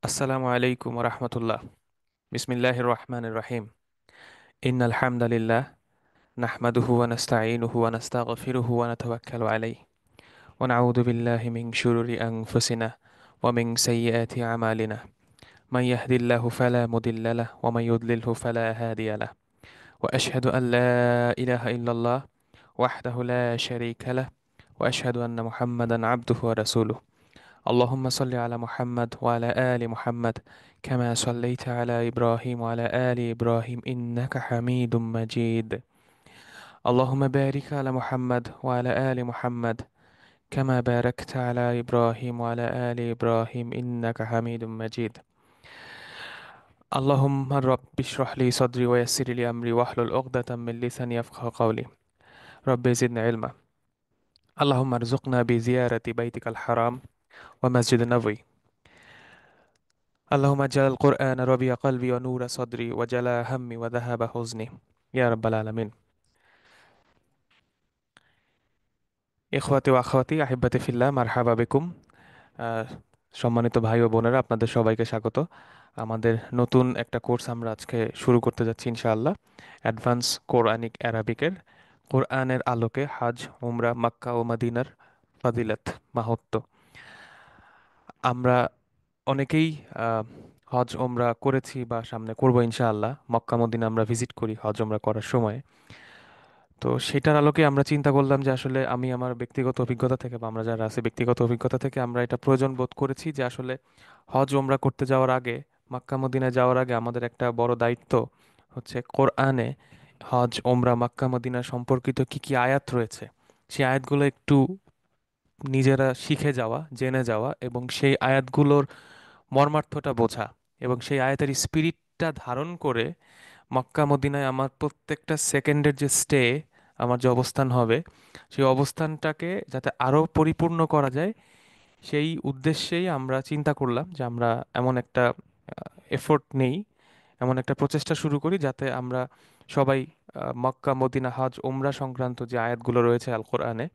আসসালামু আলাইকুম রহমতুল্লাহ। বিসমিল্লাহির রহমানির রহিম। ইন্নাল হামদালিল্লাহ নাহমাদুহু ওয়া নাস্তাঈনুহু ওয়া নাস্তাগফিরুহু ওয়া নাতাওয়াক্কালু আলাইহি ওয়া নাউযু বিল্লাহি মিন শুরুরি আনফুসিনা ওয়া মিন সাইয়্যাতি আমালিনা। মান ইয়াহদিল্লাহু ফালা মুদিল্লা লাহু ওয়া মান ইউদ্লিলহু ফালা হাদিয়া লাহু। ওয়া আশহাদু আল লা ইলাহা ইল্লাল্লাহ ওয়াহদাহু লা শারীকা লাহু ওয়া আশহাদু আন্না মুহাম্মাদান আবদুহু ওয়া রাসূলুহু। اللهم صل على محمد وعلى آل محمد كما صليت على إبراهيم وعلى آل إبراهيم إنك حميد مجيد. اللهم بارك على محمد وعلى آل محمد كما باركت على إبراهيم وعلى آل إبراهيم إنك حميد مجيد. اللهم رب اشرح لي صدري ويسر لي أمري واحلل عقدة من لساني يفقه قولي. رب زدنا علما. اللهم ارزقنا بزيارة بيتك الحرام ومسجد النبوي. اللهم اجعل القرآن ربيع قلبي ونور صدري وجلاء همي وذهب حزني يا رب العالمين. ইখওয়াতি ওয়া আখওয়াতি আহিব্বাতি ফিল্লাহ, মারহাবা বিকুম। আহ, সম্মানিত ভাই ও বোনেরা, আপনাদের সবাইকে স্বাগত। আমাদের নতুন একটা কোর্স আমরা আজকে শুরু করতে যাচ্ছি ইনশাআল্লাহ। অ্যাডভান্স কোরআনিক অ্যারাবিকের কোরআনের আলোকে হাজ, উমরা, মাক্কা ও মদিনার ফাদিলত, মাহাত্ম্য। আমরা অনেকেই আহ, হজ ওমরা করেছি বা সামনে করব ইনশাআল্লাহ। মক্কা মদিনা আমরা ভিজিট করি হজ ওমরা করার সময়। তো সেটার আলোকে আমরা চিন্তা করলাম যে আসলে আমি আমার ব্যক্তিগত অভিজ্ঞতা থেকে বা আমরা যারা আছে ব্যক্তিগত অভিজ্ঞতা থেকে আমরা এটা প্রয়োজন বোধ করেছি যে আসলে হজ ওমরা করতে যাওয়ার আগে, মক্কা মদিনায় যাওয়ার আগে আমাদের একটা বড় দায়িত্ব হচ্ছে কোরআনে হজ ওমরা মক্কা মদিনা সম্পর্কিত কি কি আয়াত রয়েছে সেই আয়াতগুলো একটু নিজেরা শিখে যাওয়া, জেনে যাওয়া এবং সেই আয়াতগুলোর মর্মার্থটা বোঝা এবং সেই আয়াতের স্পিরিটটা ধারণ করে মক্কা মদিনায় আমার প্রত্যেকটা সেকেন্ডের যে স্টে, আমার যে অবস্থান হবে, সেই অবস্থানটাকে যাতে আরো পরিপূর্ণ করা যায় সেই উদ্দেশ্যেই আমরা চিন্তা করলাম যে আমরা এমন একটা এফোর্ট নেই, এমন একটা প্রচেষ্টা শুরু করি যাতে আমরা সবাই মক্কা মদিনা হজ ওমরা সংক্রান্ত যে আয়াতগুলো রয়েছে আল কোরআনে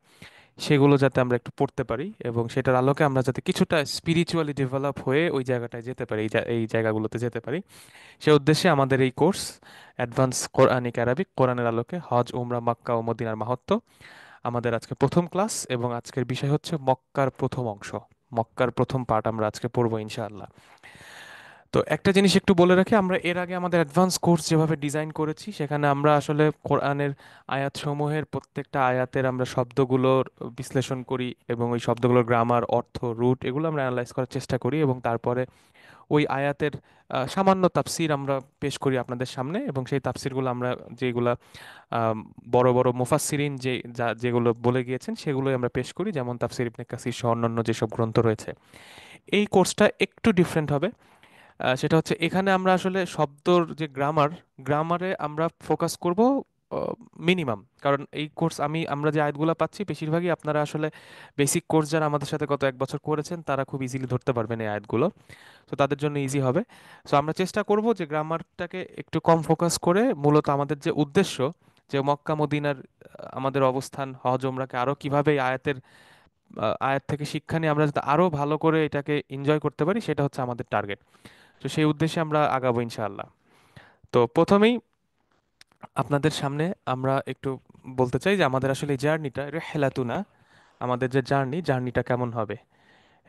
সেগুলো যাতে আমরা একটু পড়তে পারি এবং সেটার আলোকে আমরা যাতে কিছুটা স্পিরিচুয়ালি ডেভেলপ হয়ে ওই জায়গাটায় যেতে পারি, এই জায়গাগুলোতে যেতে পারি। সে উদ্দেশ্যে আমাদের এই কোর্স অ্যাডভান্স কোরআনিক অ্যারাবিক, কোরআনের আলোকে হজ উমরা মক্কা ও মদিনার মাহাত্ম্য। আমাদের আজকে প্রথম ক্লাস এবং আজকের বিষয় হচ্ছে মক্কার প্রথম অংশ, মক্কার প্রথম পার্ট আমরা আজকে পড়বো ইনশাআল্লাহ। তো একটা জিনিস একটু বলে রাখি, আমরা এর আগে আমাদের অ্যাডভান্স কোর্স যেভাবে ডিজাইন করেছি সেখানে আমরা আসলে কোরআনের আয়াতসমূহের প্রত্যেকটা আয়াতের আমরা শব্দগুলোর বিশ্লেষণ করি এবং ওই শব্দগুলোর গ্রামার, অর্থ, রুট এগুলো আমরা অ্যানালাইজ করার চেষ্টা করি এবং তারপরে ওই আয়াতের সামান্য তাফসির আমরা পেশ করি আপনাদের সামনে এবং সেই তাফসিরগুলো আমরা যেগুলা আম, বড় বড় মুফাসসিরিন যেগুলো বলে গিয়েছেন সেগুলোই আমরা পেশ করি, যেমন তাফসির ইবনে কাসির সহ অন্যান্য যেসব গ্রন্থ রয়েছে। এই কোর্সটা একটু ডিফারেন্ট হবে। সেটা হচ্ছে এখানে আমরা আসলে শব্দর যে গ্রামারে আমরা ফোকাস করব মিনিমাম, কারণ এই কোর্স আমরা যে আয়াতগুলো পাচ্ছি বেশিরভাগই আপনারা আসলে বেসিক কোর্স যারা আমাদের সাথে গত 1 বছর করেছেন তারা খুব ইজিলি ধরতে পারবেন এই আয়াতগুলো। তো তাদের জন্য ইজি হবে। সো আমরা চেষ্টা করব যে গ্রামারটাকে একটু কম ফোকাস করে মূলত আমাদের যে উদ্দেশ্য, যে মক্কা মদিনার আমাদের অবস্থান, হজ ওমরাকে আরো কিভাবে এই আয়াত থেকে শিক্ষা নিয়ে আমরা যাতে আরো ভালো করে এটাকে এনজয় করতে পারি সেটা হচ্ছে আমাদের টার্গেট। তো সেই উদ্দেশ্যে আমরা আগাবো ইনশাআল্লাহ। তো প্রথমেই আপনাদের সামনে আমরা একটু বলতে চাই যে আমাদের আসলে এই জার্নিটা রেহলাতুনা, আমাদের যে জার্নিটা কেমন হবে।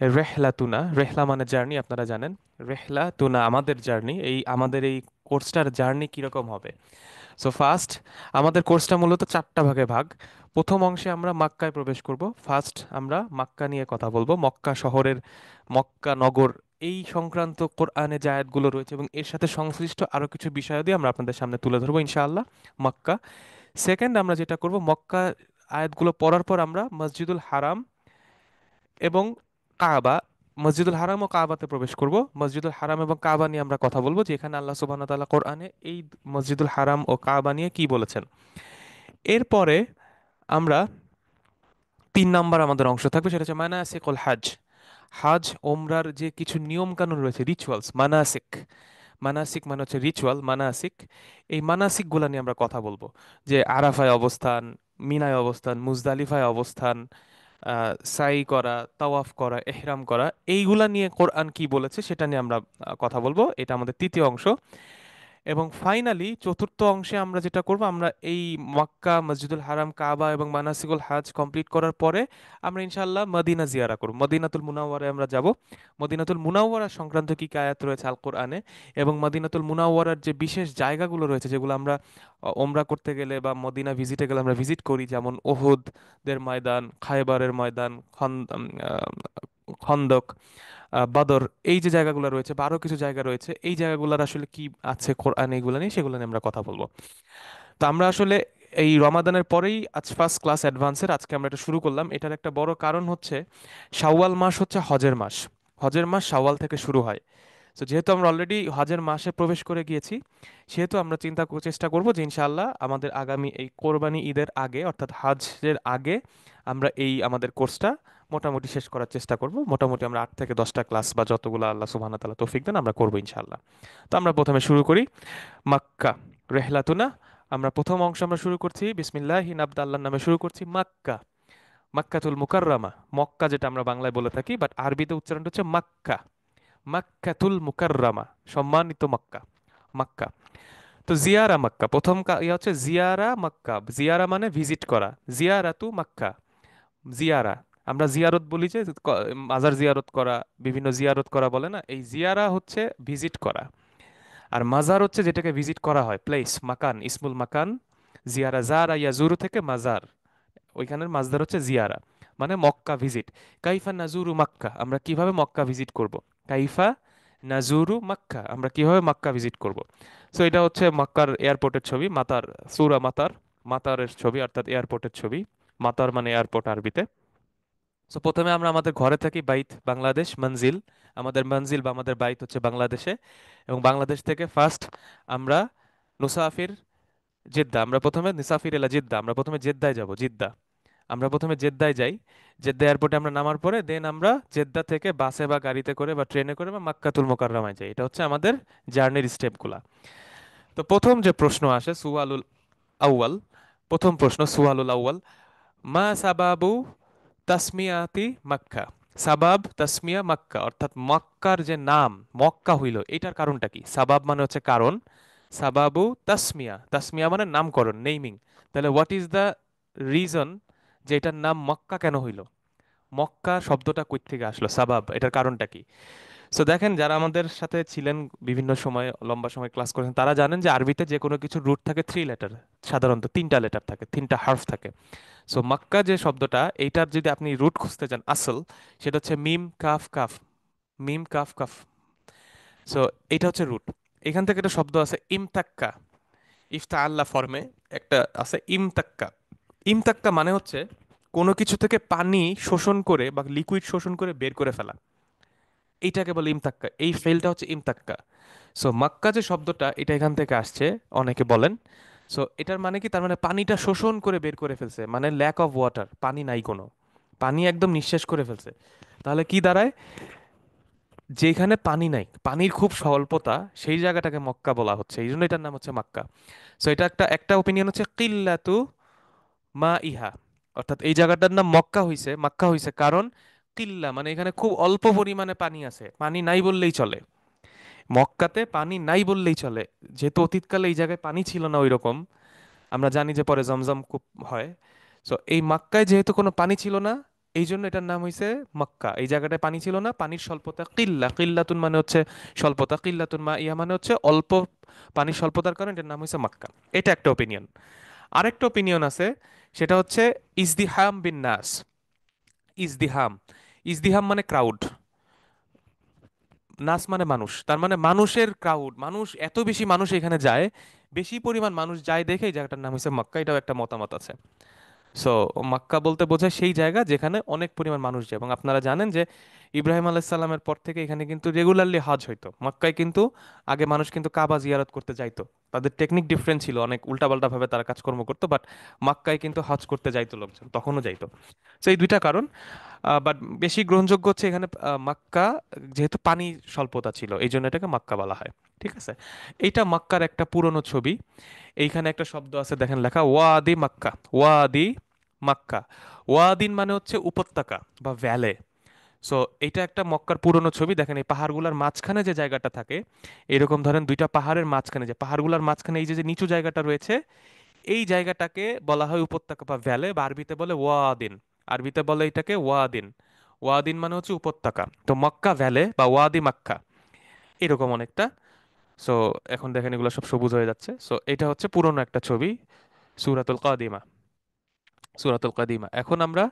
রেহলা তুনা, রেহলা মানে জার্নি, আপনারা জানেন। রেহলা তুনা আমাদের জার্নি, আমাদের এই কোর্সটার জার্নি কিরকম হবে। সো ফার্স্ট, আমাদের কোর্সটা মূলত 4টা ভাগে ভাগ। প্রথম অংশে আমরা মাক্কায় প্রবেশ করব। ফার্স্ট আমরা মাক্কা নিয়ে কথা বলবো, মক্কা শহরের, মক্কা নগর এই সংক্রান্ত কোরআনে যে আয়াতগুলো রয়েছে এবং এর সাথে সংশ্লিষ্ট আরো কিছু বিষয় দিয়ে আমরা আপনাদের সামনে তুলে ধরবো ইনশাআল্লাহ। মক্কা। সেকেন্ড, আমরা যেটা করব, মক্কা আয়াতগুলো পড়ার পর আমরা মসজিদুল হারাম এবং কাবা, মসজিদুল হারাম ও কাবাতে প্রবেশ করব। মসজিদুল হারাম এবং কাবা নিয়ে আমরা কথা বলবো যে এখানে আল্লাহ সুবহানাহু ওয়া তাআলা কোরআনে এই মসজিদুল হারাম ও কাবা নিয়ে কি বলেছেন। এরপরে আমরা 3 নাম্বার আমাদের অংশ থাকবে, সেটা হচ্ছে মানাসিকুল হজ। হজ ওমরার যে কিছু নিয়ম কানুন রয়েছে, রিচুয়ালস, মানাসিক। মানাসিক মানে হচ্ছে রিচুয়াল, মানাসিক। এই মানাসিক গুলা নিয়ে আমরা কথা বলবো, যে আরাফায় অবস্থান, মিনায় অবস্থান, মুজদালিফায় অবস্থান, সাই করা, তাওয়াফ করা, এহরাম করা, এইগুলা নিয়ে কোরআন কি বলেছে সেটা নিয়ে আমরা কথা বলবো। এটা আমাদের তৃতীয় অংশ। এবং ফাইনালি চতুর্থ অংশে আমরা যেটা করব, আমরা এই মক্কা, মসজিদুল হারাম, কাবা এবং মানাসিকুল হজ কমপ্লিট করার পরে আমরা ইনশাআল্লাহ মদিনা জিয়ারা করব, মদিনাতুল মুনাওয়ারায় আমরা যাব। মদিনাতুল মুনাওয়ারা সংক্রান্ত কি কি আয়াত রয়েছে আল কোরআনে, এবং মদিনাতুল মুনাওয়ারার যে বিশেষ জায়গাগুলো রয়েছে যেগুলো আমরা ওমরা করতে গেলে বা মদিনা ভিজিটে গেলে আমরা ভিজিট করি, যেমন ওহুদের ময়দান, খায়বারের ময়দান, খন্দক, বদর, এই যে জায়গাগুলো রয়েছে বা আরো কিছু জায়গা রয়েছে, এই জায়গাগুলোর আসলে কি আছে কোরআন, এইগুলো নিয়ে সেগুলো নিয়ে আমরা কথা বলবো। তো আমরা আসলে এই রমাদানের পরেই আজ ফার্স্ট ক্লাস অ্যাডভান্সের আজকে আমরা এটা শুরু করলাম। এটার একটা বড় কারণ হচ্ছে শাওয়াল মাস হচ্ছে হজের মাস। হজের মাস শাওয়াল থেকে শুরু হয়। তো যেহেতু আমরা অলরেডি হজের মাসে প্রবেশ করে গিয়েছি, সেহেতু আমরা চেষ্টা করব যে ইনশাআল্লাহ আমাদের আগামী এই কোরবানি ঈদের আগে, অর্থাৎ হজের আগে, আমরা এই আমাদের কোর্সটা মোটামুটি শেষ করার চেষ্টা করব। মোটামুটি আমরা 8 থেকে 10টা ক্লাস বা যতগুলো আল্লাহ সুবহানাহু ওয়া তাআলা তৌফিক দেন আমরা করবো ইনশাআল্লাহ। তো আমরা প্রথমে শুরু করি মাক্কা রেহলাতুনা। আমরা প্রথম অংশ আমরা শুরু করছি বিসমিল্লাহি নাবদা, আল্লাহর নামে শুরু করছি। মাক্কা, মাক্কাতুল মুকাররামা, মক্কা যেটা আমরা বাংলায় বলে থাকি, বাট আরবিতে উচ্চারণটা হচ্ছে মাক্কা। মাক্কাতুল মুকাররামা, সম্মানিত মক্কা, মাক্কা। তো জিয়ারা মাক্কা, প্রথম ইয়া হচ্ছে জিয়ারা মাক্কা। জিয়ারা মানে ভিজিট করা, জিয়ারাতু মাক্কা, জিয়ারা। আমরা জিয়ারত বলি যে মাজার জিয়ারত করা, বিভিন্ন জিয়ারত করা বলে না, এই জিয়ারা হচ্ছে ভিজিট করা। আর মাজার হচ্ছে যেটাকে ভিজিট করা হয়, প্লেস, মাকান, ইসমুল মাকান। জিয়ারা জারা ইয়াজুরু থেকে মাজার, ওইখানের মাজদার হচ্ছে জিয়ারা, মানে মক্কা ভিজিট। কাইফা নাজুরু মাক্কা, আমরা কিভাবে মক্কা ভিজিট করব। কাইফা নাজুরু মাক্কা, আমরা কিভাবে মক্কা ভিজিট করব। সো এটা হচ্ছে মক্কার এয়ারপোর্টের ছবি, মাতার, সুরা মাতার, মাতারের ছবি অর্থাৎ এয়ারপোর্টের ছবি। মাতার মানে এয়ারপোর্ট আরবিতে। সো প্রথমে আমরা আমাদের ঘরে থাকি, বাইত বাংলাদেশ, মঞ্জিল, আমাদের মঞ্জিল বা আমাদের বাইত হচ্ছে বাংলাদেশে। এবং বাংলাদেশ থেকে ফার্স্ট আমরা নুসাফির জেদ্দা, আমরা প্রথমে নিসাফির এলা জেদ্দা, আমরা প্রথমে জেদ্দায় যাব, জিদ্দা। আমরা প্রথমে জেদ্দায় যাই, জেদ্দা এয়ারপোর্টে আমরা নামার পরে দেন আমরা জেদ্দা থেকে বাসে বা গাড়িতে করে বা ট্রেনে করে বা মাক্কাতুল মোকাররমায় যাই। এটা হচ্ছে আমাদের জার্নির স্টেপগুলা। তো প্রথম যে প্রশ্ন আসে সুয়ালুল আউয়াল, প্রথম প্রশ্ন সুয়ালুল আউয়াল, মা সাবাবু তাসমিয়াতি মাক্কা। সাবাব তাসমিয়া মাক্কা, অর্থাৎ মক্কার যে নাম মক্কা হইল, এটার কারণটা কি। সাবাব মানে হচ্ছে কারণ, সাবাবু তাসমিয়া, তাসমিয়া মানে নামকরণ, নেইমিং। তাহলে হোয়াট ইজ দ্য রিজন যে এটার নাম মক্কা কেন হইল, মক্কা শব্দটা কই থেকে আসলো, সাবাব, এটার কারণটা কি। সো দেখেন, যারা আমাদের সাথে ছিলেন বিভিন্ন সময়, লম্বা সময় ক্লাস করেছেন, তারা জানেন যে আরবিতে যে কোনো কিছুর রুট থাকে 3 লেটার, সাধারণত 3টা লেটার থাকে, 3টা হার্ফ থাকে। সো মাক্কা যে শব্দটা, এইটার যদি আপনি রুট খুঁজতে চান আসল, সেটা হচ্ছে মিম কাফ কাফ, মিম কাফ কাফ। সো এটা হচ্ছে রুট। এখান থেকে একটা শব্দ আছে ইমতাক্কা, ইফতা আল্লাহ ফর্মে একটা আছে ইমতাক্কা। ইমতাক্কা মানে হচ্ছে কোনো কিছু থেকে পানি শোষণ করে বা লিকুইড শোষণ করে বের করে ফেলা, এইটাকে বলে ইমতাক্কা, এই ফেলটা হচ্ছে ইমতাক্কা। সো মাক্কা যে শব্দটা, এটা এখান থেকে আসছে অনেকে বলেন। সো এটার মানে কি, তার মানে পানিটা শোষণ করে বের করে ফেলছে, মানে ল্যাক অফ ওয়াটার, পানি নাই কোনো, পানি একদম নিঃশেষ করে ফেলছে। তাহলে কি দাঁড়ায়, যেখানে পানি নাই, পানির খুব স্বল্পতা, সেই জায়গাটাকে মক্কা বলা হচ্ছে, এই জন্য এটার নাম হচ্ছে মাক্কা। সো এটা একটা একটা ওপিনিয়ন হচ্ছে কিল্লাতু মা ইহা, অর্থাৎ এই জায়গাটার নাম মক্কা হইছে, মাক্কা হইছে কারণ কিল্লা মানে এখানে খুব অল্প পরিমাণে পানি আছে, পানি নাই বললেই চলে। মক্কাতে পানি নাই বললেই চলে, যেহেতু অতীতকালে এই জায়গায় পানি ছিল না ওই রকম। আমরা জানি যে পরে জমজম কূপ হয়। সো এই মক্কায় যেহেতু কোনো পানি ছিল না, এই জন্য এটার নাম হইছে মক্কা। এই জায়গাটায় পানি ছিল না, পানির স্বল্পতা, কিল্লা, কিল্লাতুন মানে হচ্ছে স্বল্পতা, কিল্লাতুন মা ইয়া মানে হচ্ছে অল্প পানির স্বল্পতার কারণে এটার নাম হইছে মক্কা। এটা একটা ওপিনিয়ন। আরেকটা ওপিনিয়ন আছে, সেটা হচ্ছে ইজদিহাম বিন নাস। ইজদিহাম, ইজদিহাম মানে ক্রাউড, নাস মানে মানুষ, তার মানে মানুষের ক্রাউড, মানুষ, এত বেশি মানুষ এখানে যায়, বেশি পরিমাণ মানুষ যায় দেখে এই জায়গাটার নাম হচ্ছে মক্কা। এটাও একটা মতামত আছে। সো মক্কা বলতে বোঝায় সেই জায়গা যেখানে অনেক পরিমাণ মানুষ যায়। এবং আপনারা জানেন যে ইব্রাহিম আলাইসাল্লামের পর থেকে এখানে কিন্তু রেগুলারলি হজ হইতো মক্কায়, কিন্তু আগে মানুষ কিন্তু কাবা জিয়ারত করতে যাইতো। তাদের টেকনিক ডিফারেন্ট ছিল, অনেক উল্টাপাল্টা ভাবে তারা কাজকর্ম করতো, বাট মক্কায় কিন্তু হজ করতে যাইতো লোকজন, তখনও যাইতো। তো এই দুইটা কারণ। বাট বেশি গ্রহণযোগ্য হচ্ছে এখানে মাক্কা, যেহেতু পানি স্বল্পতা ছিল এই জন্য এটাকে মাক্কা বলা হয়। ঠিক আছে, এইটা মাক্কার একটা পুরনো ছবি। এইখানে একটা শব্দ আছে দেখেন লেখা, ওয়াদি মাক্কা, ওয়াদি মাক্কা। ওয়াদিন মানে হচ্ছে উপত্যকা বা ভ্যালে। সো এটা একটা মক্কার পুরনো ছবি, দেখেন এই পাহাড়গুলোর মাঝখানে যে জায়গাটা থাকে, এরকম ধরেন দুইটা পাহাড়ের মাঝখানে, যে পাহাড়গুলোর মাঝখানে এই যে যে নিচু জায়গাটা রয়েছে, এই জায়গাটাকে বলা হয় উপত্যকা বা ভ্যালে, বা আরবিতে বলে ওয়াদিন। আরবিতে বলে এটাকে ওয়াদিন। ওয়াদিন মানে হচ্ছে উপত্যকা। তো মক্কা ভ্যালে বা ওয়াদি মাক্কা, এরকম অনেকটা। সো এখন দেখেন এগুলো সব সবুজ হয়ে যাচ্ছে। সো এটা হচ্ছে পুরনো একটা ছবি, সূরাতুল কাদিমা। সূরাতুল কাদিমা। এখন আমরা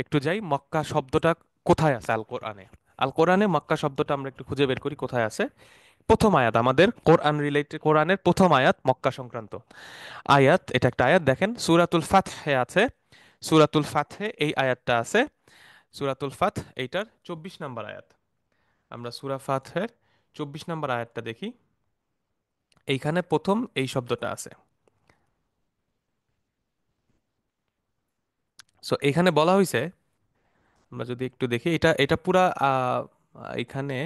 একটু যাই মক্কা শব্দটা কোথায় আছে আল কোরআনে। আল কোরআনে মক্কা শব্দটা আমরা একটু খুঁজে বের করি কোথায় আছে। প্রথম আয়াত, আমাদের কোরআন রিলেটেড, কোরআনের প্রথম আয়াত মক্কা সংক্রান্ত আয়াত। এটা একটা আয়াত, দেখেন সূরাতুল ফাতহে আছে। সূরাতুল ফাতহে এই আয়াতটা আছে। সূরাতুল ফাতহ এইটার 24 নম্বর আয়াত। আমরা সূরা ফাতহের 24 নম্বর আয়াতটা দেখি। এইখানে প্রথম এই শব্দটা আছে। সো এখানে বলা হয়েছে, আমরা যদি একটু দেখি, এটা এটা পুরা এখানে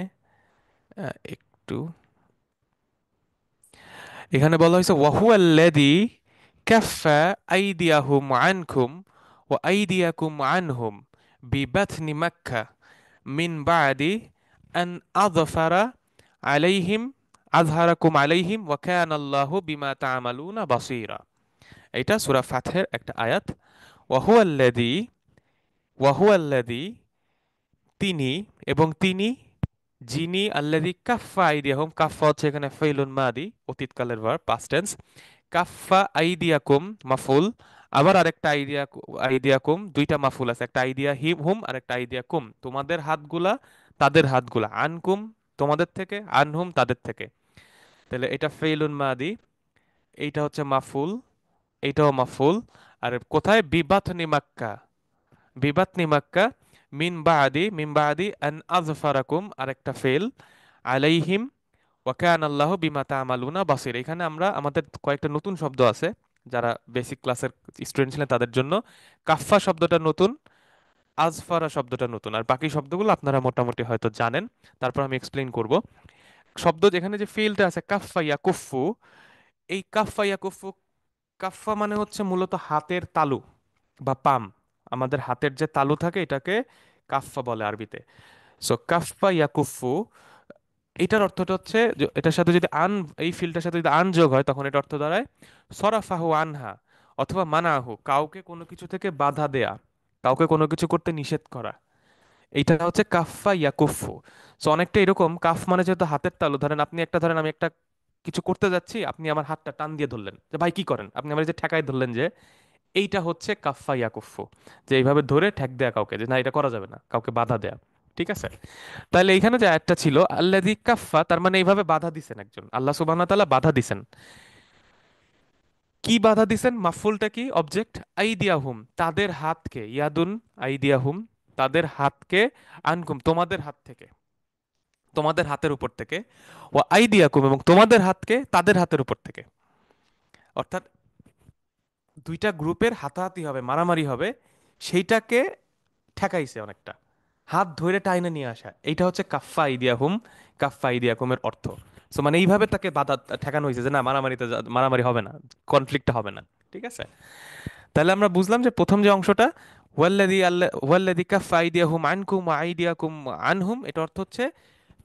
একটু, এখানে বলা হয়েছে ওয়াহুয়াল্লাযী কাফফা আইদিয়াহুম আনকুম ওয়া আইদিয়াকুম আনহুম বিবাথনি মাক্কা মিন বাদি আন আযফারা আলাইহিম আযহারাকুম আলাইহিম ওয়া কানা আল্লাহু বিমা তা'মালুনা বাসীরা। এটা সূরা ফাতহের একটা আয়াত। ওয়াহুয়াল্লাযী, ওয়াহুয়াল্লাযী তিনি, এবং তিনি, যিনি, আল্লাযী কাফফা আইদিয়াহুম, কাফফা হচ্ছে এখানে ফাইলুন মাদি অতীতকালের ভার্ব পাস্ট টেন্স। কাফফা আইদিয়াকুম মাফুল। আবার আরেকটা আইডিয়া, আইদিয়াকুম দুইটা মাফুল আছে, একটা আইডিয়া হিম হুম আর একটা আইডিয়া কুম, তোমাদের হাতগুলা, তাদের হাতগুলা, আনকুম তোমাদের থেকে, আনহুম তাদের থেকে। তাহলে এটা ফেইলুন মাদি, এইটা হচ্ছে মাফুল, এইটাও মাফুল। আর কোথায়? বিবাতনি মাক্কা, বিবাতনি মাক্কা। মিন বাদি, মিন বাদি আন আযফারাকুম আরেকটা ফেল, আলাইহিম ওয়া কানা আল্লাহু বিমা তা'মালুনা বাসীর। এখানে আমরা আমাদের কয়েকটা নতুন শব্দ আছে, যারা বেসিক ক্লাসের স্টুডেন্ট ছিলেন তাদের জন্য। কাফফা শব্দটা নতুন, আজফারা শব্দটা নতুন, আর বাকি শব্দগুলো আপনারা মোটামুটি হয়তো জানেন। তারপর আমি এক্সপ্লেইন করব। শব্দ যেখানে যে ফিলটা আছে কাফফা ইয়াকুফু, এই কাফফা ইয়াকুফু, কাফফা মানে হচ্ছে মূলত হাতের তালু বা পাম। আমাদের হাতের যে তালু থাকে এটাকে কাফফা বলে আরবিতে। সো কাফফা ইয়াকুফু, এটার অর্থটা হচ্ছে এটার সাথে যদি আন, এই ফিল্ডটার সাথে যদি আন যোগ হয় তখন এটা অর্থ দাঁড়ায় সরাফাহু আনহা, অথবা মানাহু, কাউকে কোনো কিছু থেকে বাধা দেয়া, কাউকে কোনো কিছু করতে নিষেধ করা। এইটা হচ্ছে কাফফা ইয়াকুফু। সো অনেকটা এরকম, কাফ মানে যেহেতু হাতের তালু, ধরেন আপনি একটা, ধরেন আমি একটা কিছু করতে যাচ্ছি, আপনি আমার হাতটা টান দিয়ে ধরলেন যে ভাই কি করেন, আপনি আমার এই যে ঠেকায় ধরলেন, যে এইটা হচ্ছে কাফফা ইয়াকুফু। যে এইভাবে ধরে ঠেক দেয়া কাউকে, যে না এটা করা যাবে না, কাউকে বাধা দেয়া। ঠিক আছে? তাহলে এইখানে যে আয়াতটা ছিল আল্লাযী কাফফা, তার মানে এইভাবে বাধা দিছেন একজন, আল্লাহ সুবহানাহু ওয়া তাআলা বাধা দিছেন। কি বাধা দিছেন? মাফুলটা কি? অবজেক্ট। আইদিয়াহুম তাদের হাতকে, ইয়াদুন আইদিয়াহুম তাদের হাতকে, আনকুম তোমাদের হাত থেকে, তোমাদের হাতের উপর থেকে, ও আইদিয়াকুম এবং তোমাদের হাতকে তাদের হাতের উপর থেকে। অর্থাৎ দুইটা গ্রুপের হাতাহাতি হবে, মারামারি হবে, সেইটাকে ঠেকাইছে অনেকটা, হাত ধরে টাইনে নিয়ে আসা। এইটা হচ্ছে কাফফা আইদিয়াহুম, কাফফা আইদিয়াকুমের অর্থ। সো মানে এইভাবে তাকে বাধা ঠেকানো হয়েছে যে না মারামারিতে মারামারি হবে না, কনফ্লিক্ট হবে না। ঠিক আছে? তাহলে আমরা বুঝলাম যে প্রথম যে অংশটা, ওয়াল্লাযী আল্লাহ ওয়াল্লাযী কাফফা আইদিয়াহুম আনকুম ওয়া আইদিয়াকুম আনহুম, এটা অর্থ হচ্ছে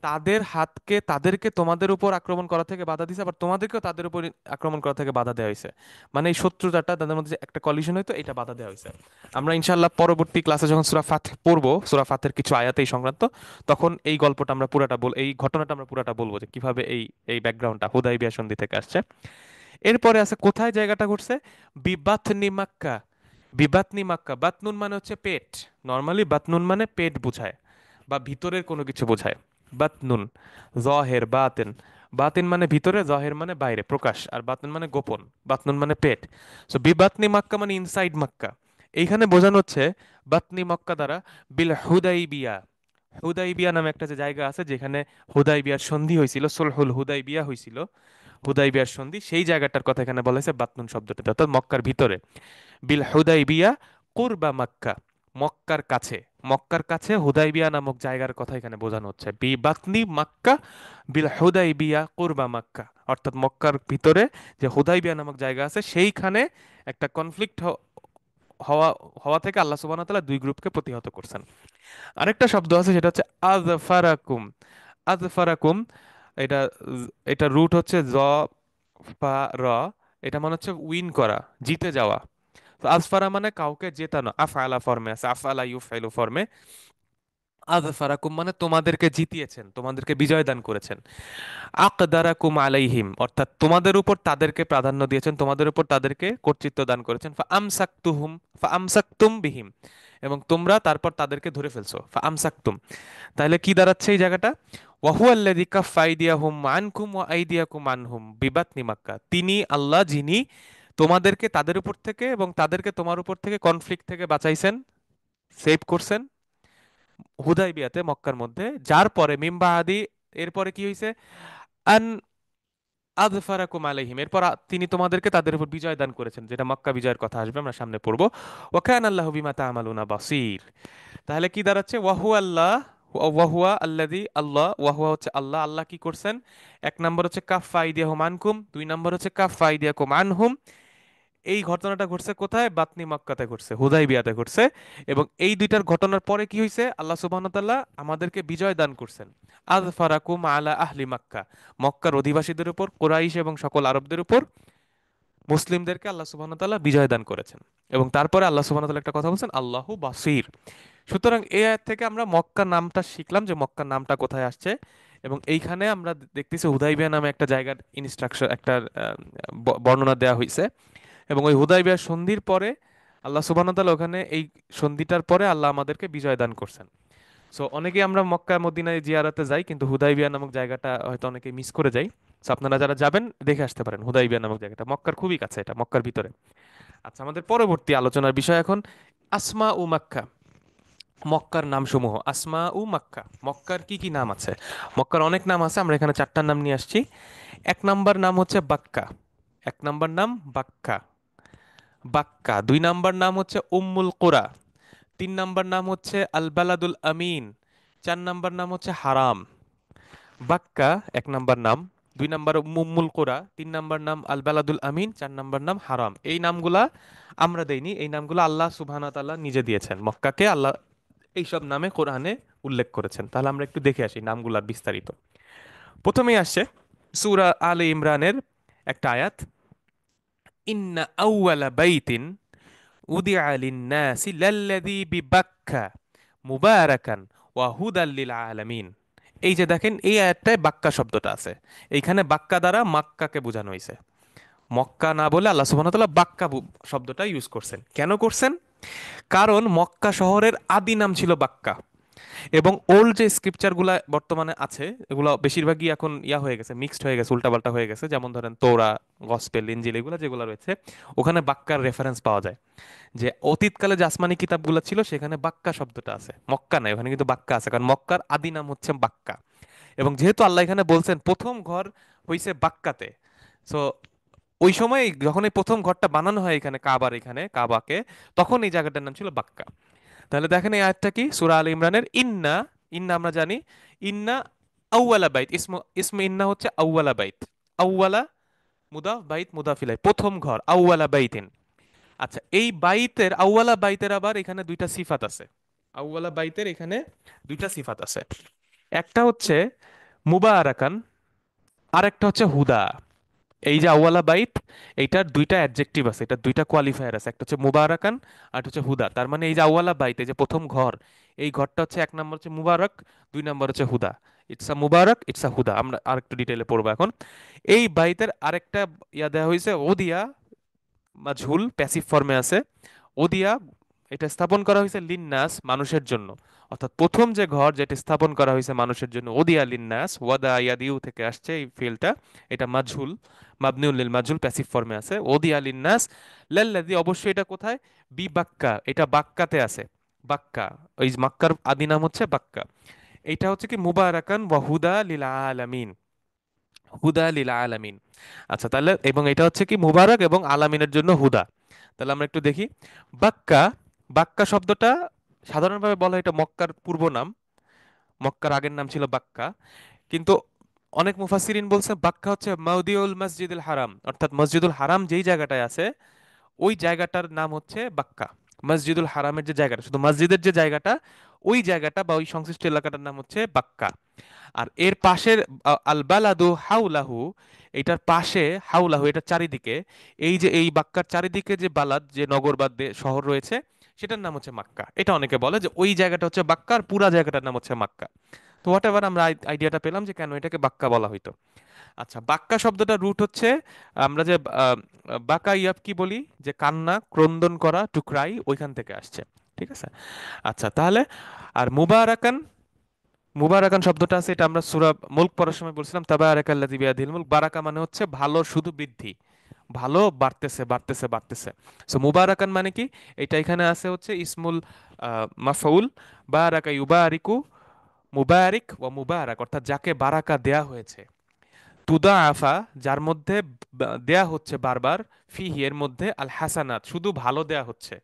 তাদের হাতকে, তাদেরকে তোমাদের উপর আক্রমণ করা থেকে বাধা দিছে, আবার তোমাদেরকেও তাদের উপর আক্রমণ করা থেকে বাধা দেওয়া হয়েছে। মানে এই শত্রুতাটা তাদের মধ্যে যে একটা কলিশন হইতো, এটা বাধা দেওয়া হয়েছে। আমরা ইনশাআল্লাহ পরবর্তী ক্লাসে যখন সূরা ফাত পড়বো, সূরা ফাতের কিছু আয়াত এই সংক্রান্ত, তখন এই গল্পটা আমরা পুরাটা এই ঘটনাটা আমরা পুরাটা বলবো, যে কিভাবে এই এই ব্যাকগ্রাউন্ডটা হুদাইবিয়া সন্ধি থেকে আসছে। এরপরে আছে কোথায় জায়গাটা ঘটছে? বিবাতনি মাক্কা। বিবাতনি মাক্কা, বাতনুন মানে হচ্ছে পেট। নর্মালি বাতনুন মানে পেট বোঝায় বা ভিতরের কোনো কিছু বোঝায়। বাতনুন, জহের বাতেন, বাতিন মানে ভিতরে, জহের মানে বাইরে প্রকাশ, আর বাতনুন মানে গোপন। বাতনুন মানে পেট। সো বিবাতনি মাক্কা মানে ইনসাইড মাক্কা। এইখানে বোঝানো হচ্ছে বাতনি মক্কা দ্বারা বিল হুদাইবিয়া। হুদাইবিয়া নামে একটা যে জায়গা আছে যেখানে হুদাইবিয়ার সন্ধি হয়েছিল, সুলহুল হুদাইবিয়া হয়েছিল, হুদাইবিয়ার সন্ধি, সেই জায়গাটার কথা এখানে বলা হয়েছে বাতনুন শব্দটাতে, অর্থাৎ মক্কার ভিতরে। বিল হুদাইবিয়া কুরবা মক্কা, মক্কার কাছে। মক্কার কাছে হুদাইবিয়া নামক জায়গার কথা এখানে বোঝানো হচ্ছে। বি বাতনি মক্কা বিল হুদাইবিয়া কুরবা মক্কা, অর্থাৎ মক্কার ভিতরে যে হুদাইবিয়া নামক জায়গা আছে সেইখানে একটা কনফ্লিক্ট হওয়া হওয়া থেকে আল্লাহ সুবহানাহু ওয়া তাআলা দুই গ্রুপকে প্রতিহত করছেন। আরেকটা শব্দ আছে সেটা হচ্ছে আযফারাকুম। আযফারাকুম, এটা এটা রুট হচ্ছে জ ফা র, এটা মানে হচ্ছে উইন করা, জিতে যাওয়া। তো আজফারা মানে কাউকে জেতানো, আফআলা ফর্মে আছে, আফআলা ইউফআইলু ফর্মে। আযফারাকুম মানে তোমাদেরকে জিতিয়েছেন, তোমাদেরকে বিজয় দান করেছেন। আকদারাকুম আলাইহিম, অর্থাৎ তোমাদের উপর তাদেরকে প্রাধান্য দিয়েছেন, তোমাদের উপর তাদেরকে কর্তৃত্ব দান করেছেন। ফা আমসাকতুম বিহিম, এবং তোমরা তারপর তাদেরকে ধরে ফেলছো, ফা আমসাকতুম। তাহলে কি দাঁড়াচ্ছে এই জায়গাটা? ওয়াহুয়াল্লাযী কাফফা আইদিয়াহুম আনকুম ওয়া আইদিয়াকুম আনহুম বিবাতনি মাক্কা, তিনি আল্লাহ যিনি তোমাদেরকে তাদের উপর থেকে এবং তাদেরকে তোমার উপর থেকে কনফ্লিক্ট থেকে বাঁচাইছেন, সেভ করছেন হুদাইবিয়াতে, মক্কার মধ্যে। যার পরে মিমবাহাদি, এরপরে কি হয়েছে? আন আযফারাকুম আলাইহিম, এরপর তিনি তোমাদেরকে তাদের উপর বিজয় দান করেছেন, যেটা মক্কা বিজয়ের কথা আসবে, আমরা সামনে পড়বো। ওয়া কানা আল্লাহু বিমা তা'মালুনা বাসীর। তাহলে কি দাঁড়াচ্ছে? ওয়াহুয়া আল্লাহ, ওয়াহুয়া আল্লাযী, আল্লাহ, ওয়াহুয়া হচ্ছে আল্লাহ। আল্লাহ কি করছেন? এক নম্বর হচ্ছে কাফফা আইদিয়াহুম আনকুম, দুই নম্বর হচ্ছে কাফফা আইদিয়াকুম আনহুম। এই ঘটনাটা ঘটছে কোথায়? বাতনি মক্কাতে ঘটছে, হুদাইবিয়াতে ঘটছে। এবং এই দুইটার ঘটনার পরে কি হয়েছে? আল্লাহ সুবহানাহু ওয়া তাআলা আমাদেরকে বিজয় দান করছেন। আযফারাকুম আলা আহলি মক্কা, মক্কার অধিবাসীদের উপর, কুরাইশ এবং সকল আরবদের উপর, মুসলিমদেরকে আল্লাহ সুবহানাহু ওয়া তাআলা বিজয় দান করেছেন। এবং তারপরে আল্লাহ সুবহানাহু ওয়া তাআলা একটা কথা বলছেন, আল্লাহু বাসীর। সুতরাং এই আয়াত থেকে আমরা মক্কা নামটা শিখলাম, যে মক্কা নামটা কোথায় আসছে। এবং এইখানে আমরা দেখতেছি হুদাইবিয়া নামে একটা জায়গার ইনস্ট্রাকশন, একটা বর্ণনা দেওয়া হয়েছে। এবং ওই হুদাইবিয়া সন্ধির পরে আল্লাহ সুবহানাহু ওয়া তাআলা ওখানে এই সন্ধিটার পরে আল্লাহ আমাদেরকে বিজয় দান করছেন। সো অনেকেই আমরা মক্কা মদিনায় জিয়ারাতে যাই, কিন্তু হুদাইবিয়া নামক জায়গাটা হয়তো অনেকে মিস করে যাই। সো আপনারা যারা যাবেন দেখে আসতে পারেন হুদাইবিয়া নামক জায়গাটা, মক্কার খুবই কাছে, এটা মক্কার ভিতরে। আচ্ছা, আমাদের পরবর্তী আলোচনার বিষয় এখন আসমা ও মাক্কা, মক্কার নামসমূহ। আসমা উ মাক্কা, মক্কার কি কি নাম আছে? মক্কার অনেক নাম আছে, আমরা এখানে চারটার নাম নিয়ে আসছি। এক নাম্বার নাম হচ্ছে বাক্কা, এক নাম্বার নাম বাক্কা, বাক্কা। দুই নাম্বার নাম হচ্ছে উম্মুল কুরা। তিন নাম্বার নাম হচ্ছে আল বালাদুল আমিন। চার নাম্বার নাম হচ্ছে হারাম। বাক্কা এক নাম্বার নাম, দুই নাম্বার উম্মুল কুরা, তিন নাম্বার নাম আল বালাদুল আমিন, চার নাম্বার নাম হারাম। এই নামগুলা আমরা দেইনি, এই নামগুলো আল্লাহ সুবহানাহু ওয়া তাআলা নিজে দিয়েছেন, মক্কাকে আল্লাহ এইসব নামে কোরআনে উল্লেখ করেছেন। তাহলে আমরা একটু দেখে আসি নামগুলার বিস্তারিত। প্রথমেই আসছে সূরা আলে ইমরানের একটা আয়াত, ইন্না আউওয়ালা বাইতিন উদিআ লিন-নাসি লাল্লাযী বিবাক্কা মুবারাকান ওয়া হুদাল লিল আলামিন। এই যে দেখেন, এই আয়াতটায় বাক্কা শব্দটা আছে, এইখানে বাক্কা দ্বারা মাক্কাকে বোঝানো হয়েছে। মক্কা না বলে আল্লাহ সুবহানাহু ওয়া তাআলা বাক্কা শব্দটা ইউজ করছেন। কেন করছেন? কারণ মক্কা শহরের আদি নাম ছিল বাক্কা। এবং ওল্ড যে স্ক্রিপচারগুলো বর্তমানে আছে, এগুলো বেশিরভাগই এখন হয়ে গেছে, মিক্সড হয়ে গেছে, উল্টাপাল্টা হয়ে গেছে। যেমন ধরেন তোরা, গসপেল, ইনজিল, এগুলো যেগুলো রয়েছে, ওখানে বাক্কার রেফারেন্স পাওয়া যায়। যে অতীতকালে যে আসমানি কিতাবগুলো ছিল সেখানে বাক্কা শব্দটা আছে, মক্কা নাই, ওখানে কিন্তু বাক্কা আছে, কারণ মক্কার আদি নাম হচ্ছে বাক্কা। এবং যেহেতু আল্লাহ এখানে বলছেন প্রথম ঘর হইছে বাক্কাতে, সো ওই সময় যখন এই প্রথম ঘরটা বানানো হয় এখানে কাবার, এখানে কাবাকে, তখন এই জায়গাটার নাম ছিল বাক্কা। তাহলে দেখেন এই আয়াতটা কি, সূরা আল ইমরানের ইন্না। ইন্না আমরা জানি, ইন্না আউওয়ালা বাইত, ইসমে ইন্না হচ্ছে আউওয়ালা বাইত। আউওয়ালা মুদাফ, বাইত মুদাফ ইলাইহ, প্রথম ঘর, আউওয়ালা বাইতিন। আচ্ছা, এই বাইতের, আউওয়ালা বাইতের আবার এখানে দুইটা সিফাত আছে। আউওয়ালা বাইতের এখানে দুইটা সিফাত আছে, একটা হচ্ছে মুবারাকান, আর একটা হচ্ছে হুদা। এই যে আউয়ালা বাইত, এইটার দুইটা অ্যাডজেক্টিভ আছে, এটা দুইটা কোয়ালিফায়ার আছে, একটা হচ্ছে মুবারাকান আর একটা হচ্ছে হুদা। তার মানে এই যে আউয়ালা বাইত, এই যে প্রথম ঘর, এই ঘরটা হচ্ছে এক নম্বর হচ্ছে মুবারক, দুই নম্বর হচ্ছে হুদা। It's a Mubarak, it's a হুদা। আমরা আরেকটু ডিটেইলে পড়বো এখন। এই বাইতের আরেকটা দেওয়া হয়েছে ওদিয়া, মাঝহুল প্যাসিভ ফর্মে আছে। ওদিয়া, এটা স্থাপন করা হয়েছে লিন্নাস, মানুষের জন্য। অর্থাৎ প্রথম যে ঘর যেটা স্থাপন করা হয়েছে মানুষের জন্য, ওদিয়া লিন্নাস, ওয়াদা ইয়াদিউ থেকে আসছে এই ফিলটা। এটা মাঝহুল, মাবনিউল লিল মাঝহুল, প্যাসিভ ফর্মে আছে। ওদিয়া লিন্নাস লাল্লাযী, অবশ্যই এটা কোথায়? বি বাক্কা, এটা বাক্কাতে আছে। বাক্কা, ওই মক্কার আদি নাম হচ্ছে বাক্কা। এটা হচ্ছে কি মুবারাকান ওয়া হুদা লিল আলামিন, হুদা লিল আলামিন। আচ্ছা, তাহলে এবং এটা হচ্ছে কি মুবারক এবং আলামিনের জন্য হুদা। তাহলে আমরা একটু দেখি বাক্কা। বাক্কা শব্দটা সাধারণভাবে বলা হয় এটা মক্কার পূর্ব নাম, মক্কার আগের নাম ছিল বাক্কা। কিন্তু অনেক মুফাসসিরিন বলছে বাক্কা হচ্ছে মাউদিউল মসজিদুল হারাম, অর্থাৎ মসজিদুল হারাম যেই জায়গাটায় আছে ওই জায়গাটার নাম হচ্ছে বাক্কা। মসজিদুল হারামের যে জায়গাটা, শুধু মসজিদের যে জায়গাটা, ওই জায়গাটা বা ওই সংশ্লিষ্ট এলাকাটার নাম হচ্ছে বাক্কা। আর এর পাশের আল বালাদু হাউলাহু, এটার পাশে হাউলাহু, এটার চারিদিকে, এই যে এই বাক্কার চারিদিকে যে বালাদ, যে নগর বা শহর রয়েছে, সেটার নাম হচ্ছে মাক্কা। এটা অনেকে বলে যে ওই জায়গাটা হচ্ছে বাক্কা আর পুরা জায়গাটার নাম হচ্ছে মাক্কা। তো হোয়াট এভার, আমরা আইডিয়াটা পেলাম যে কেন এটাকে বাক্কা বলা হইতো। আচ্ছা, বাক্কা শব্দটা রুট হচ্ছে, আমরা যে বাকা ইয়াব কি বলি, যে কান্না, ক্রন্দন করা, টু ক্রাই, ওইখান থেকে আসছে। ঠিক আছে। আচ্ছা তাহলে, আর মুবারাকান, মুবারাকান শব্দটা আছে, এটা আমরা সূরা মুলক পড়ার সময় বলছিলাম, তাবারাকাল্লাযী বিয়াদিহিল মুলক। বারাকা মানে হচ্ছে ভালো, শুধু বৃদ্ধি, ভালো বাড়তেছে বাড়তেছে বাড়তেছে। সো মুবারাকান মানে কি, এটা এখানে আছে হচ্ছে ইসমুল মাফউল, বারাকা ইউবারিকু, মুবারিক ওয়া মুবারাক, অর্থাৎ যাকে বারাকা দেয়া হয়েছে। তুদা আফা, যার মধ্যে দেয়া হচ্ছে বারবার, ফিহি, এর মধ্যে, আল হাসানাত, শুধু ভালো দেয়া হচ্ছে।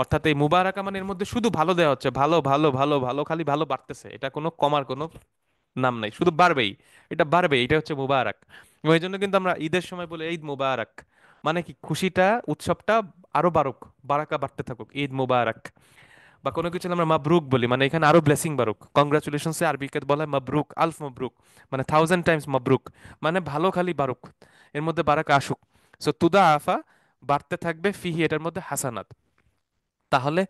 অর্থাৎ এই মুবারাকা মানে এর মধ্যে শুধু ভালো দেওয়া হচ্ছে, ভালো ভালো ভালো ভালো, খালি ভালো বাড়তেছে, এটা কোনো কমার কোনো নাম নাই, শুধু বাড়বেই, এটা বাড়বেই, এটা হচ্ছে মুবারাক। এবং এই জন্য কিন্তু আমরা ঈদের সময় বলি ঈদ মুবারাক, মানে কি খুশিটা, উৎসবটা আরো বাড়ুক, বারাকা বাড়তে থাকুক, ঈদ মুবারাক। বা কোনো কিছু আমরা মাবরুক বলি, মানে এখানে আরো ব্লেসিং বাড়ুক, কংগ্রাচুলেশনস আরবিতে বলা হয় মাবরুক, আলফ মাবরুক, মানে 1000 টাইমস মাবরুক, মানে ভালো খালি বাড়ুক, এর মধ্যে বারাকা আসুক। সো তুদা আফা, বাড়তে থাকবে, ফিহি, এটার মধ্যে হাসানাত। তাহলে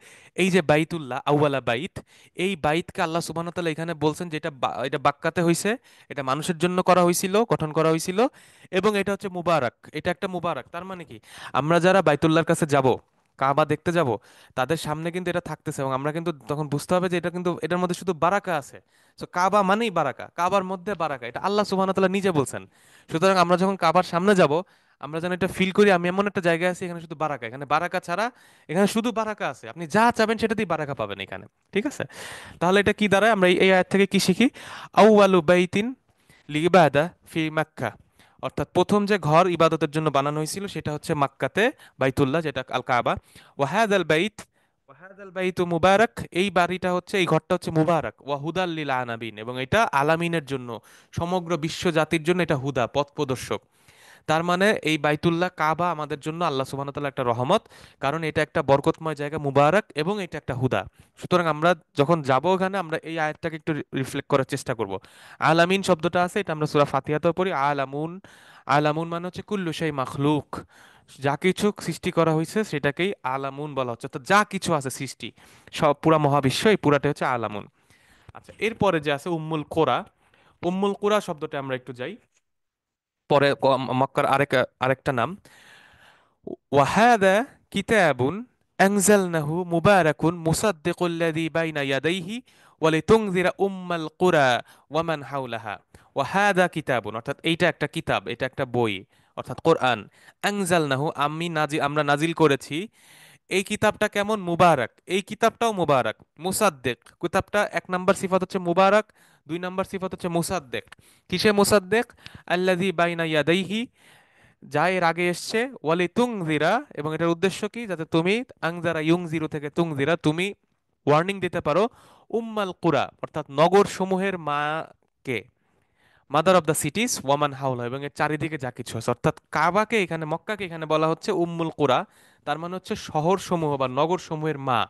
এই যে বাইতুল্লাহ, আউয়ালা বাইত, এই বাইতকে আল্লাহ সুবহানাহু ওয়া তাআলা এখানে বলছেন যে এটা এটা বাক্কাতে হইছে, এটা মানুষের জন্য করা হয়েছিল, গঠন করা হয়েছিল, এবং এটা হচ্ছে মুবারাক, এটা একটা মুবারাক। তার মানে কি, আমরা যারা বাইতুল্লাহর কাছে যাব, কাবা দেখতে যাব, তাদের সামনে কিন্তু এটা থাকতেছে, এবং আমরা কিন্তু তখন বুঝতে হবে যে এটা কিন্তু, এটার মধ্যে শুধু বারাকা আছে। তো কাবা মানেই বারাকা, কাবার মধ্যে বারাকা, এটা আল্লাহ সুবহানাহু ওয়া তাআলা নিজে বলছেন। সুতরাং আমরা যখন কাবার সামনে যাব, আমরা যেন এটা ফিল করি আমি এমন একটা জায়গায় আছি, এখানে শুধু বারাকা, এখানে বারাকা ছাড়া, এখানে শুধু বারাকা আছে, আপনি যা চাবেন সেটাতেই বারাকা পাবেন এখানে। ঠিক আছে। তাহলে এটা কি দাঁড়ায়, আমরা এই আয়াত থেকে কি শিখি? আউয়ালু বাইতিন লিবাদা ফি মাক্কা, অর্থাৎ প্রথম যে ঘর ইবাদতের জন্য বানানো হয়েছিল সেটা হচ্ছে মাক্কাতে, বাইতুল্লাহ, যেটা আল কাবা। ওয়াহাদাল বাইত, ওয়াহাদাল বাইতু মুবারাক, এই বাড়িটা হচ্ছে, এই ঘরটা হচ্ছে মুবারাক, ওয়াহুদাল লিল আনাবিন, এবং এটা আলামিনের জন্য, সমগ্র বিশ্ব জাতির জন্য এটা হুদা, পথ প্রদর্শক। তার মানে এই বাইতুল্লাহ কাবা আমাদের জন্য আল্লাহ সুবহানাহু ওয়া তাআলা একটা রহমত, কারণ এটা একটা বরকতময় জায়গা, মুবারক, এবং এটা একটা হুদা। সুতরাং আমরা যখন যাব ওখানে, আমরা এই আয়াতটাকে একটু রিফ্লেক্ট করার চেষ্টা করব। আলামিন শব্দটা আছে, এটা আমরা সূরা ফাতিহাতেও পড়ি, আলামুন। আলামুন মানে হচ্ছে কুল্লু শাই মাখলুক, যা কিছু সৃষ্টি করা হয়েছে সেটাকেই আলামুন বলা হচ্ছে, অর্থাৎ যা কিছু আছে সৃষ্টি, সব পুরা মহাবিশ্ব, এই পুরাটা হচ্ছে আলামুন। আচ্ছা, এরপরে যে আছে উম্মুল কোরা, উম্মুল কোরা শব্দটা আমরা একটু যাই, পরে মক্কার আরেকটা নাম। وهذا كتاب أنزلناه مبارك مصدق الذي بين يديه ولتنذر أم القرى ومن حولها। وهذا কিতাব, অর্থাৎ এইটা একটা কিতাব, এটা একটা বই, অর্থাৎ কোরআন। আনজালনাহু, আমরা নাজিল করেছি। এই কিতাবটা কেমন? মুবারাক, এই কিতাবটাও মুবারাক। মুসাদ্দেক, কিতাবটা এক নাম্বার সিফাত হচ্ছে মুবারাক, দুই নাম্বার সিফাত হচ্ছে মুসাদ্দেক। কিসে মুসাদ্দেক? আল্লাযী বাইনা ইয়াদাইহি, যা এর আগে এসছে, ওয়ালি তুংজিরা, এবং এটার উদ্দেশ্য কি, যাতে তুমি, আংজারা ইউংজিরু থেকে তুংজিরা, তুমি ওয়ার্নিং দিতে পারো, উম্মাল কুরা, অর্থাৎ নগর সমূহের মাকে, মাদার অফ দ্য সিটিজ, ওয়ামান হাউলা, এবং এর চারিদিকে যা কিছু আছে। অর্থাৎ কাবাকে এখানে, মক্কাকে এখানে বলা হচ্ছে উম্মুল কুরা, তার মানে হচ্ছে শহর সমূহ বা নগর সমূহের মা,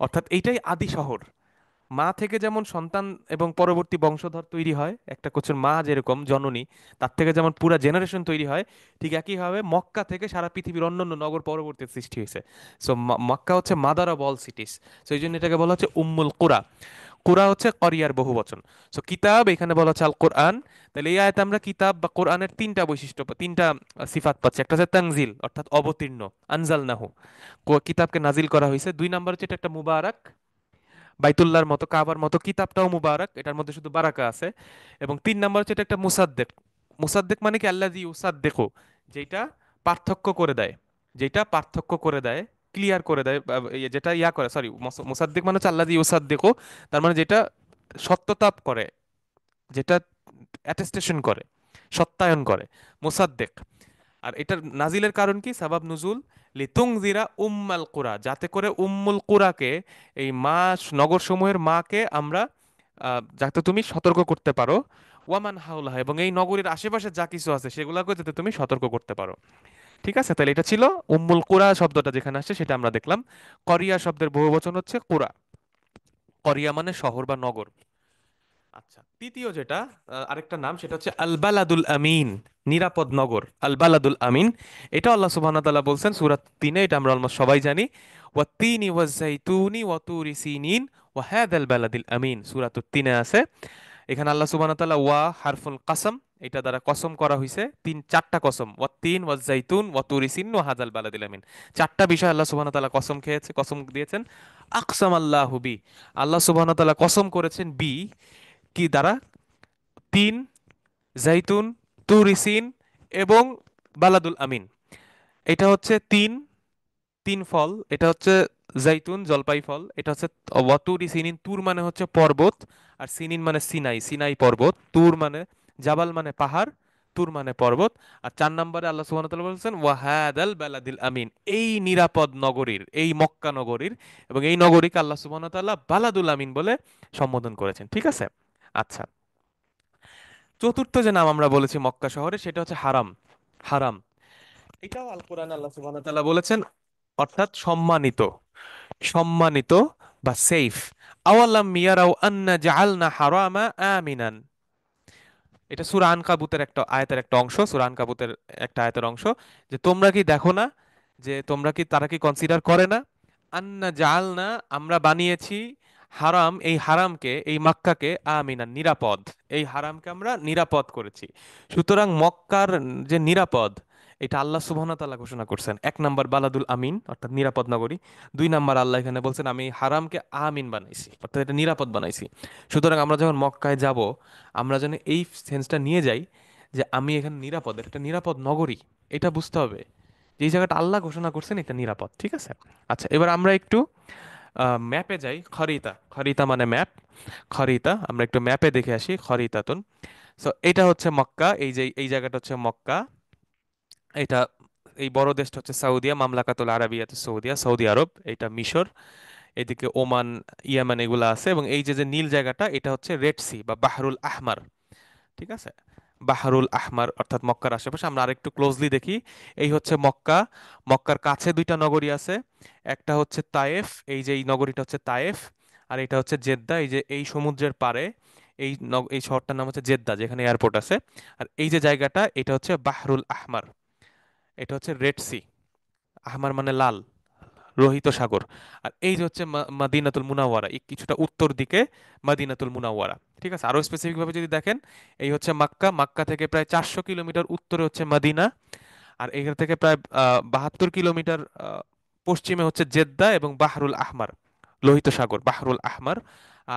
অর্থাৎ এইটাই আদি শহর। মা থেকে যেমন সন্তান এবং পরবর্তী বংশধর তৈরি হয়, একটা কোচের মা যেরকম জননী, তার থেকে যেমন পুরা জেনারেশন তৈরি হয়, ঠিক একইভাবে মক্কা থেকে সারা পৃথিবীর অন্যান্য নগর পরবর্তী সৃষ্টি হয়েছে। সো মক্কা হচ্ছে mother of all cities. So এই জন্য এটাকে বলা হচ্ছে উম্মুল কুরা। কুরা হচ্ছে করিয়ার বহু বচন। সো কিতাব এখানে বলা হচ্ছে আল কোরআন। তাহলে এই আয়াতে আমরা কিতাব বা কোরআনের তিনটা বৈশিষ্ট্য, তিনটা সিফাত পাচ্ছি। একটা হচ্ছে তানজিল, অর্থাৎ অবতীর্ণ, আনজালনাহু, কিতাবকে নাজিল করা হয়েছে। দুই নাম্বার হচ্ছে এটা একটা মুবারাক, বাইতুল্লাহর মতো, কাবার মতো, কিতাবটাও মুবারক, এটার মধ্যে শুধু বারাকা আছে। এবং তিন নাম্বার হচ্ছে এটা একটা মুসাদ্দেক। মুসাদ্দেক মানে কি, আল্লাযী ইউসাদ্দেকু, যেটা পার্থক্য করে দেয়, যেটা পার্থক্য করে দেয়, ক্লিয়ার করে দেয়, যেটা ইয়া করে, সরি, মুসাদ্দেক মানে হচ্ছে আল্লাযী ইউসাদ্দেকু, তার মানে যেটা সত্যতা করে, যেটা অ্যাটেস্টেশন করে, সত্যায়ন করে, মুসাদ্দেক। আর এটার নাজিলের কারণ কি, সাবাব নুজুল, লিতুংজিরা উম্মাল কুরা, যাতে করে উম্মুল কুরাকে, এই মা, নগর সমূহের মাকে আমরা, যাতে তুমি সতর্ক করতে পারো, ওয়ামান হাউলাহা, এবং এই নগরীর আশেপাশে যা কিছু আছে সেগুলোকে যাতে তুমি সতর্ক করতে পারো। ঠিক আছে, তাহলে এটা ছিল উম্মুল কুরা শব্দটা যেখানে আসছে সেটা আমরা দেখলাম। করিয়া শব্দের বহুবচন হচ্ছে কুরা। করিয়া মানে শহর বা নগর। আচ্ছা, তৃতীয় যেটা আরেকটা নাম সেটা হচ্ছে আল বালাদুল আমিন, নিরাপদ নগর। আল বালাদুল আমিন, এটা আল্লাহ সুবহানাহু ওয়া তাআলা বলছেন সূরা ৩-এ, এটা আমরা অলমোস্ট সবাই জানি। ওয়াত-তিনি ওয়াজ-যাইতুনি ওয়া তুরি সিনিন ওয়া হাযাল বালাদিল আমিন, সূরা ৩-এ আছে। এখানে আল্লাহ সুবহানাহু ওয়া তাআলা ওয়া হারফুল কাসাম, এটা দ্বারা কসম করা হয়েছে, চারটা কসম, ওয়াত-তিন ওয়াজ-যাইতুন ওয়া তুরি সিন ওয়া হাযাল বালাদিল আমিন। চারটা বিষয় আল্লাহ সুবহানাহু ওয়া তাআলা কসম দিয়েছেন। আকসাম আল্লাহু বি, আল্লাহ সুবহানাহু ওয়া তাআলা কসম করেছেন বি, কি দ্বারা? তিন, জাইতুন, তুরিসিন এবং বালাদুল আমিন। এটা হচ্ছে তিন, তিন ফল, এটা হচ্ছে জাইতুন জলপাই ফল, এটা হচ্ছে ওয়াতুরি সিনিন, তুর মানে হচ্ছে পর্বত, আর সিনিন মানে সিনাই, সিনাই পর্বত, তুর মানে জাবাল মানে পাহাড়, তুর মানে পর্বত। আর ৪ নম্বরে আল্লাহ সুবহানাহু ওয়া তাআলা বলেছেন ওয়াহাদাল বালাদিল আমিন, এই নিরাপদ নগরীর, এই মক্কা নগরীর, এবং এই নগরীকে আল্লাহ সুবহানাহু ওয়া তাআলা বালাদুল আমিন বলে সম্বোধন করেছেন। ঠিক আছে। আচ্ছা, চতুর্থ যে নাম আমরা বলেছি মক্কা শহরে সেটা হচ্ছে হারাম। হারাম, এটাও আল কোরআনে আল্লাহ সুবহানাহু ওয়া তাআলা বলেছেন, অর্থাৎ সম্মানিত, সম্মানিত বা সেফ। আওয়ালাম ইয়ারাও আন্না জাআলনা হারামা আমিনান, এটা সূরা আনকাবুতের একটা আয়াতের একটা অংশ, সূরা আনকাবুতের একটা আয়াতের অংশ, যে তোমরা কি দেখো না, যে তোমরা কি, তারা কি কনসিডার করে না, আন্না জাআলনা, আমরা বানিয়েছি, হারাম, এই হারামকে, এই মক্কাকে, আমিনান, নিরাপদ, এই হারামকে আমরা নিরাপদ করেছি। সুতরাং মক্কার যে নিরাপদ, এটা আল্লাহ সুবহানাহু ওয়া তাআলা ঘোষণা করছেন। ১ নাম্বার বালাদুল আমিন, অর্থাৎ নিরাপদ নগরী। ২ নাম্বার আল্লাহ এখানে বলছেন আমি হারামকে আমিন বানাইছি, অর্থাৎ এটা নিরাপদ বানাইছি। সুতরাং আমরা যখন মক্কায় যাব, আমরা যেন এই সেন্সটা নিয়ে যাই যে আমি এখানে নিরাপদ, এটা একটা নিরাপদ নগরী, এটা বুঝতে হবে যে এই জায়গাটা আল্লাহ ঘোষণা করছেন এটা নিরাপদ। ঠিক আছে। আচ্ছা, এবার আমরা একটু ম্যাপে যাই। খরিতা, খরিতা মানে ম্যাপ। খরিতা, আমরা একটু ম্যাপে দেখে আসি খরিতাতুন। সো এটা হচ্ছে মক্কা, এই যে এই জায়গাটা হচ্ছে মক্কা। এটা, এই বড় দেশটা হচ্ছে সৌদিয়া, মামলাকাতুল আরাবিয়াত সৌদিয়া, সৌদি আরব, এটা মিশর, এদিকে ওমান, ইয়ামান, এগুলা আছে। এবং এই যে যে নীল জায়গাটা, এটা হচ্ছে রেড সি বা বাহরুল আহমার। ঠিক আছে, বাহরুল আহমার, অর্থাৎ মক্কার আশেপাশে। আমরা আরেকটু ক্লোজলি দেখি। এই হচ্ছে মক্কা। মক্কার কাছে দুইটা নগরী আছে, একটা হচ্ছে তায়েফ, এই যে এই নগরীটা হচ্ছে তায়েফ, আর এটা হচ্ছে জেদ্দা, এই যে এই সমুদ্রের পাড়ে, এই শহরটার নাম হচ্ছে জেদ্দা, যেখানে এয়ারপোর্ট আছে। আর এই যে জায়গাটা, এটা হচ্ছে বাহরুল আহমার, এটা হচ্ছে রেড সি। আহমার মানে লাল, লোহিত সাগর। আর এই যে হচ্ছে মাদিনাতুল মুনাওয়ারা, এই কিছুটা উত্তর দিকে মাদিনাতুল মুনাওয়ারা। ঠিক আছে, আরো স্পেসিফিক ভাবে যদি দেখেন, এই হচ্ছে মাক্কা, মাক্কা থেকে প্রায় ৪০০ কিলোমিটার উত্তরে হচ্ছে মদিনা। আর এখান থেকে প্রায় ৭২ কিলোমিটার পশ্চিমে হচ্ছে জেদ্দা এবং বাহরুল আহমার, লোহিত সাগর, বাহরুল আহমার।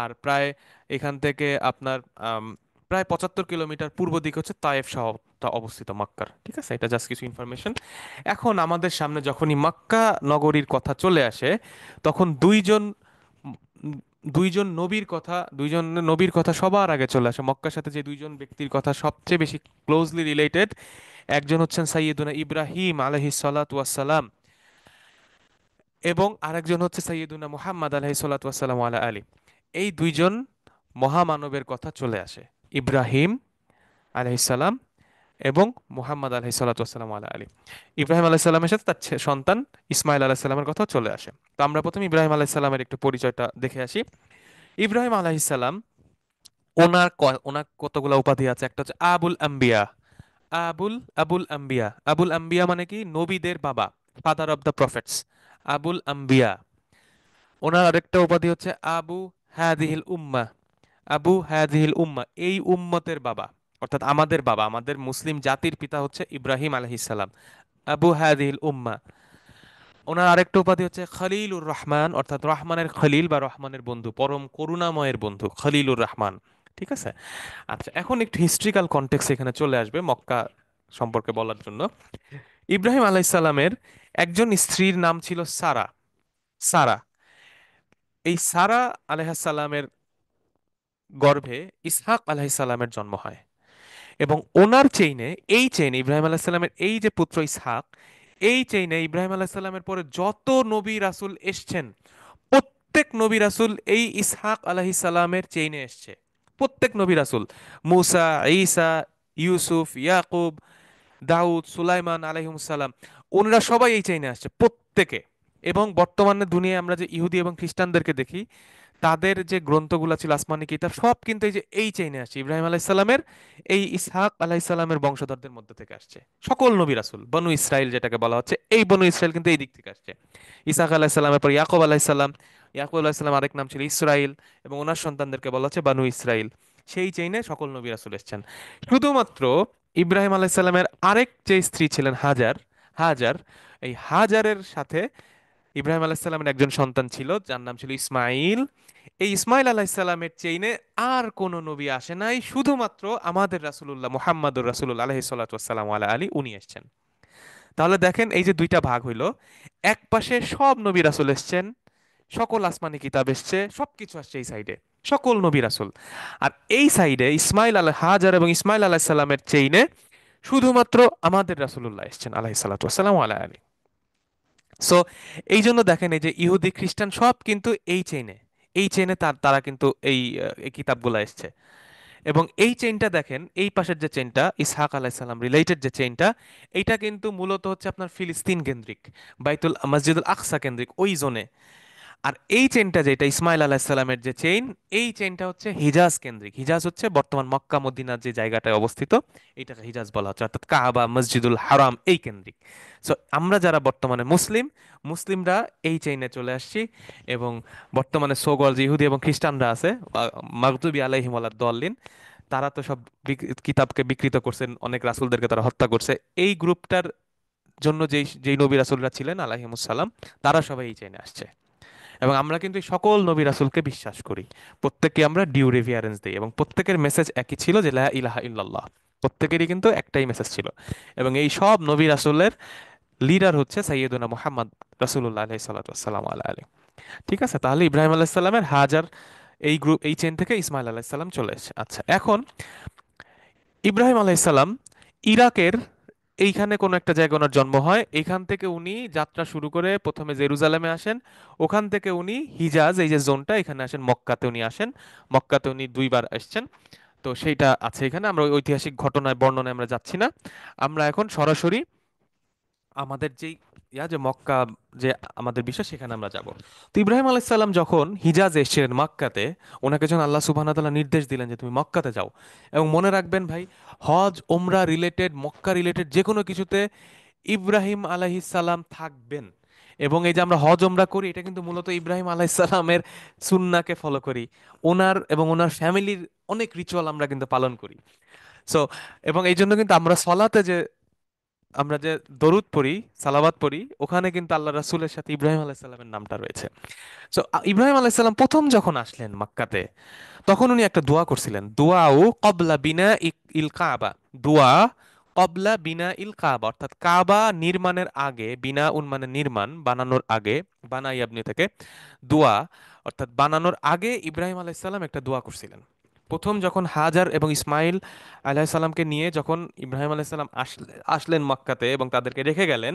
আর প্রায় এখান থেকে আপনার আম, প্রায় ৭৫ কিলোমিটার পূর্ব দিকে হচ্ছে তায়েফ শহরটা অবস্থিত মক্কার। ঠিক আছে, এটা জাস্ট কিছু ইনফরমেশন। এখন আমাদের সামনে যখনই মক্কা নগরীর কথা চলে আসে, তখন দুইজন নবীর কথা, দুইজন নবীর কথা সবার আগে চলে আসে। মক্কার সাথে যে দুইজন ব্যক্তির কথা সবচেয়ে বেশি ক্লোজলি রিলেটেড, একজন হচ্ছেন সাইয়্যিদুনা ইব্রাহিম আলাইহিস সালাতু ওয়াস সালাম, এবং আরেকজন হচ্ছে সাইয়্যিদুনা মুহাম্মদ আলাইহিস সালাতু ওয়াস সালাম আলা আলী। এই দুইজন মহামানবের কথা চলে আসে, ইব্রাহিম আলাইহিস সালাম এবং মুহাম্মদ আলাইহিস সালাতু ওয়াস সালাম আলা আলী। ইব্রাহিম আলাইহিস সালামের সাথে তার সন্তান ইসমাইল আলাইহিস সালামের কথা চলে আসে। তো আমরা প্রথমে ইব্রাহিম আলাইহিস সালামের একটু পরিচয়টা দেখে আসি। ইব্রাহিম আলাইহিস সালাম, ওনার কতগুলো উপাধি আছে। একটা হচ্ছে আবুল আম্বিয়া, আবুল আবুল আম্বিয়া, আবুল আম্বিয়া মানে কি নবীদের বাবা, father of the prophets, Abul আম্বিয়া। ওনার আরেকটা উপাধি হচ্ছে আবু হাদিহিল উম্মাহ, আবু হাদিহিল উম্মাহ, এই উম্মতের বাবা, অর্থাৎ আমাদের বাবা, আমাদের মুসলিম জাতির পিতা হচ্ছে ইব্রাহিম আলাইহিস সালাম, আবু হাদিহিল উম্মাহ। ওনার আরেকটা উপাধি হচ্ছে খলিলুর রহমান, অর্থাৎ রহমানের খলিল বা রহমানের বন্ধু, পরম করুণাময়ের বন্ধু, খলিলুর রহমান। ঠিক আছে। আচ্ছা, এখন একটু হিস্ট্রিক্যাল কনটেক্সট এখানে চলে আসবে মক্কা সম্পর্কে বলার জন্য। ইব্রাহিম আলাইসাল্লামের একজন স্ত্রীর নাম ছিল সারা, সারা। এই সারা আলাইহাল্লামের গর্ভে ইসহাক আলাইসাল্লামের জন্ম হয়। এবং ওনার চেইনে, এই চেইনে ইব্রাহিম আলাইসাল্লামের এই যে পুত্র ইসহাক, এই চেইনে ইব্রাহিম আলাইসাল্লামের পরে যত নবী রাসূল এসছেন, প্রত্যেক নবী রাসূল এই ইসহাক আলাইহিসসালামের চেইনে এসছে। প্রত্যেক নবী রাসূল, মুসা, ঈসা, ইউসুফ, ইয়াকুব, দাউদ, সুলাইমান আলাইহিমুসসালাম, ওনারা সবাই এই চেইনে আসছে প্রত্যেকে। এবং বর্তমানে দুনিয়ায় আমরা যে ইহুদি এবং খ্রিস্টানদেরকে দেখি, তাদের যে গ্রন্থগুলো ছিল আসমানি কিতাব সব কিন্তু এই যে এই চেইনে আসছে, ইব্রাহিম আলাইসাল্লামের এই ইসহাক আলাইসাল্লামের বংশধরদের মধ্যে থেকে আসছে সকল নবী রাসূল। বনু ইসরাইল যেটাকে বলা হচ্ছে, এই বনু ইসরাইল কিন্তু এই দিক থেকে আসছে। ইসহাক আলাইসাল্লামের পর ইয়াকুব আলাইসাল্লাম, ইয়াকুব আলাইসাল্লাম আরেক নাম ছিল ইসরাইল, এবং ওনার সন্তানদেরকে বলা হচ্ছে বানু ইসরাইল। সেই চেইনে সকল নবী রাসূল এসেছেন। শুধুমাত্র ইব্রাহিম আলাইসাল্লামের আরেক যে স্ত্রী ছিলেন হাজার, হাজার, এই হাজারের সাথে ইব্রাহিম আলাইসাল্লামের একজন সন্তান ছিল যার নাম ছিল ইসমাইল। এই ইসমাইল আলাইসাল্লামের চেইনে আর কোন নবী আসে নাই, শুধুমাত্র আমাদের রাসূলুল্লাহ মুহাম্মাদুর রাসূলুল্লাহ আলাইহিস সালাতু ওয়াসসালামু আলা আলী উনি এসেছেন। তাহলে দেখেন এই যে দুইটা ভাগ হইলো, এক পাশে সব নবী রাসূল এসেছেন, সকল আসমানি কিতাব এসছে, সবকিছু আসছে এই সাইডে, সকল নবী রাসূল। আর এই সাইডে ইসমাইল আল হাজার এবং ইসমাইল আলাইহিস সালামের চেইনে শুধুমাত্র আমাদের রাসূলুল্লাহ এসেছেন আলাইহিস সালাতু ওয়াসসালামু আলা আলী। সো এই জন্য দেখেন এই যে ইহুদি খ্রিস্টান সব কিন্তু এই চেইনে, এই চেইনে তারা কিন্তু এই কিতাবগুলো এসছে। এবং এই চেইনটা দেখেন, এই পাশের যে চেইনটা ইসহাক আলাইসাল্লাম রিলেটেড যে চেইনটা, এইটা কিন্তু মূলত হচ্ছে আপনার ফিলিস্তিন কেন্দ্রিক, বাইতুল মসজিদুল আকসা কেন্দ্রিক ওই জোনে। আর এই চেইনটা যেটা ইসমাইল আলাহিসাল্লামের যে চেইন, এই চেইনটা হচ্ছে হিজাজ কেন্দ্রিক। হিজাজ হচ্ছে বর্তমান মক্কা মদিনার যে জায়গাটায় অবস্থিত, এটাকে হিজাজ বলা হচ্ছে, অর্থাৎ কাবা মসজিদুল হারাম এই কেন্দ্রিক। সো আমরা যারা বর্তমানে মুসলিম, মুসলিমরা এই চেইনে চলে আসছি। এবং বর্তমানে সোগল যে ইহুদি এবং খ্রিস্টানরা আছে, মাগদুবি আলাইহিম ওয়ালাদ দল্লিন, তারা তো সব কিতাবকে বিকৃত করছেন, অনেক রাসূলদেরকে তারা হত্যা করছে। এই গ্রুপটার জন্য যেই যেই নবী রাসূলরা ছিলেন আলাইহিমুস সালাম, তারা সবাই এই চেইনে আসছে। এবং আমরা কিন্তু এই সকল নবী রাসূলকে বিশ্বাস করি, প্রত্যেককে আমরা ডিউ রেভিয়ারেন্স দিই, এবং প্রত্যেকের মেসেজ একই ছিল যে লা ইলাহা ইল্লাল্লাহ। প্রত্যেকেরই কিন্তু একটাই মেসেজ ছিল। এবং এই সব নবী রাসূলের লিডার হচ্ছে সাইয়্যিদুনা মুহাম্মদ রাসূলুল্লাহ আলাইহিস সালাতু ওয়াসসালাম আলা আলী। ঠিক আছে, তাহলে ইব্রাহিম আলাইহিস সালামের হাজার এই গ্রুপ এই চেন থেকে ইসমাইল আলাইহিস সালাম চলে এসেছে। আচ্ছা, এখন ইব্রাহিম আলাইহিস সালাম ইরাকের এইখানে কোনো একটা জায়গায় ওনার জন্ম হয়, এখান থেকে উনি যাত্রা শুরু করে প্রথমে জেরুজালেমে আসেন, ওখান থেকে উনি হিজাজ এই যে জোনটা এখানে আসেন, মক্কাতে উনি আসেন। মক্কাতে উনি দুইবার আসছেন। তো সেইটা আছে এখানে, আমরা ওই ঐতিহাসিক ঘটনায় বর্ণনায় আমরা যাচ্ছি না। আমরা এখন সরাসরি আমাদের যেই যে মক্কা, যে আমাদের বিশ্বাস, সেখানে আমরা যাব। তো ইব্রাহিম আলাইহিস সালাম যখন হিজাজে এসেছিলেন মক্কাতে, ওনাকে যখন আল্লাহ সুবহানাহু ওয়া তাআলা নির্দেশ দিলেন যে তুমি মক্কাতে যাও। এবং মনে রাখবেন ভাই, হজ ওমরা রিলেটেড, মক্কা রিলেটেড যে কোনো কিছুতে ইব্রাহিম আলাইহিস সালাম থাকবেন। এবং এই যে আমরা হজ ওমরা করি, এটা কিন্তু মূলত ইব্রাহিম আলাইহিস সালামের সুন্নাহকে ফলো করি। ওনার এবং ওনার ফ্যামিলির অনেক রিচুয়াল আমরা কিন্তু পালন করি। সো এবং এই জন্য কিন্তু আমরা সলাতে যে আমরা যে দরুদ পড়ি, সালাওয়াত পড়ি, ওখানে কিন্তু আল্লাহ রাসূলের সাথে ইব্রাহিম আলাইহিস সালামের নামটা রয়েছে। সো ইব্রাহিম আলাইহিস সালাম প্রথম যখন আসলেন মক্কাতে, তখন উনি একটা দোয়া করছিলেন, দোয়াও কবলা বিনা ইল কাবা। দোয়া কবলা বিনা ইল কাবা, অর্থাৎ কাবা নির্মাণের আগে, বিনা উন মানে নির্মাণ, বানানোর আগে, বানাই আপনি থেকে দোয়া, অর্থাৎ বানানোর আগে ইব্রাহিম আলাইহিস সালাম একটা দোয়া করছিলেন। প্রথম যখন হাজার এবং ইসমাইল আলাইহিস সালামকে নিয়ে যখন ইব্রাহিম আলাইহিস সালাম আসলেন মক্কাতে এবং তাদেরকে রেখে গেলেন,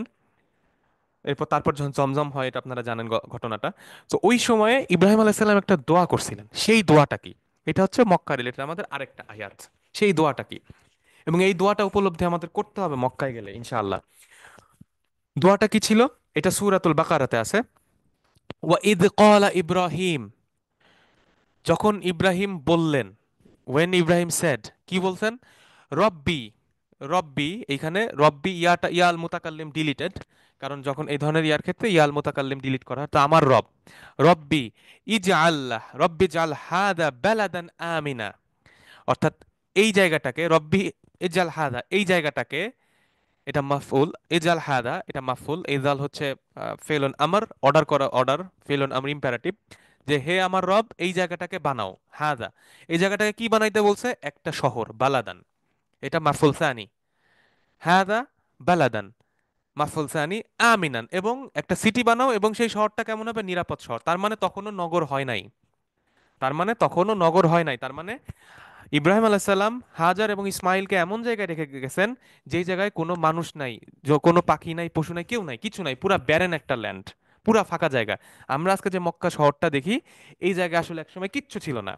এরপর তারপর যখন জমজম হয়, এটা আপনারা জানেন ঘটনাটা। তো ওই সময়ে ইব্রাহিম আলাইহিস সালাম একটা দোয়া করছিলেন, সেই দোয়াটা কি? এটা হচ্ছে মক্কা রিলেটেড আমাদের আরেকটা আয়াত। সেই দোয়াটা কি, এবং এই দোয়াটা উপলব্ধি আমাদের করতে হবে মক্কায় গেলে ইনশাআল্লাহ। দোয়াটা কি ছিল? এটা সূরাতুল বাকারাতে আছে। ওয়া ইদ ক্বালা ইব্রাহিম, যখন ইব্রাহিম বললেন, ওয়েন ইব্রাহিম সেড, কি বলছেন? রব্বি, রব্বি, এইখানে রব্বি ইয়াটা ইয়াল মুতাকাল্লিম ডিলিটেড, কারণ যখন এই ধরনের ইয়ার ক্ষেত্রে ইয়াল মুতাকাল্লিম ডিলিট করা হয়, তো আমার রব, রব্বি ইজআল, রব্বি জাল হাদা বালাদান আমিনা, অর্থাৎ এই জায়গাটাকে রব্বি ইজাল হাদা, এই জায়গাটাকে, এটা মাফউল, ইজাল হাদা এটা মাফউল, ইজাল হচ্ছে ফেলন আমর, অর্ডার করা, অর্ডার, ফেলন আমর ইম্পারেটিভ, যে হে আমার রব এই জায়গাটাকে বানাও। হাদা, এই জায়গাটাকে কি বানাইতে বলছে? একটা শহর, বালাদান, এটা মাফউল সানি। হাদা বালাদান, মাফউল সানি, আমিনান, এবং একটা সিটি বানাও, এবং সেই শহরটা কেমন হবে? নিরাপদ শহর। তার মানে তখনও নগর হয় নাই, তার মানে তখনও নগর হয় নাই, তার মানে ইব্রাহিম আলাইসাল্লাম হাজার এবং ইসমাইলকে এমন জায়গায় রেখে গেছেন, যেই জায়গায় কোনো মানুষ নাই, কোনো পাখি নাই, পশু নাই, কেউ নাই, কিছু নাই, পুরা ব্যারেন একটা ল্যান্ড, পুরা ফাঁকা জায়গা। আমরা আজকে যে মক্কা শহরটা দেখি, এই জায়গায় আসলে একসময় কিচ্ছু ছিল না।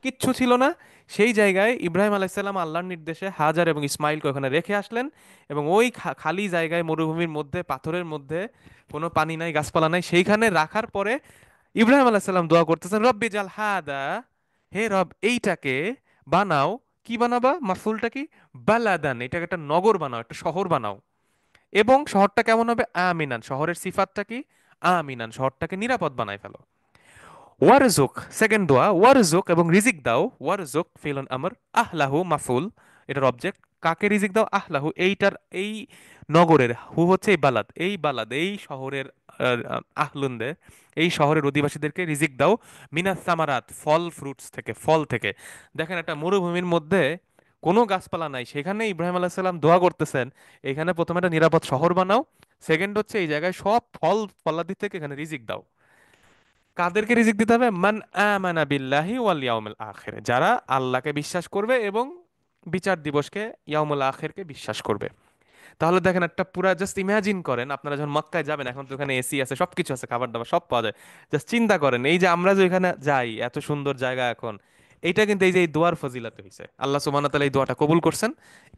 কিচ্ছু ছিল না। সেই জায়গায় ইব্রাহিম আলাইসাল্লাম আল্লাহর নির্দেশে হাজার এবং ইসমাইলকে ওখানে রেখে আসলেন, এবং ওই খালি জায়গায় মরুভূমির মধ্যে পাথরের মধ্যে কোনো পানি নাই গাছপালা নাই সেইখানে রাখার পরে ইব্রাহিম আলাইসাল্লাম দোয়া করতেছেন, রব্বি জাল হাদা, হে রব এইটাকে বানাও, কি বানাবা, মাফুলটা কি, বালাদান, এটাকে একটা নগর বানাও, একটা শহর বানাও, এবং শহরটা কেমন হবে, আমিনান, শহরের সিফাতটা কি, আমিনান, শহরটাকে নিরাপদ বানায় ফেলো। ওয়ারজুক, সেকেন্ড দোয়া, ওয়ারজুক এবং রিজিক দাও, ওয়ারজুক ফিলন আমর, আহলাহু মাফুল, এটার অবজেক্ট, কাকে রিজিক দাও, আহলাহু এইটার, এই নগরের, হু হচ্ছে এই বালাদ, এই বালাদ এই শহরের আহলুনদের, এই শহরের অধিবাসীদেরকে রিজিক দাও, মিনাস সামারাত ফল ফ্রুটস থেকে, ফল থেকে। দেখেন একটা মরুভূমির মধ্যে কোনো গাছপালা নাই, সেখানে ইব্রাহিম আলাইহিস সালাম দোয়া করতেছেন, এখানে প্রথমে একটা নিরাপদ শহর বানাও, সেকেন্ড হচ্ছে এই জায়গায় সব ফল ফলাদি থেকে এখানে রিজিক দাও। কাদেরকে রিজিক দিতে হবে, মান আমানা বিল্লাহি ওয়াল ইয়াউমিল আখির, যারা আল্লাহকে বিশ্বাস করবে এবং বিচার দিবসকে, ইয়াউমুল আখিরকে বিশ্বাস করবে। তাহলে দেখেন একটা পুরা, জাস্ট ইমাজিন করেন আপনারা যখন মক্কায় যাবেন, এখন তো ওখানে এসি আছে, সবকিছু আছে, খাবার দাবার সব পাওয়া যায়। জাস্ট চিন্তা করেন এই যে আমরা যে এখানে যাই, এত সুন্দর জায়গা এখন, এইটা কিন্তু এই যে এই দোয়ার ফজিলাতে হয়েছে, আল্লাহ সুবহানাহু ওয়া তাআলা এই দোয়াটা কবুল করছেন,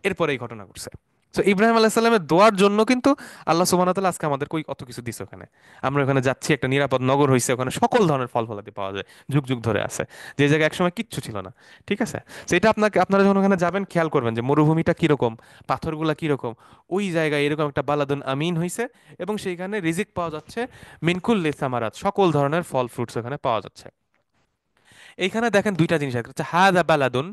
এরপরে এই ঘটনা ঘটছে। তো ইব্রাহিম আলাইহিস সালামের দোয়ার জন্য কিন্তু আল্লাহ সুবহানাহু ওয়া তাআলা আজকে আমাদের কই অত কিছু দিছে ওখানে। আমরা ওখানে যাচ্ছি, একটা নিরাপদ নগর হয়েছে, ওখানে সকল ধরনের ফল ফলাদি পাওয়া যায়, যুগ যুগ ধরে আছে, যে জায়গায় একসময় কিচ্ছু ছিল না। ঠিক আছে, তো এটা আপনাকে, আপনারা যখন ওখানে যাবেন খেয়াল করবেন যে মরুভূমিটা কিরকম, পাথরগুলা কিরকম, ওই জায়গায় এরকম একটা বালাদুন আমিন হইছে, এবং সেইখানে রিজিক পাওয়া যাচ্ছে, মিনকুল্লি সামারাত, সকল ধরনের ফল ফ্রুটস ওখানে পাওয়া যাচ্ছে। এইখানে দেখেন দুইটা জিনিস, একটা হচ্ছে হাদা বালাদুন,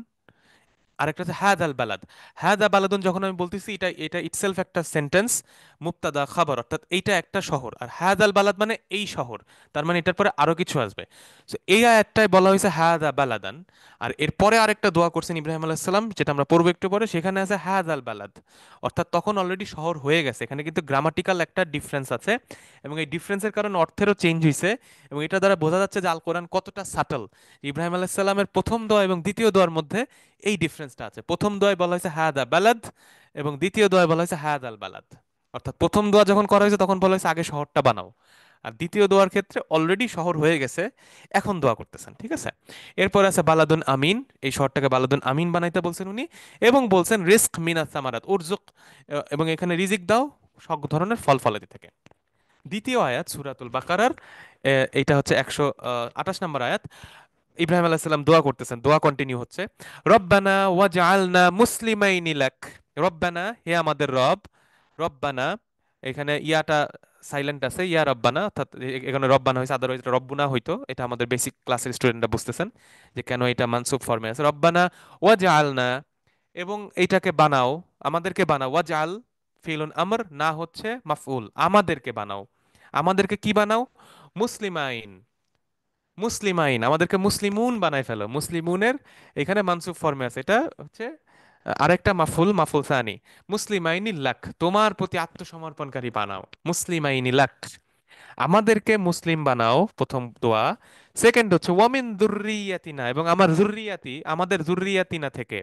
আরেকটা হচ্ছে হাদাল বালাদ। হাদা বালাদুন যখন আমি বলতেছি, এটা এটা ইটসেলফ একটা সেন্টেন্স, মুবতাদা খাবার, অর্থাৎ এইটা একটা শহর, আর হাদাল বালাদ মানে এই শহর, তার মানে এটার পরে আরো কিছু আসবে। তো এই আয়াতটায় বলা হয়েছে হাদা বালাদান, আর এরপরে আরেকটা দোয়া করছেন ইব্রাহিম আলাইহিস সালাম, যেটা আমরা পড়বো একটু পরে, সেখানে আছে হাদাল বালাদ, অর্থাৎ তখন অলরেডি শহর হয়ে গেছে। এখানে কিন্তু গ্রামাটিক্যাল একটা ডিফারেন্স আছে, এবং এই ডিফারেন্সের কারণে অর্থেরও চেঞ্জ হয়েছে, এবং এটা দ্বারা বোঝা যাচ্ছে যে আল কোরআন কতটা সাটল। ইব্রাহিম আলাইহিস সালামের প্রথম দোয়া এবং দ্বিতীয় দোয়ার মধ্যে এই ডিফারেন্সটা আছে। প্রথম দোয়ায় বলা হয়েছে হাদা বালাদ, এবং দ্বিতীয় দোয়ায় বলা হয়েছে হাদ আল বালাদ। অর্থাৎ প্রথম দোয়া যখন করা হয়েছে তখন বলা হয়েছে আগে শহরটা বানাও, আর দ্বিতীয় দোয়ার ক্ষেত্রে অলরেডি শহর হয়ে গেছে, এখন দোয়া করতেছেন। ঠিক আছে, এরপর আছে বালাদুন আমিন, এই শহরটাকে বালাদুন আমিন বানাইতে বলছেন উনি, এবং বলছেন রিস্ক মিনাস সামারাত উরজুক, এবং এখানে রিজিক দাও সব ধরনের ফল ফলাদি থেকে। দ্বিতীয় আয়াত সূরাতুল বাকারার, এইটা হচ্ছে 128 নম্বর আয়াত। ইব্রাহিম আলাইহিস সালাম দোয়া করতেছেন, দোয়া কন্টিনিউ হচ্ছে, রব্বানা ওয়াজআলনা মুসলিমাইনি লাক, রব্বানা হে আমাদের রব, রব্বানা, এখানে ইয়াটা সাইলেন্ট আছে, ইয়া রব্বানা, অর্থাৎ এখানে রব্বানা হয়েছে, আদারওয়াইজ এটা রব্বুনা হইতো, এটা আমাদের বেসিক ক্লাসের স্টুডেন্টরা বুঝতেছেন যে কেন এটা মানসুব ফর্মে আছে। রব্বানা ওয়াজআলনা, এবং এইটাকে বানাও, আমাদেরকে বানাও, ওয়াজআল ফিলুন আমর, না হচ্ছে মাফউল, আমাদেরকে বানাও, আমাদেরকে কি বানাও, মুসলিমাইন, মুসলিমাইন, আমাদেরকে মুসলিমুন বানায় ফেলো, মুসলিমুনের এখানে মানসুব ফর্মে আছে, এটা হচ্ছে আরেকটা মাফুল, মাফুল সানি, মুসলিমাইনি লাক, তোমার প্রতি আত্মসমর্পণকারী বানাও, মুসলিমাইনি লাক, আমাদেরকে মুসলিম বানাও, প্রথম দোয়া। সেকেন্ড হচ্ছে ওয়ামিন যুররিয়াতিনা, এবং আমার যুররিয়াতি, আমাদের যুররিয়াতিনা থেকে,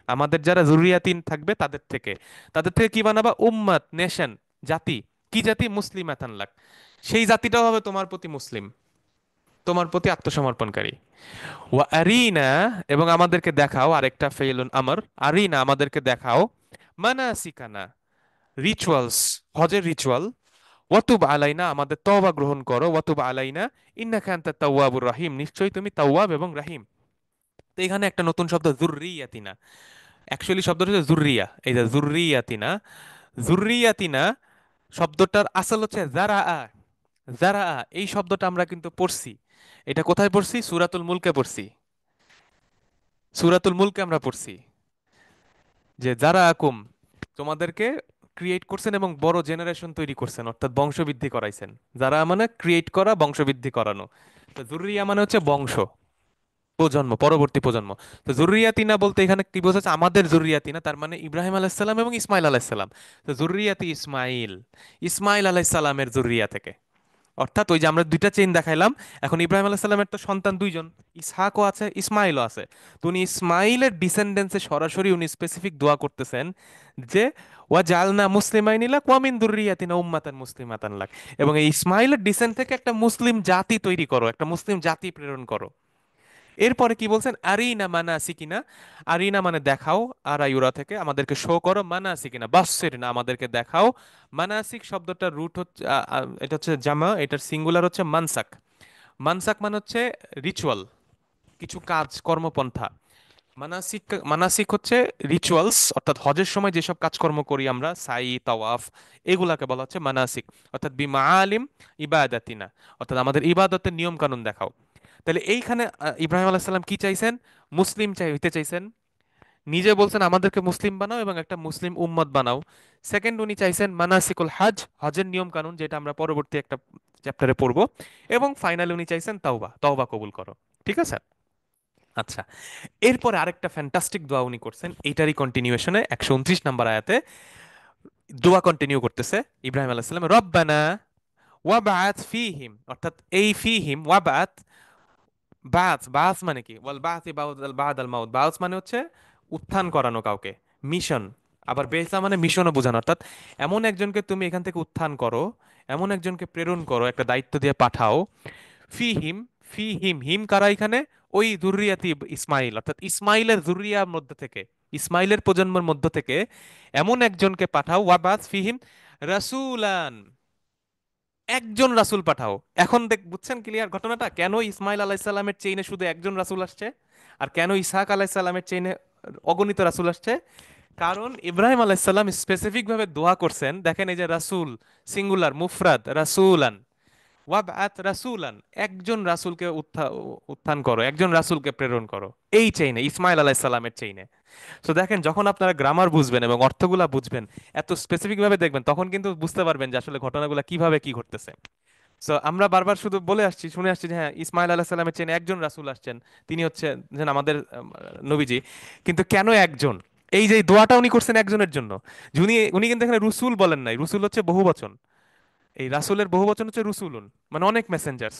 আমাদের যারা যুররিয়াতিন থাকবে তাদের থেকে, তাদের থেকে কি বানাবা, উম্মাত নেশন, জাতি, কি জাতি, মুসলিমাতান লাক, সেই জাতিটাও হবে তোমার প্রতি মুসলিম, তোমার প্রতি আত্মসমর্পণকারী। ওয়া আরিনা, এবং আমাদেরকে দেখাও, আরেকটা ফেইলুন আমর, আরিনা আমাদেরকে দেখাও, মানাসিকানা রিচুয়ালস, হজের রিচুয়াল, ওয়াতুব আলাইনা আমাদের তওবা গ্রহণ করো, ওয়াতুব আলাইনা ইন্নাকা আনতাত তাওয়াবুর রাহিম, নিশ্চয়ই তুমি তাওয়াব এবং রাহিম। তো এখানে একটা নতুন শব্দ যুররিয়াতিনা, অ্যাকচুয়ালি শব্দটা হচ্ছে যুররিয়া, এই যে যুররিয়াতিনা, যুররিয়াতিনা শব্দটার আসল হচ্ছে জারা, যারা, এই শব্দটা আমরা কিন্তু পড়ছি, এটা কোথায় পড়ছি, সূরাতুল মুলকে পড়ছি, সূরাতুল মুলকে আমরা পড়ছি যে যারা আকুম, তোমাদেরকে ক্রিয়েট করছেন এবং বড় জেনারেশন তৈরি করছেন, অর্থাৎ বংশবৃদ্ধি করাইছেন। যারা মানে ক্রিয়েট করা, বংশবৃদ্ধি করানো। তো জুররিয়া মানে হচ্ছে বংশ, প্রজন্ম, পরবর্তী প্রজন্ম। তো জুররিয়াতিনা বলতে এখানে কি বোঝাচ্ছে, আমাদের জুররিয়াতিনা, তার মানে ইব্রাহিম আলাইহিস সালাম এবং ইসমাইল আলাইহিস সালাম। তো জুররিয়াতি ইসমাইল, ইসমাইল আলাইহিস সালামের জুররিয়া থেকে, অর্থাৎ ওই যে আমরা দুইটা চেইন দেখাইলাম, এখন ইব্রাহিম আলাইহিস সালামের তো সন্তান দুইজন, ইসহাকও আছে, ইসমাইলও আছে। তো উনি ইসমাইলের ডিসেন্ডেন্সে সরাসরি উনি স্পেসিফিক দোয়া করতেছেন যে ওয়া জালনা মুসলিমাইন লাক ওয়া মিন যুররিয়াতিনা উম্মাতান মুসলিমাতান লাক, এবং এই ইসমাইলের ডিসেন্ট থেকে একটা মুসলিম জাতি তৈরি করো, একটা মুসলিম জাতি প্রেরণ করো। এরপরে কি বলছেন, আরিনা মানাসিকিনা। আরিনা মানে দেখাও, আরাইউরা থেকে আমাদেরকে শো করো, মানাসিকিনা বাসের না আমাদেরকে দেখাও। মানাসিক শব্দটার রুট হচ্ছে এটা হচ্ছে জামা, এটার সিঙ্গুলার হচ্ছে মানসাক। মানসাক মানে হচ্ছে রিচুয়াল, কিছু কাজ কর্মপন্থা। মানাসিক, মানাসিক হচ্ছে রিচুয়ালস, অর্থাৎ হজের সময় যেসব কাজকর্ম করি আমরা, সাই তাওয়াফ, এগুলাকে বলা হচ্ছে মানাসিক। অর্থাৎ বিমাআলিম ইবাদাতিনা, অর্থাৎ আমাদের ইবাদতের নিয়ম কানুন দেখাও। তাহলে এইখানে ইব্রাহিম আলাইহিস সালাম কি চাইছেন? মুসলিম হইতে চাইছেন। নিজে বলছেন আমাদেরকে মুসলিম বানাও এবং একটা মুসলিম উম্মত বানাও। সেকেন্ড, উনি চাইছেন মানাসিকুল হজ, হজের নিয়ম কানুন, যেটা আমরা পরবর্তী একটা চ্যাপ্টারে পড়বো। এবং ফাইনালি উনি চাইছেন তাওবা, তওবা কবুল করো। ঠিক আছে? আচ্ছা, এরপরে আরেকটা ফ্যান্টাস্টিক দোয়া উনি করছেন, এইটারই কন্টিনিউশনে 129 নম্বর আয়াতে দোয়া কন্টিনিউ করতেছে ইব্রাহিম আলাইহিস সালাম, রব্বানা ওয়াবআত ফীহিম, অর্থাৎ এই ফীহিম ওয়াবআত, বাস বাস মানে কি, ওয়াল বাসি বাদাল মাউত, বাস মানে হচ্ছে উত্থান করানো কাউকে, মিশন। আবার বেসা মানে মিশনও বোঝানো, অর্থাৎ এমন একজনকে তুমি এখান থেকে উত্থান করো, এমন একজনকে প্রেরণ করো, একটা দায়িত্ব দিয়ে পাঠাও। ফি হিম, ফি হিম, হিম কারা এখানে? ওই যুররিয়াতি ইসমাইল, অর্থাৎ ইসমাইলের যুররিয়ার মধ্যে থেকে, ইসমাইলের প্রজন্মের মধ্য থেকে এমন একজনকে পাঠাও, ওয়াবাস ফিহিম রাসূলান, একজন রাসূল পাঠাও। এখন বুঝছেন ক্লিয়ার ঘটনাটা, কেন ইসমাইল আলাইসাল্লামের চেইনে শুধু একজন রাসূল আসছে, আর কেন ইসহাক আলাইসাল্লামের চেইনে অগণিত রাসূল আসছে? কারণ ইব্রাহিম আলাইসাল্লাম স্পেসিফিক ভাবে দোয়া করছেন, দেখেন এই যে রাসূল, সিঙ্গুলার মুফরাদ রাসূলান, ওয়াবআত রাসূলান, একজন রাসূলকে উত্থান করো, একজন রাসূলকে প্রেরণ করো, এই চেইনে, ইসমাইল আলাইহিস সালামের চেইনে। তো দেখেন, যখন আপনারা গ্রামার বুঝবেন এবং অর্থগুলা বুঝবেন, এত স্পেসিফিক ভাবে দেখবেন, তখন কিন্তু বুঝতে পারবেন যে আসলে ঘটনাগুলো কিভাবে কি ঘটতেছে। সো আমরা বারবার শুধু বলে আসছি, শুনে আসছি যে হ্যাঁ ইসমাইল আলাইহিস সালামের চেইনে একজন রাসূল আসছেন, তিনি হচ্ছে যেন আমাদের নবীজি। কিন্তু কেন একজন? এই যে দোয়াটা উনি করছেন একজনের জন্য। উনি উনি কিন্তু এখানে রসুল বলেন নাই, রসুল হচ্ছে বহুবচন। এই রাসূলের বহুবচন হচ্ছে রুসুলুন, মানে অনেক মেসেঞ্জার্স।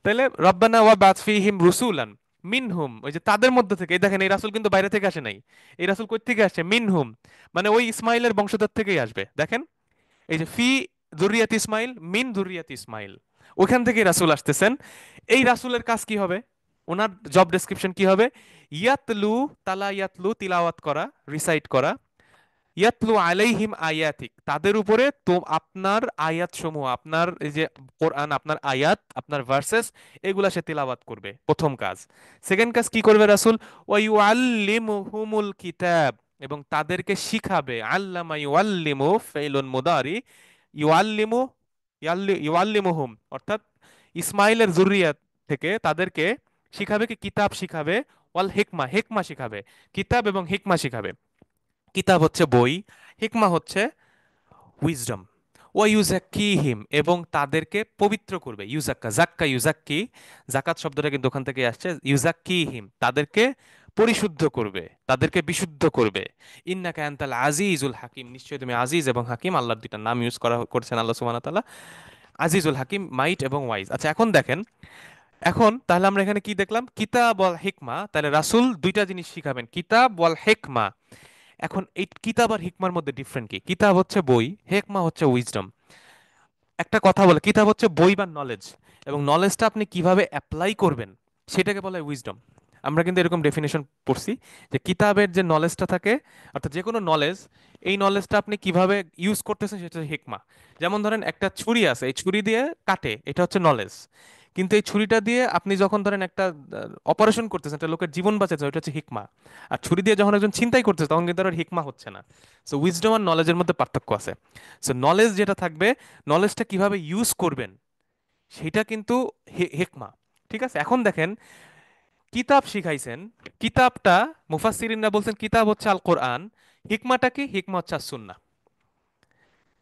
তাহলে রব্বানা ওয়া বাত ফীহিম রুসুলান মিনহুম, ওই যে তাদের মধ্যে থেকে, এই দেখেন এই রাসূল কিন্তু বাইরে থেকে আসে নাই, এই রাসূল কই থেকে আসে? মিনহুম, মানে ওই ইসমাইলের বংশধর থেকেই আসবে। দেখেন এই যে ফি যুররিয়াত ইসমাইল, মিন যুররিয়াত ইসমাইল, ওখান থেকে রাসূল আসতেছেন। এই রাসূলের কাজ কি হবে? ওনার জব ডেসক্রিপশন কি হবে? ইয়াতলু, তালা ইয়াতলু, তিলাওয়াত করা, রিসাইট করা। ইয়াতলু আলাইহিম আয়াতিক, তাদের উপরে তো আপনার আয়াত সমূহ, আপনার এই যে কোরআন, আপনার আয়াত, আপনার ভার্সেস, এগুলা সে তিলাওয়াত করবে, প্রথম কাজ। সেকেন্ড কাজ কি করবে রাসূল? ওয়া ইউআল্লিমুহুমুল কিতাব, এবং তাদেরকে শিখাবে। আল্লামা ইউআল্লিমু ফাইলুন মুদারি, ইউআল্লিমু, ইউআল্লিমুহুম, অর্থাৎ ইসমাইলের যুররিয়াত থেকে তাদেরকে শিখাবে কি? কিতাব শিখাবে। ওয়াল হিকমা, হিকমা শিখাবে। কিতাব এবং হিকমা শিখাবে। কিতাব হচ্ছে বই, হিকমা হচ্ছে উইজডম। ও ইউজাক্কিহিম, এবং তাদেরকে পবিত্র করবে। ইউজাক্কা, জাক্কা ইউজাক্কি, জাকাত শব্দটা কিন্তু ওখান থেকে আসছে। ইউজাক্কিহিম, তাদেরকে পরিশুদ্ধ করবে, তাদেরকে বিশুদ্ধ করবে। ইন্নাকা আনতাল আজিজুল হাকিম, নিশ্চয়ই তুমি আজিজ এবং হাকিম, আল্লাহর দুইটা নাম ইউজ করা করছেন আল্লাহ সুবহানাহু ওয়া তাআলা, আজিজুল হাকিম, মাইট এবং ওয়াইজ। আচ্ছা এখন দেখেন, এখন তাহলে আমরা এখানে কি দেখলাম? কিতাব ওয়াল হিকমা, তাহলে রাসূল দুইটা জিনিস শিখাবেন, কিতাব ওয়াল হিকমা। এখন এই কিতাব আর হিকমার মধ্যে ডিফারেন্ট কি? কিতাব হচ্ছে বই, হেকমা হচ্ছে উইজডম। একটা কথা বলে, কিতাব হচ্ছে বই বা নলেজ, এবং নলেজটা আপনি কিভাবে অ্যাপ্লাই করবেন সেটাকে বলা হয় উইজডম। আমরা কিন্তু এরকম ডেফিনেশন পড়ছি যে কিতাবের যে নলেজটা থাকে, অর্থাৎ যে কোনো নলেজ, এই নলেজটা আপনি কিভাবে ইউজ করতেছেন সেটা হচ্ছে হিকমা। যেমন ধরেন একটা ছুরি আছে, এই ছুরি দিয়ে কাটে, এটা হচ্ছে নলেজ। কিন্তু এই ছুরিটা দিয়ে আপনি যখন ধরেন একটা অপারেশন করতেছেন, একটা লোকের জীবন বাঁচাচ্ছেন, ওটা হচ্ছে হিকমা। আর ছুরি দিয়ে যখন একজন ছিনতাই করতেছে, তখন কিন্তু আর হিকমা হচ্ছে না। সো উইজডম আর নলেজের মধ্যে পার্থক্য আছে। সো নলেজ যেটা থাকবে, নলেজটা কিভাবে ইউজ করবেন সেটা কিন্তু হেকমা। ঠিক আছে? এখন দেখেন, কিতাব শিখাইছেন, কিতাবটা, মুফাসসিরিনরা বলছেন কিতাব হচ্ছে আল কোরআন। হিকমাটা কি? হিকমা হচ্ছে সুন্নাহ।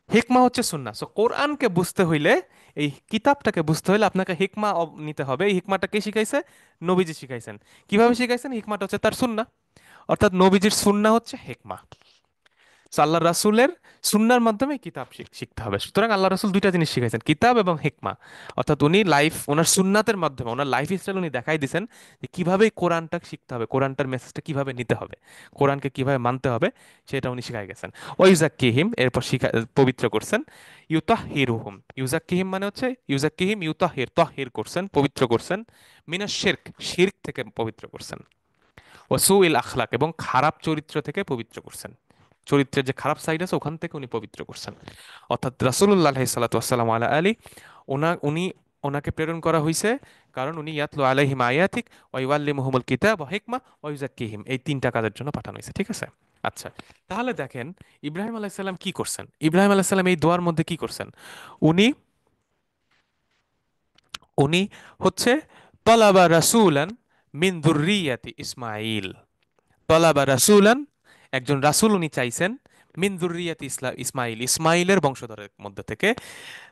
হিকমা হচ্ছে সুন্নাহ। সো কোরআনকে বুঝতে হইলে, এই কিতাবটাকে বুঝতে হইলে আপনাকে হিকমা নিতে হবে। এই হিকমাটা কে শিখাইছে? নবীজি শিখাইছেন। কিভাবে শিখাইছেন? হিকমাটা হচ্ছে তার সুন্নাহ, অর্থাৎ নবীজির সুন্নাহ হচ্ছে হিকমা। So আল্লাহ রাসূলের সুন্নাহর মাধ্যমে কিতাব শিখতে হবে। সুতরাং আল্লাহ রাসূল দুইটা জিনিস শিখাইছেন, কিতাব এবং হিকমা। অর্থাৎ উনি লাইফ, ওনার সুন্নাতের মাধ্যমে ওনার লাইফ স্টাইল উনি দেখাই দিয়েছেন যে কিভাবে এই কোরআনটা শিখতে হবে, কোরআনটার মেসেজটা কিভাবে নিতে হবে, কোরআনকে কিভাবে মানতে হবে, সেটা উনি শিখাই গেছেন। ওয়াইজাক্কিহিম, এরপর পবিত্র করছেন। ইউতাহিরুহুম, ইউজাক্কিহিম মানে হচ্ছে ইউজাক্কিহিম ইউতাহির, তাহির করছেন, পবিত্র করছেন। মিনাশ শিরক, শিরক থেকে পবিত্র করছেন। ওয়াসুইল আখলাক, এবং খারাপ চরিত্র থেকে পবিত্র করছেন। চরিত্রের যে খারাপ সাইড আছে ওখান থেকে উনি পবিত্র করছেন। অর্থাৎ রাসূলুল্লাহ আলাইহিস সালাতু ওয়াসসালামু আলা আলী, উনি ওনাকে প্রেরণ করা হয়েছে কারণ উনি ইয়াতলু আলাইহিম আয়াতিক ওয়া ইউআল্লিমুহুমুল কিতাব ওয়া হিকমা ওয়া ইউযাক্কিহিম, এই তিনটা কাজের জন্য পাঠানো হয়েছে। ঠিক আছে? আচ্ছা, তাহলে দেখেন ইব্রাহিম আলাইহিস সালাম কি করছেন। ইব্রাহিম আলাইহিস সালাম এই দোয়ার মধ্যে কি করছেন? উনি উনি হচ্ছে তলাবা রাসূলান মিন যুররিয়াতি ইসমাঈল। তলাবা রাসূলান, একজন রাসূল উনি চাইছেন, মিন যুররিয়াতি ইসমাঈল, ইসমাঈলের বংশধরের মধ্যে থেকে।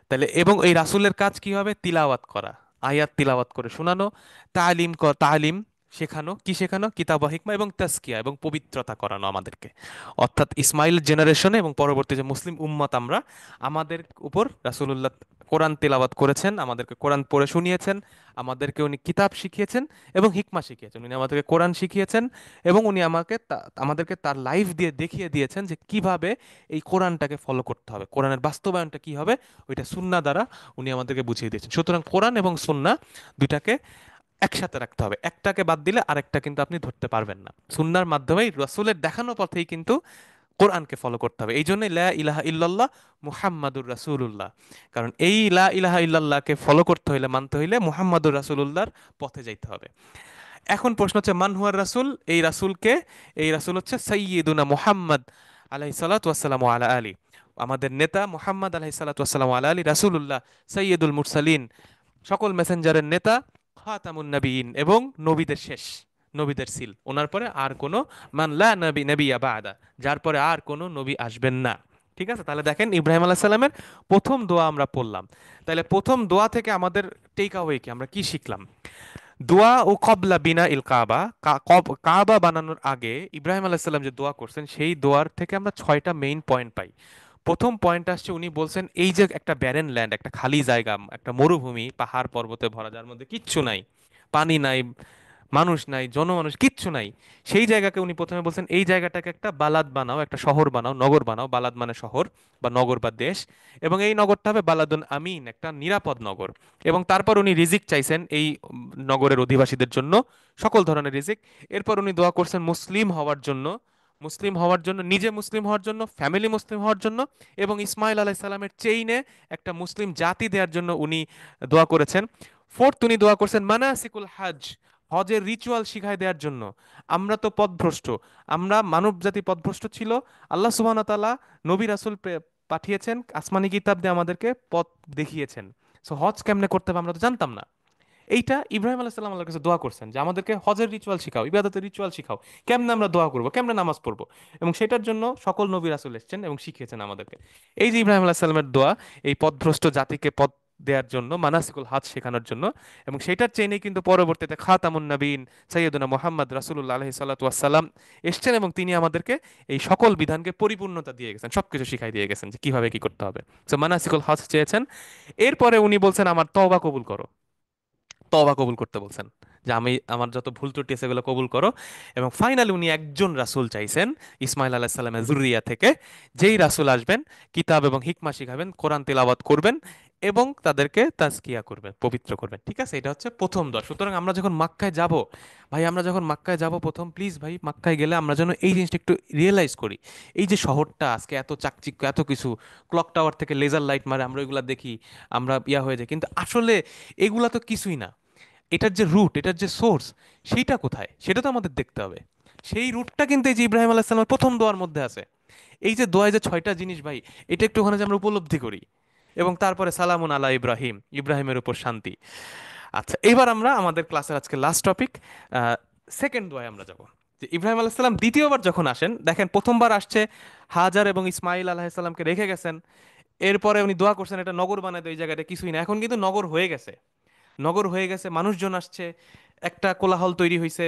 তাহলে এবং এই রাসূলের কাজ কি হবে? তিলাওয়াত করা, আয়াত তিলাওয়াত করে শোনানো, তালিম শেখানো, কি শেখানো? কিতাব ওয়া হিকমা, এবং তাজকিয়া এবং পবিত্রতা করানো আমাদেরকে। অর্থাৎ ইসমাইল জেনারেশনে এবং পরবর্তী যে মুসলিম উম্মত আমরা, আমাদের উপর রাসূলুল্লাহ কোরআন তিলাওয়াত করেছেন, আমাদেরকে কোরআন পড়ে শুনিয়েছেন, আমাদেরকে উনি কিতাব শিখিয়েছেন এবং হিকমা শিখিয়েছেন। উনি আমাদেরকে কোরআন শিখিয়েছেন এবং উনি আমাদেরকে তার লাইফ দিয়ে দেখিয়ে দিয়েছেন যে কিভাবে এই কোরআনটাকে ফলো করতে হবে, কোরআনের বাস্তবায়নটা কি হবে, ওইটা সুন্নাহ দ্বারা উনি আমাদেরকে বুঝিয়ে দিয়েছেন। সুতরাং কোরআন এবং সুন্নাহ দুইটাকে একসাথে রাখতে হবে, একটাকে বাদ দিলে আরেকটা কিন্তু আপনি ধরতে পারবেন না। সুন্নাহর মাধ্যমেই রাসূলের দেখানো পথেই কিন্তু কোরআনকে ফলো করতে হবে। এই জন্যই লা ইলাহা ইল্লাল্লাহ মুহাম্মাদুর রাসূলুল্লাহ, কারণ এই লা ইলাহা ইল্লাল্লাহকে ফলো করতে হইলে, মানতে হইলে মুহাম্মাদুর রাসূলুল্লাহর পথে যাইতে হবে। এখন প্রশ্ন হচ্ছে মান হুয়ার রাসূল, এই রাসূলকে? এই রাসূল হচ্ছে সাইয়্যিদুনা মুহাম্মদ আলাইহিস সালাতু ওয়াসসালামু আলা আলী, আমাদের নেতা মুহাম্মদ আলাইহিস সালাতু ওয়াসসালামু আলা আলী, রাসূলুল্লাহ সাইয়্যিদুল মুরসালিন, সকল মেসেঞ্জারের নেতা, খাতামুন নবীন, এবং নবীদের শেষ, নবীদের সিল। ওনার পরে আর কোনো, মান লা নবী নবিয়্যা বাদা, যার পরে আর কোনো নবী আসবেন না। ঠিক আছে? তাহলে দেখেন ইব্রাহিম আলাইহিস সালামের প্রথম দোয়া আমরা পড়লাম। তাহলে প্রথম দোয়া থেকে আমাদের টেক অ্যাওয়ে কি, আমরা কি শিখলাম? দোয়া ও কবলা বিনা ইল কাবা, কাবা বানানোর আগে ইব্রাহিম আলাইহিস সালাম যে দোয়া করছেন, সেই দোয়ার থেকে আমরা 6টা মেইন পয়েন্ট পাই। প্রথম পয়েন্ট আসছে, উনি বলছেন এই যে একটা ব্যারেন ল্যান্ড, একটা খালি জায়গা, একটা মরুভূমি, পাহাড় পর্বতে ভরা, যার মধ্যে কিচ্ছু নাই, পানি নাই, মানুষ নাই, জনমানুষ কিচ্ছু নাই, সেই জায়গাকে উনি প্রথমে বলছেন এই জায়গাটাকে একটা বালাদ বানাও, একটা শহর বানাও, নগর বানাও। বালাদ মানে শহর বা নগর বা দেশ, এবং এই নগরটা হবে বালাদুন আমিন, একটা নিরাপদ নগর। এবং তারপর উনি রিজিক চাইছেন এই নগরের অধিবাসীদের জন্য, সকল ধরনের রিজিক। এরপর উনি দোয়া করছেন মুসলিম হওয়ার জন্য, মুসলিম হওয়ার জন্য, নিজে মুসলিম হওয়ার জন্য, ফ্যামিলি মুসলিম হওয়ার জন্য, এবং ইসমাইল আলাইহিস সালামের চেইনে একটা মুসলিম জাতি দেওয়ার জন্য উনি দোয়া করেছেন। ফোর্থ, উনি দোয়া করছেন মানাসিকুল হজ, হজের রিচুয়াল শিখাই দেওয়ার জন্য। আমরা তো পথভ্রষ্ট, আমরা মানব জাতি পথভ্রষ্ট ছিল, আল্লাহ সুবহানাহু ওয়া তাআলা নবী রাসূল পাঠিয়েছেন, আসমানি কিতাব দিয়ে আমাদেরকে পথ দেখিয়েছেন। সো হজ কেমনে করতে হবে আমরা তো জানতাম না। এইটা ইব্রাহিম আলাইহিস সালাম আল্লাহর কাছে দোয়া করছেন যে আমাদেরকে হজের রিচুয়াল শিখাও, ইবাদতের রিচুয়াল শিখাও, কেমনে আমরা দোয়া করবো, কেমনে নামাজ পড়বো। এবং সেটার জন্য সকল নবী রাসূল এসেছেন এবং শিখিয়েছেন আমাদেরকে। এই যে ইব্রাহিম আলাইহিস সালামের দোয়া, এই পথভ্রষ্ট জাতিকে পথ দেওয়ার জন্য, মানাসিকুল হজ শেখানোর জন্য, এবং সেটার চেইনেই কিন্তু পরবর্তীতে খাতামুন নবীন সাইয়্যিদুনা মুহাম্মদ রাসূলুল্লাহ আলাইহি সাল্লাতু ওয়াসসালাম এসেছেন, এবং তিনি আমাদেরকে এই সকল বিধানকে পরিপূর্ণতা দিয়ে গেছেন, সবকিছু শিখাই দিয়ে গেছেন যে কিভাবে কি করতে হবে। সো মানাসিকুল হজ চেয়েছেন। এরপরে উনি বলছেন আমার তওবা কবুল করো, তওবা কবুল করতে বলছেন, যে আমি আমার যত ভুল ত্রুটি আছে সেগুলো কবুল করো। এবং ফাইনালি উনি একজন রাসূল চাইছেন ইসমাইল আলাইহিস সালামের যুররিয়া থেকে, যেই রাসূল আসবেন, কিতাব এবং হিকমা শিখাবেন, কোরআন তেলাওয়াত করবেন এবং তাদেরকে তাজকিয়া করবেন, পবিত্র করবেন। ঠিক আছে? এটা হচ্ছে প্রথম দোয়া। সুতরাং আমরা যখন মক্কায় যাব, ভাই আমরা যখন মক্কায় যাব প্রথম, প্লিজ ভাই মক্কায় গেলে আমরা যেন এই জিনিসটা একটু রিয়েলাইজ করি। এই যে শহরটা আজকে এত চাকচিক্য, এত কিছু, ক্লক টাওয়ার থেকে লেজার লাইট মারে, আমরা এগুলা দেখি, আমরা ইয়া হয়ে যাই, কিন্তু আসলে এগুলা তো কিছুই না। এটার যে রুট, এটার যে সোর্স, সেইটা কোথায় সেটা তো আমাদের দেখতে হবে। সেই রুটটা কিন্তু এই যে ইব্রাহিম আলাইহিস সালামের প্রথম দোয়ার মধ্যে আছে। এই যে দোয়ায় যে 6টা জিনিস ভাই, এটা একটু ওখানে যে আমরা উপলব্ধি করি। এবং তারপরে সালামুন আলা ইব্রাহিম, ইব্রাহিমের উপর শান্তি। আচ্ছা, এবার আমরা আমাদের ক্লাসের আজকে লাস্ট টপিক, সেকেন্ড দোয়ায় আমরা যাব। যে ইব্রাহিম আলাইহিস সালাম দ্বিতীয়বার যখন আসেন, দেখেন প্রথমবার আসছে হাজার এবং ইসমাইল আলাইহিস সালামকে রেখে গেছেন। এরপরে উনি দোয়া করছেন এটা নগর বানায় দেয়, এই জায়গাটা কিছুই না, এখন কিন্তু নগর হয়ে গেছে। নগর হয়ে গেছে, মানুষজন আসছে, একটা কোলাহল তৈরি হয়েছে,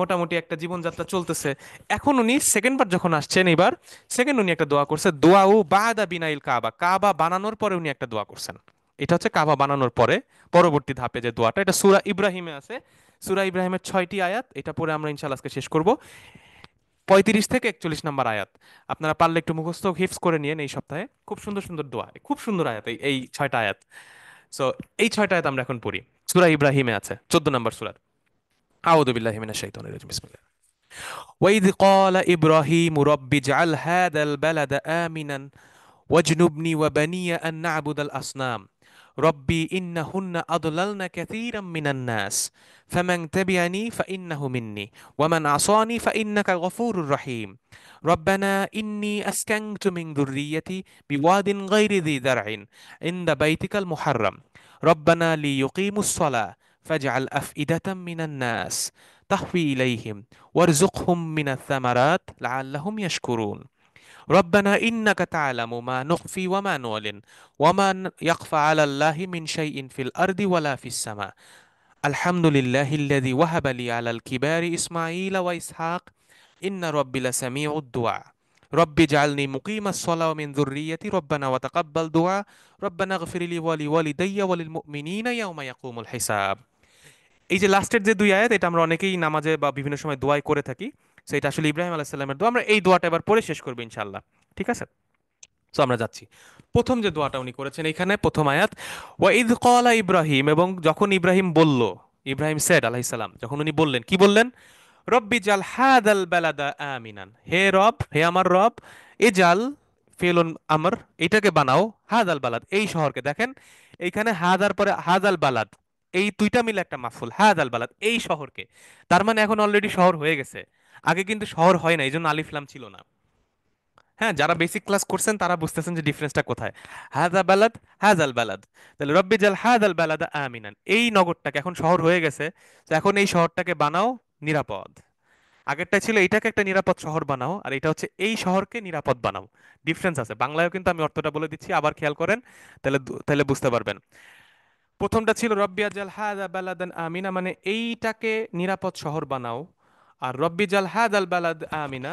মোটামুটি একটা জীবনযাত্রা চলতেছে। এখন উনি সেকেন্ড বার যখন আসছেন, এবার সেকেন্ড উনি একটা দোয়া করছে, দোয়াউ বাদা বিনাইল কাবা, কাবা বানানোর পরে উনি একটা দোয়া করছেন। এটা হচ্ছে কাবা বানানোর পরে পরবর্তী ধাপে যে দোয়াটা, এটা সূরা ইব্রাহিমে আছে। সূরা ইব্রাহিমের 6টি আয়াত, এটা পরে আমরা ইনশাআল্লাহ আজকে শেষ করব। 35 থেকে 41 নম্বর আয়াত, আপনারা পারলে একটু মুখস্থ হিফজ করে নিয়েন এই সপ্তাহে। খুব সুন্দর সুন্দর দোয়া, খুব সুন্দর আয়াত এই 6টা আয়াত। সো এই 6টা আয়াত আমরা এখন পড়ি। সূরা ইব্রাহিমে আছে 14 নম্বর সূরা। আউযু বিল্লাহি মিনাশ শাইতানির রাজিম, বিসমিল্লাহ। ওয়াইদ ক্বালা ইব্রাহিমু রব্বি ইজআল হাযাল বালাদা আমিনান واجنبني وبني أن نعبد الأصنام ربي إنهن أضللن كثيرا من الناس فمن تبعني فإنه مني ومن عصاني فإنك غفور رحيم ربنا إني أسكنت من ذريتي بواد غير ذي زرع عند بيتك المحرم ربنا ليقيموا الصلاة فاجعل أفئدة من الناس تهوي إليهم وارزقهم من الثمرات لعلهم يشكرون ربنا إنك تعلم ما نخفي وما نعلن وما يخفى على الله من شيء في الأرض ولا في السماء الحمد لله الذي وهب لي على الكبار إسماعيل وإسحاق إن ربي لسميع الدعاء رب اجعلني مقيم الصلاة ومن ذريتي ربنا وتقبل دعاء ربنا اغفر لي ولوالدي وللمؤمنين يوم يقوم الحساب। এই যে লাস্টের যে দুই আয়াত, এটা আমরা অনেকেই নামাজে বা বিভিন্ন সময় দোয়াই করে থাকি। তো এটা আসলে ইব্রাহিম আলাইহিস সালামের দোয়া, আমরা এই দোয়াটা এবার পড়ে শেষ করবো ইনশাআল্লাহ। ঠিক আছে, তো আমরা যাচ্ছি। প্রথম যে দোয়াটা উনি করেছেন এইখানে, প্রথম আয়াত, ওয়াইদ ক্বালা ইব্রাহিম, এবং যখন ইব্রাহিম বলল, ইব্রাহিম সেড আলাইহিস সালাম, যখন উনি বললেন, কি বললেন? রব্বি জাল হাদাল বালাদা আমিনান, হে রব, হে আমার রব, এ জাল ফেলুন আমর, এটাকে বানাও, হাদাল বালাদ, এই শহরকে। দেখেন এইখানে হাদার পরে হাদাল বালাদ, এই দুইটা মিলে একটা মাফুল, হাদাল বালাদ, এই শহরকে। তার মানে এখন অলরেডি শহর হয়ে গেছে, আগে কিন্তু শহর হয় না, এই জন্য আলিফ লাম ছিল না। হ্যাঁ, যারা বেসিক ক্লাস করছেন তারা বুঝতেছেন যে ডিফারেন্সটা কোথায়। হাদা বালাদ, হাজাল বালাদ, তাহলে রব্বি জাল হাদাল বালাদা আমিনান, এই নগরটাকে এখন শহর হয়ে গেছে, তো এখন এই শহরটাকে বানাও নিরাপদ। আগেরটা ছিল এইটাকে একটা নিরাপদ শহর বানাও, আর এটা হচ্ছে এই শহরকে নিরাপদ বানাও। ডিফারেন্স আছে, বাংলায়ও কিন্তু আমি অর্থটা বলে দিচ্ছি, আবার খেয়াল করেন, তাহলে তাহলে বুঝতে পারবেন। প্রথমটা ছিল রব্বি আজাল হাদা বালাদান আমিনা, মানে এইটাকে নিরাপদ শহর বানাও। আর রব্বি জাল হাদাল বালাদ আমিনা,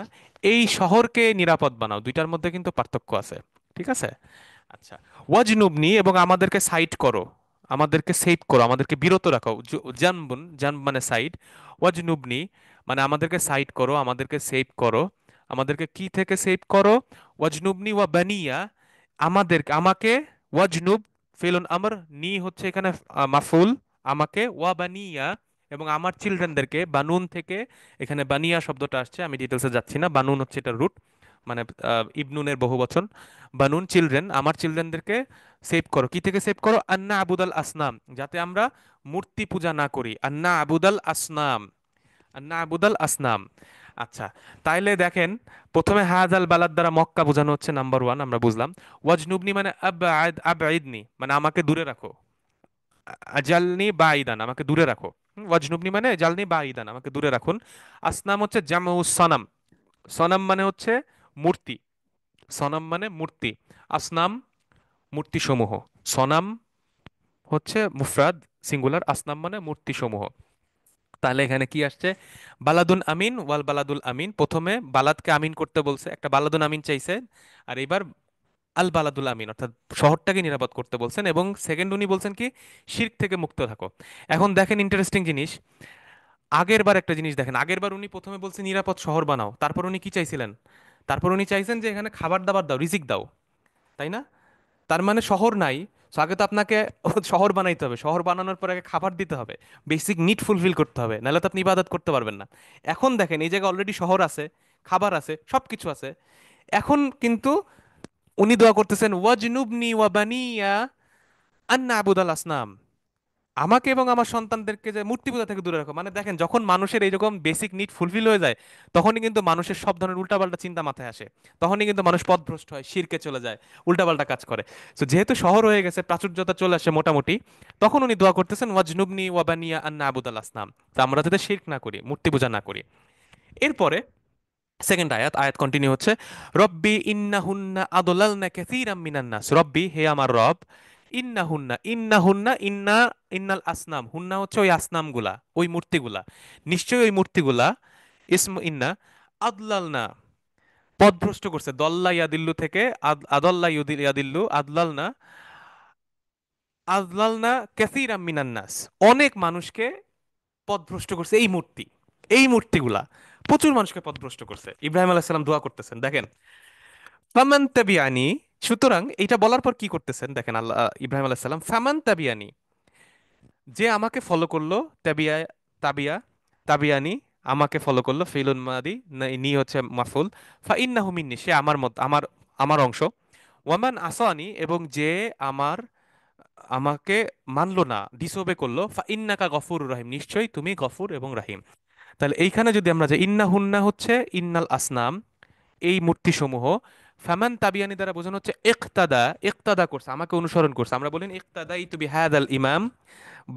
এই শহরকে নিরাপদ বানাও, দুইটার মধ্যে কিন্তু পার্থক্য আছে। ঠিক আছে, আচ্ছা। ওয়াজনুবনি, এবং আমাদেরকে সাইড করো, আমাদেরকে সেভ করো, আমাদেরকে বিরত রাখো। জানবুন, জান মানে সাইড, ওয়াজনুবনি মানে আমাদেরকে সাইড করো, আমাদেরকে সেভ করো। আমাদেরকে কি থেকে সেভ করো? ওয়াজনুবনি ওয়া বানিয়া, আমাদেরকে, আমাকে, ওয়াজনুব ফেলুন আমর, নি হচ্ছে এখানে মাফুল, আমাকে, ওয়া বানিয়া এবং আমার চিলড্রেনদেরকে, বানুন থেকে এখানে বানিয়া শব্দটা আসছে, আমি ডিটেলসে যাচ্ছি না, বানুন হচ্ছে এটা রুট, মানে ইবনুনের বহুবচন। বানুন চিলড্রেন, আমার চিলড্রেনদেরকে সেভ করো, কি থেকে সেভ করো? আন্না আবুদাল আসনাম, যাতে আমরা মূর্তি পূজা না করি। আন্না আবুদাল আসনাম, আন্না আবুদাল আসনাম। আচ্ছা, তাইলে দেখেন, প্রথমে হাজাল বালাদ দ্বারা মক্কা বোঝানো হচ্ছে, নাম্বার ওয়ান আমরা বুঝলাম। ওয়াজনুবনি মানে আবআদ, আবঈদনি মানে আমাকে দূরে রাখো। জালনি বাঈদান, আমাকে দূরে রাখো। ওয়াজনুবনি মানে জালনি বাঈদান, আমাকে দূরে রাখুন। আসনাম হচ্ছে জামউ সনাম, সনাম মানে হচ্ছে মূর্তি, সনাম মানে মূর্তি, আসনাম মূর্তিসমূহ। সনাম হচ্ছে মুফরাদ, সিঙ্গুলার, আসনাম মানে মূর্তিসমূহ। তাহলে এখানে কি আসছে? বালাদুন আমিন ওয়াল বালাদুল আমিন, প্রথমে বালাদকে আমিন করতে বলছে, একটা বালাদুন আমিন চাইছে, আর এবার আল বালাদুল আমিন অর্থাৎ শহরটাকে নিরাপদ করতে বলছেন, এবং সেকেন্ড উনি বলছেন কি, শিরক থেকে মুক্ত থাকো। এখন দেখেন ইন্টারেস্টিং জিনিস, আগের বার একটা জিনিস দেখেন, আগের বার উনি প্রথমে বলছে নিরাপদ শহর বানাও, তারপর উনি কি চাইছিলেন? তারপর উনি চাইছেন যে এখানে খাবার দাবার দাও, রিজিক দাও, তাই না? তার মানে শহর নাই, so আগে তো আপনাকে শহর বানাইতে হবে, শহর বানানোর পর আগে খাবার দিতে হবে, বেসিক নিড ফুলফিল করতে হবে, নাহলে তো আপনি ইবাদত করতে পারবেন না। এখন দেখেন এই জায়গায় অলরেডি শহর আছে, খাবার আছে, সবকিছু আছে। এখন কিন্তু উনি দোয়া করতেছেন, ওয়াজনুবনি ওয়া বানিয়া আন্না আবুদাল আসনাম, আমাকে এবং আমার সন্তানদেরকে যে মূর্তি পূজা থেকে দূরে রাখো। মানে দেখেন, যখন মানুষের এইরকম বেসিক নিড ফুলফিল হয়ে যায়, তখনই কিন্তু মানুষের সব ধরনের উল্টাপাল্টা চিন্তা মাথায় আসে, তখনই কিন্তু মানুষ পথভ্রষ্ট হয়, শিরকে চলে যায়, উল্টাপাল্টা কাজ করে। তো যেহেতু শহর হয়ে গেছে, প্রাচুর্যতা চলে আসে মোটামুটি, তখন উনি দোয়া করতেছেন, ওয়াজনুবনি ওয়াবানিয়া আন্না আবুদাল আসনাম, তা আমরা যাতে শিরক না করি, মূর্তি পূজা না করি। এরপরে সেকেন্ড আয়াত, আয়াত কন্টিনিউ হচ্ছে, রব্বি ইন্নাহুন্না আদলালনা কাসীরাম মিনান নাস, রব্বি হে আমার রব, ইন্না হুন্না, ইন্না হুন্না, ইন্না, ইন্নাল আসনাম, হুন্না হচ্ছে ওই আসনামগুলা, ওই মূর্তিগুলা, নিশ্চয়ই ওই মূর্তিগুলা, ইসম ইন্না, আদলালনা, পথভ্রষ্ট করছে, দল্লা ইয়াদিল্লু থেকে, আদল্লা ইয়াদিল্লু, আদলালনা, আদলালনা কাসীরাম মিনান নাস, অনেক মানুষকে পথভ্রষ্ট করছে এই মূর্তি, এই মূর্তিগুলা প্রচুর মানুষকে পথভ্রষ্ট করছে। ইব্রাহিম আলাইহিস সালাম দোয়া করতেছেন, দেখেন, ফামান তাবিয়ানি, সুতরাং এটা বলার পর কি করতেছেন দেখেন, আল্লাহ ইব্রাহিম আলাইহিস সালাম, ফামান তাবিয়ানি, যে আমাকে ফলো করলো, তাবিয়া, তাবিয়া, তাবিয়ানি, আমাকে ফলো করলো, ফিলুন মাদি, নি হচ্ছে মাফুল, ফা ইন্নাহু মিন্নি, সে আমার মত, আমার আমার অংশ, ওয়ামান আসানি, এবং যে আমার, আমাকে মানলো না, ডিসোবে করলো, ফা ইন্নাকা গফুর রহিম, নিশ্চয়ই তুমি গফুর এবং রাহিম। তাহলে এইখানে যদি আমরা, যে ইন্না হুন্না হচ্ছে ইন্নাল আসনাম, এই মূর্তিসমূহ, ফামান তাবিয়ানি দ্বারা বোঝানো হচ্ছে ইকতাদা, ইকতাদা করছে, আমাকে অনুসরণ করছে। আমরা বলেন ইকতাদাই তু বিহাদাল ইমাম,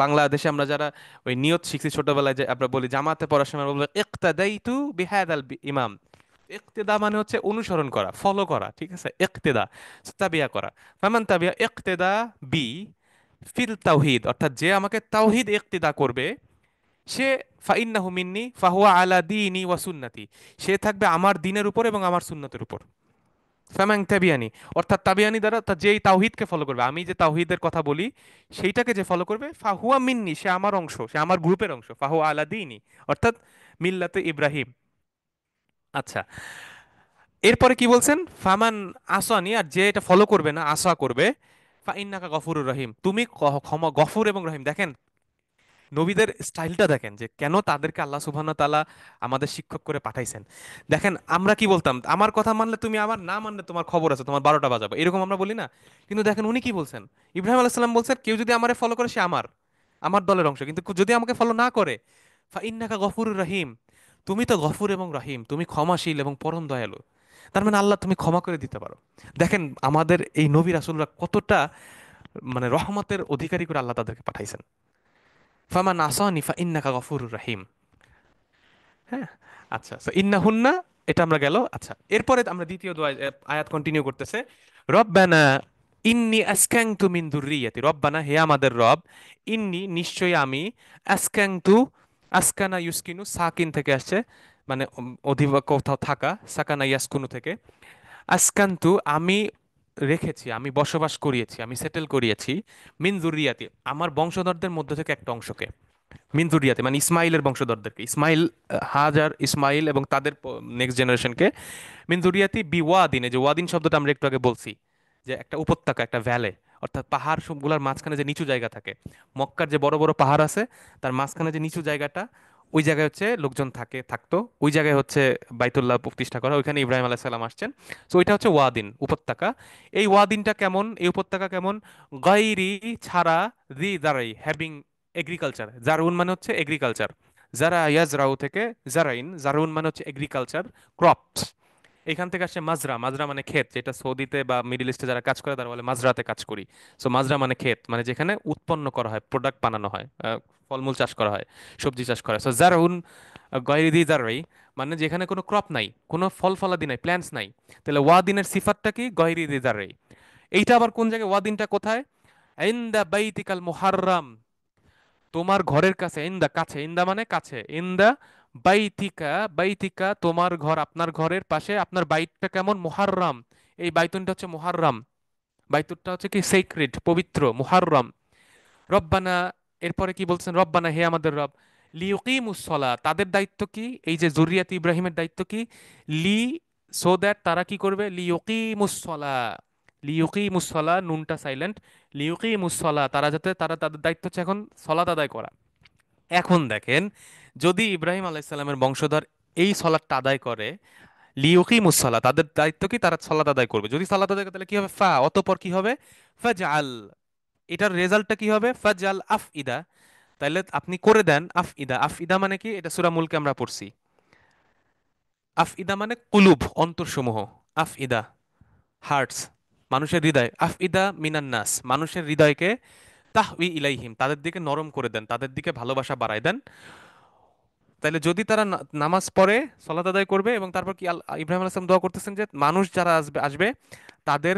বাংলাদেশে আমরা যারা ওই নিয়ত শিখছি ছোটবেলায়, যে আমরা বলি জামাতে পড়ার সময় আমরা বলি ইকতাদাই তু বিহাদাল ইমাম, ইকতেদা মানে হচ্ছে অনুসরণ করা, ফলো করা, ঠিক আছে, ইকতেদা, তাবিয়া করা। ফামান তাবিয়া ইকতেদা বি ফিল তাওহিদ, অর্থাৎ যে আমাকে তাওহিদ ইকতেদা করবে, সে ফাইন্নাহু মিন্নি ফাহুয়া আলা দীনি ওয়া সুন্নতি, সে থাকবে আমার দিনের উপর এবং আমার সুন্নতের উপর। ফামাং তাবিয়ানি, অর্থাৎ তাবিয়ানি দ্বারা যেই তাওহিদকে ফলো করবে, আমি যে তাওহিদের কথা বলি সেইটাকে যে ফলো করবে, ফাহুয়া মিন্নি, সে আমার অংশ, সে আমার গ্রুপের অংশ, ফাহুয়া আলা দীনি, অর্থাৎ মিল্লাতে ইব্রাহিম। আচ্ছা, এরপরে কি বলছেন, ফামান আসানি, আর যে এটা ফলো করবে না, আসা করবে, ফা ইন্নাকা গফুরুর রহিম, তুমি ক্ষমা, গফুর এবং রহিম। দেখেন নবীদের স্টাইলটা দেখেন, যে কেন তাদেরকে আল্লাহ সুবহানাহু ওয়া তাআলা আমাদের শিক্ষক করে পাঠাইছেন। দেখেন আমরা কি বলতাম, আমার কথা মানলে তুমি আমার, না মানলে তোমার খবর আছে, তোমার 12টা বাজাবো, এরকম আমরা বলি না? কিন্তু দেখেন উনি কি বলছেন, ইব্রাহিম আলাইহিস সালাম বলছেন, কেউ যদি আমারে ফলো করে সে আমার, আমার দলের অংশ, কিন্তু যদি আমাকে ফলো না করে, ফা ইন্নাকা গফুরুর রহিম, তুমি তো গফুর এবং রহিম, তুমি ক্ষমাশীল এবং পরম দয়ালু। তার মানে আল্লাহ তুমি ক্ষমা করে দিতে পারো। দেখেন আমাদের এই নবী রাসূলরা কতটা মানে রহমতের অধিকারী করে আল্লাহ তাদেরকে পাঠাইছেন। ফামান আসানি ফা ইন্নাকা গফুরুর রহিম। হ্যাঁ, আচ্ছা, সো ইন্না হুন্না, এটা আমরা গেল। আচ্ছা, এরপরে আমরা দ্বিতীয় দোয়া, আয়াত কন্টিনিউ করতেছে, রব্বানা ইন্নি আসকানতু মিন যুররিয়াতি, রব্বানা হে আমাদের রব, ইন্নি নিশ্চয়ই আমি, আসকানতু, আসকানা ইউসকিনু সাকিন থেকে আসছে, মানে অধিবা কোথাও থাকা, সাকানা ইয়াসকুনু থেকে, আসকান্তু আমি রেখেছি, আমি বসবাস করিয়েছি, আমি সেটেল করিয়েছি, মিন যুররিয়াতি, আমার বংশধরদের মধ্য থেকে একটা অংশকে, মিন যুরিয়াতে মানে ইসমাইলের বংশধরদেরকে, ইসমাইল, হাজার, ইসমাইল এবং তাদের নেক্সট জেনারেশনকে, মিন যুরিয়াতি বি ওয়াদিন, এই যে ওয়াদিন শব্দটা আমরা একটু আগে বলছি, যে একটা উপত্যকা, একটা ভ্যালে, অর্থাৎ পাহাড় সবগুলোর মাঝখানে যে নিচু জায়গা থাকে, মক্কার যে বড় বড় পাহাড় আছে তার মাঝখানে যে নিচু জায়গাটা, ওই জায়গায় হচ্ছে লোকজন থাকতো, ওই জায়গায় হচ্ছে বাইতুল্লাহ প্রতিষ্ঠা করা, ওইখানে ইব্রাহিম আলাইহিস সালাম আসছেন। তো ওইটা হচ্ছে ওয়াদিন, উপত্যকা। এই ওয়াদিনটা কেমন, এই উপত্যকা কেমন, গায়রি, ছাড়া, রি দাঁড়াই, হ্যাভিং এগ্রিকালচার, জারউন মানে হচ্ছে এগ্রিকালচার, যারা ইয়াজরাউ থেকে জারাইন, জারউন মানে হচ্ছে এগ্রিকালচার, ক্রপস, এখান থেকে আসছে মাজরা, মাজরা মানে ক্ষেত, যেটা সৌদিতে বা মিডল ইস্টে যারা কাজ করে তারা বলে মাজরাতে কাজ করি। সো মাজরা মানে ক্ষেত, মানে যেখানে উৎপন্ন করা হয়, প্রোডাক্ট বানানো হয়, ফলমূল চাষ করা হয়, সবজি চাষ করা হয়। সো জারউন গায়রি জারাই, মানে যেখানে কোনো ক্রপ নাই, কোনো ফল ফলাদি নাই, প্ল্যান্টস নাই। তাহলে ওয়াদিনের সিফাতটা কি, গয়রি জারাই। এইটা আবার কোন জায়গায়, ওয়াদিনটা কোথায়, ইনদা বাইতিকাল মুহাররাম, তোমার ঘরের কাছে, ইন্দা কাছে, ইন্দা মানে কাছে, ইন্দা বাইতিকা, বাইতিকা তোমার ঘর, আপনার ঘরের পাশে, আপনার বাইতটা কেমন, মুহাররাম, এই বাইতুনটা হচ্ছে মুহাররাম, বাইতুরটা হচ্ছে কি সেক্রেড, পবিত্র, মুহাররাম। রব্বানা, এরপরে কি বলছেন, রব্বানা হে আমাদের রব, লিউকিমুসসালা, তাদের দায়িত্ব কি, এই যে জুরিয়াত ইব্রাহিমের দায়িত্ব কি, লি, সো দ্যাট তারা কি করবে, লিউকিমুসসালা, লিউকিমুসসালা, নুনটা সাইলেন্ট, লিউকিমুসসালা, তারা যাতে, তারা তাদের দায়িত্ব হচ্ছে এখন সলাত আদায় করা। এখন দেখেন, যদি ইব্রাহিম আলাইসাল্লামের বংশধর এই সলাতটা আদায় করে, লিউকিমুসসালা, তাদের দায়িত্ব কি, তারা সলাত আদায় করবে। যদি সলাত আদায় করে তাহলে কি হবে, অতঃপর কি হবে, ফাজআল, এটার রেজাল্টটা কি হবে, ফাজআল আফইদা, তাহলে আপনি করে দেন আফইদা, আফইদা মানে কি, এটা সূরা মুলকে আমরা পড়ছি, আফইদা মানে কুলুব, অন্তরসমূহ, আফইদা, হার্টস, মানুষের হৃদয়, আফইদা মিনান নাস, মানুষের হৃদয়কে, তাহউই ইলাইহিম, তাদের দিকে নরম করে দেন, তাদের দিকে ভালোবাসা বাড়ায় দেন। তাহলে যদি তারা নামাজ পড়ে, সলাত আদায় করবে, এবং তারপর কি ইব্রাহিম আলাইহিস সালাম দোয়া করতেছেন যে মানুষ যারা আসবে, তাদের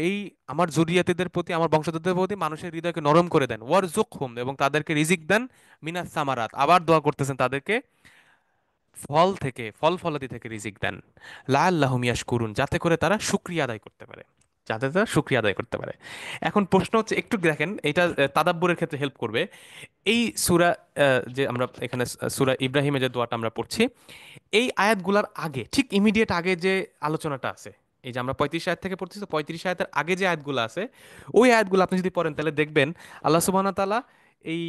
এই আমার যুরিয়াতিদের প্রতি, আমার বংশধরদের প্রতি মানুষের হৃদয়কে নরম করে দেন, ওয়ারজুকহুম, এবং তাদেরকে রিজিক দেন, মিনাস সামারাত, আবার দোয়া করতেছেন তাদেরকে ফল থেকে, ফল ফলাদি থেকে রিজিক দেন, লাআল্লাহুম ইয়াশকুরুন, যাতে করে তারা শুকরিয়া আদায় করতে পারে, যাতে তারা শুকরিয়া আদায় করতে পারে। এখন প্রশ্ন হচ্ছে, একটু দেখেন এটা তাদাব্বুরের ক্ষেত্রে হেল্প করবে। এই সূরা যে আমরা এখানে সূরা ইব্রাহিমে যে দোয়াটা আমরা পড়ছি, এই আয়াতগুলার আগে, ঠিক ইমিডিয়েট আগে যে আলোচনাটা আছে, এই যে আমরা 35 আয়াত থেকে পড়তেছি, তো 35 আয়াতের আগে যে আয়াতগুলো আছে, ওই আয়াতগুলো আপনি যদি পড়েন তাহলে দেখবেন আল্লাহ সুবহানাহু ওয়া তাআলা এই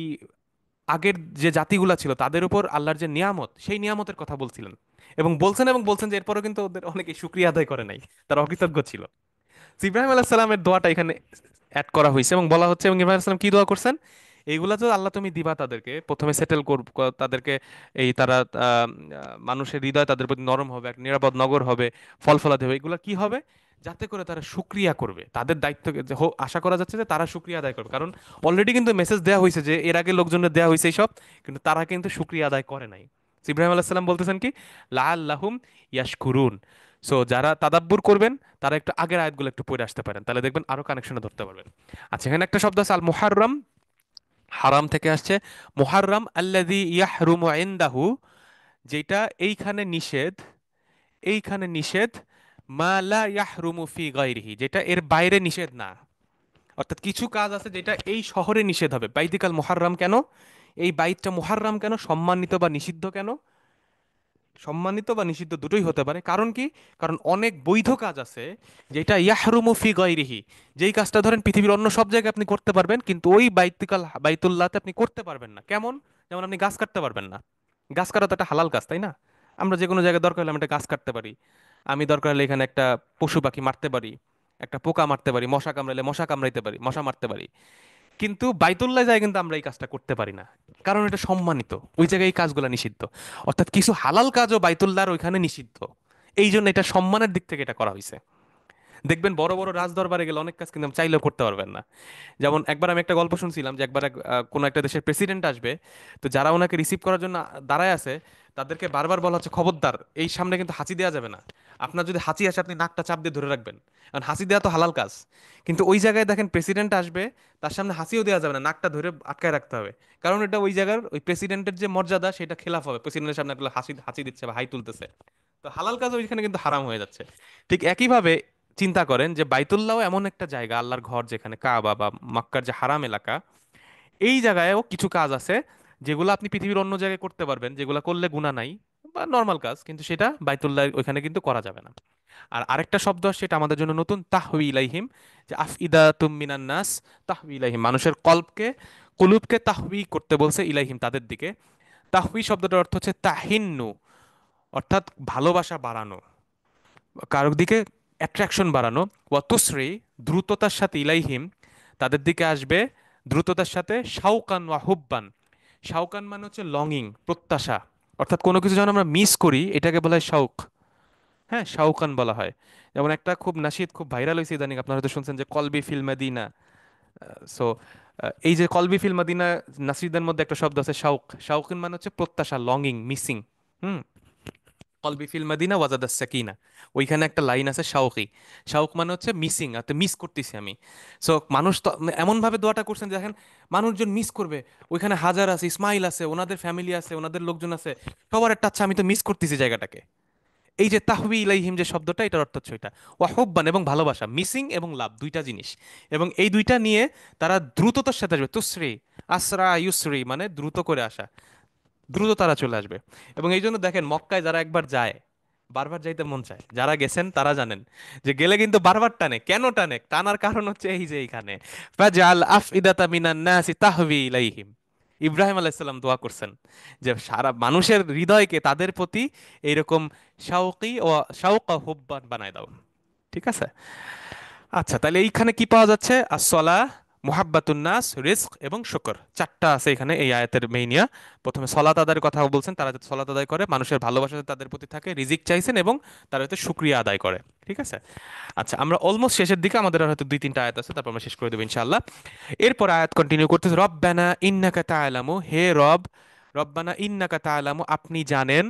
আগের যে জাতিগুলা ছিল তাদের উপর আল্লাহর যে নিয়ামত, সেই নিয়ামতের কথা বলছিলেন, এবং বলছেন যে এরপরও কিন্তু ওদের অনেকে শুকরিয়া আদায় করে নাই, তারা অকৃতজ্ঞ ছিল। তো ইব্রাহিম আলাইহিস সালামের দোয়াটা এখানে অ্যাড করা হয়েছে এবং বলা হচ্ছে, এবং ইব্রাহিম আলাইহিস সালাম কি দোয়া করছেন, এইগুলা তো আল্লাহ তুমি দিবা তাদেরকে, প্রথমে সেটেল তাদেরকে, এই তারা মানুষের হৃদয় তাদের প্রতি নরম হবে, এক নিরাপদ নগর হবে, ফল ফলাতে হবে, এগুলো কি হবে, যাতে করে তারা শুকরিয়া করবে, তাদের দায়িত্ব আশা করা যাচ্ছে যে তারা শুকরিয়া আদায় করবে, কারণ অলরেডি কিন্তু মেসেজ দেওয়া হয়েছে যে এর আগে লোকজনের দেওয়া হয়েছে এইসব, কিন্তু তারা কিন্তু শুকরিয়া আদায় করে নাই। তো ইব্রাহিম আলাইহিস সালাম বলতেছেন কি, লাআল্লাহুম ইয়াশকুরুন। সো যারা তাদাব্বুর করবেন তারা একটু আগের আয়াতগুলো একটু পড়ে আসতে পারেন, তাহলে দেখবেন আরো কানেকশনে ধরতে পারবেন। আচ্ছা, এখানে একটা শব্দ আছে আল মুহাররম, হারাম থেকে আসছে। মুহাররম আল্লাযী ইয়াহরুমু ইনদাহু, যেটা এইখানে নিষেধ, এইখানে নিষেধ, মা লা ইয়াহরুমু ফি গায়রিহি, যেটা এর বাইরে নিষেধ না। অর্থাৎ কিছু কাজ আছে যেটা এই শহরে নিষেধ হবে। বাইতিকাল মুহাররম কেন, এই বাইতটা মুহাররম কেন, সম্মানিত বা নিষিদ্ধ কেন, সম্মানিত বা নিষিদ্ধ দুটোই হতে পারে। কারণ কি, কারণ অনেক বৈধ কাজ আছে যেটা ইয়াহরুমু ফি গায়রিহি, যেই কাজটা ধরেন পৃথিবীর অন্য সব জায়গায় আপনি করতে পারবেন, কিন্তু ওই বাইতুল্লাহতে আপনি করতে পারবেন না। কেমন? যেমন আপনি গাছ কাটতে পারবেন না। গাছ কাটা তো একটা হালাল কাজ, তাই না? আমরা যে কোনো জায়গায় দরকার হলে আমি একটা গাছ কাটতে পারি, আমি দরকার হলে এখানে একটা পশু পাখি মারতে পারি, একটা পোকা মারতে পারি, মশা কামড়াইলে মশা কামড়াইতে পারি, মশা মারতে পারি। কিন্তু বাইতুল্লাহ যায় কিন্তু আমরা এই কাজটা করতে পারি না, কারণ এটা সম্মানিত, ওই জায়গায় এই কাজগুলো নিষিদ্ধ। অর্থাৎ কিছু হালাল কাজও বাইতুল্লাহর ওইখানে নিষিদ্ধ, এই জন্য এটা সম্মানের দিক থেকে এটা করা হয়েছে। দেখবেন বড় বড় রাজদরবারে গেলে অনেক কাজ কিন্তু আপনি চাইলেও করতে পারবেন না। যেমন একবার আমি একটা গল্প শুনছিলাম যে একবার কোনো একটা দেশের প্রেসিডেন্ট আসবে, তো যারা ওনাকে রিসিভ করার জন্য দাঁড়ায় আছে, তাদেরকে বারবার বলা হচ্ছে খবরদার এই সামনে কিন্তু হাঁচি দেওয়া যাবে না, আপনার যদি হাঁচি আসে আপনি নাকটা চাপ দিয়ে ধরে রাখবেন, কারণ হাঁচি দেওয়া তো হালাল কাজ। কিন্তু ওই জায়গায় দেখেন প্রেসিডেন্ট আসবে, তার সামনে হাসিও দেওয়া যাবে না, নাকটা ধরে আটকায় রাখতে হবে, কারণ এটা ওই জায়গার ওই প্রেসিডেন্টের যে মর্যাদা সেটা খেলাফ হবে, প্রেসিডেন্টের সামনে একটা হাসি হাঁচি দিচ্ছে বা হাই তুলতেছে, তো হালাল কাজ ওইখানে কিন্তু হারাম হয়ে যাচ্ছে। ঠিক একইভাবে চিন্তা করেন যে বাইতুল্লাহ এমন একটা জায়গা, আল্লাহর ঘর যেখানে কাবা বা মক্কার যে হারাম এলাকা, এই জায়গায়ও কিছু কাজ আছে যেগুলো আপনি পৃথিবীর অন্য জায়গায় করতে পারবেন, যেগুলো করলে গুনাহ নাই বা নর্মাল কাজ, কিন্তু সেটা বাইতুল্লাহ ওইখানে কিন্তু করা যাবে না। আর আরেকটা শব্দ আসছে, এটা আমাদের জন্য নতুন, তাহওয়ি ইলাইহিম, যে আফইদাতুম মিনান নাস তাহওয়ি ইলাইহিম, মানুষের কুলুবকে তাহওয়ি করতে বলছে, ইলাইহিম তাদের দিকে। তাহওয়ি শব্দটার অর্থ হচ্ছে তাহিন্নু, অর্থাৎ ভালোবাসা বাড়ানো, কারোর দিকে অ্যাট্রাকশন বাড়ানো। ওয়া তুসরি, দ্রুততার সাথে, ইলাইহিম তাদের দিকে আসবে দ্রুততার সাথে, শাউকান ওয়া হুব্বান, শাউকান মানে হচ্ছে লঙ্গিং, প্রত্যাশা, অর্থাৎ কোনো কিছু যখন আমরা মিস করি এটাকে বলা হয় শাউক। হ্যাঁ, শাউকান বলা হয়। যেমন একটা খুব নাশিদ, খুব ভাইরাল হয়েছে ইদানিং, আপনারা হয়তো শুনছেন যে কলবি ফিল মাদিনা। সো এই যে কলবি ফিল মাদিনা, নাসিরদের মধ্যে একটা শব্দ আছে শাউক, শাউকিন মানে হচ্ছে প্রত্যাশা, লঙ্গিং, মিসিং। হুম, কলবি ফিল মাদিনা ওয়াজাদাস সাকিনা, ওইখানে একটা লাইন আছে শাউকি, শাউক মানে হচ্ছে মিসিং, আর মিস করতেছি আমি। সো মানুষ তো এমন ভাবে দোয়াটা করছেন যে দেখেন মানুষজন মিস করবে, ওইখানে হাজার আছে, ইসমাইল আছে, ওনাদের ফ্যামিলি আছে, ওনাদের লোকজন আছে, সবার একটা, আচ্ছা আমি তো মিস করতেছি জায়গাটাকে। এই যে তাহবি ইলাইহিম যে শব্দটা, এটার অর্থ হচ্ছে ওইটা, ওয়াহুব্বান, এবং ভালোবাসা, মিসিং এবং লাভ, দুইটা জিনিস। এবং এই দুইটা নিয়ে তারা দ্রুততার সাথে আসবে, তুসরি, আসরা ইউসরি মানে দ্রুত করে আসা, দ্রুত তারা চলে আসবে। এবং এই জন্য দেখেন মক্কায় যারা একবার যায় বারবার যাইতে মন চায়, যারা গেছেন তারা জানেন যে গেলে কিন্তু বারবার টানে। কেন টানে? টানার কারণ হচ্ছে এই যে এইখানে ফাজআল আফইদাতা মিনান নাসি তাহবি ইলাইহিম, ইব্রাহিম আলাইহিস সালাম দোয়া করছেন যে সারা মানুষের হৃদয়কে তাদের প্রতি এইরকম শাউকি ও শাউকা হুব্বান বানায় দাও। ঠিক আছে? আচ্ছা, তাহলে এইখানে কি পাওয়া যাচ্ছে? আসসালাহ, মুহাব্বাতুন নাস, রিজক এবং শুকর, চারটা আছে এখানে এই আয়াতের মেইনিয়া। প্রথমে সলাত আদায়ের কথা বলছেন, তারা যাতে সলাত আদায় করে, মানুষের ভালোবাসা যাতে তাদের প্রতি থাকে, রিজিক চাইছেন, এবং তারা যাতে শুকরিয়া আদায় করে। ঠিক আছে? আচ্ছা, আমরা অলমোস্ট শেষের দিকে, আমাদের আর হয়তো দুই তিনটা আয়াত আছে, তারপর আমরা শেষ করে দেবো ইনশাআল্লাহ। এরপর আয়াত কন্টিনিউ করতেছে, রব্বানা ইন্নাকা তাআলামু, হে রব, রব্বানা ইন্নাকা তাআলামু, আপনি জানেন,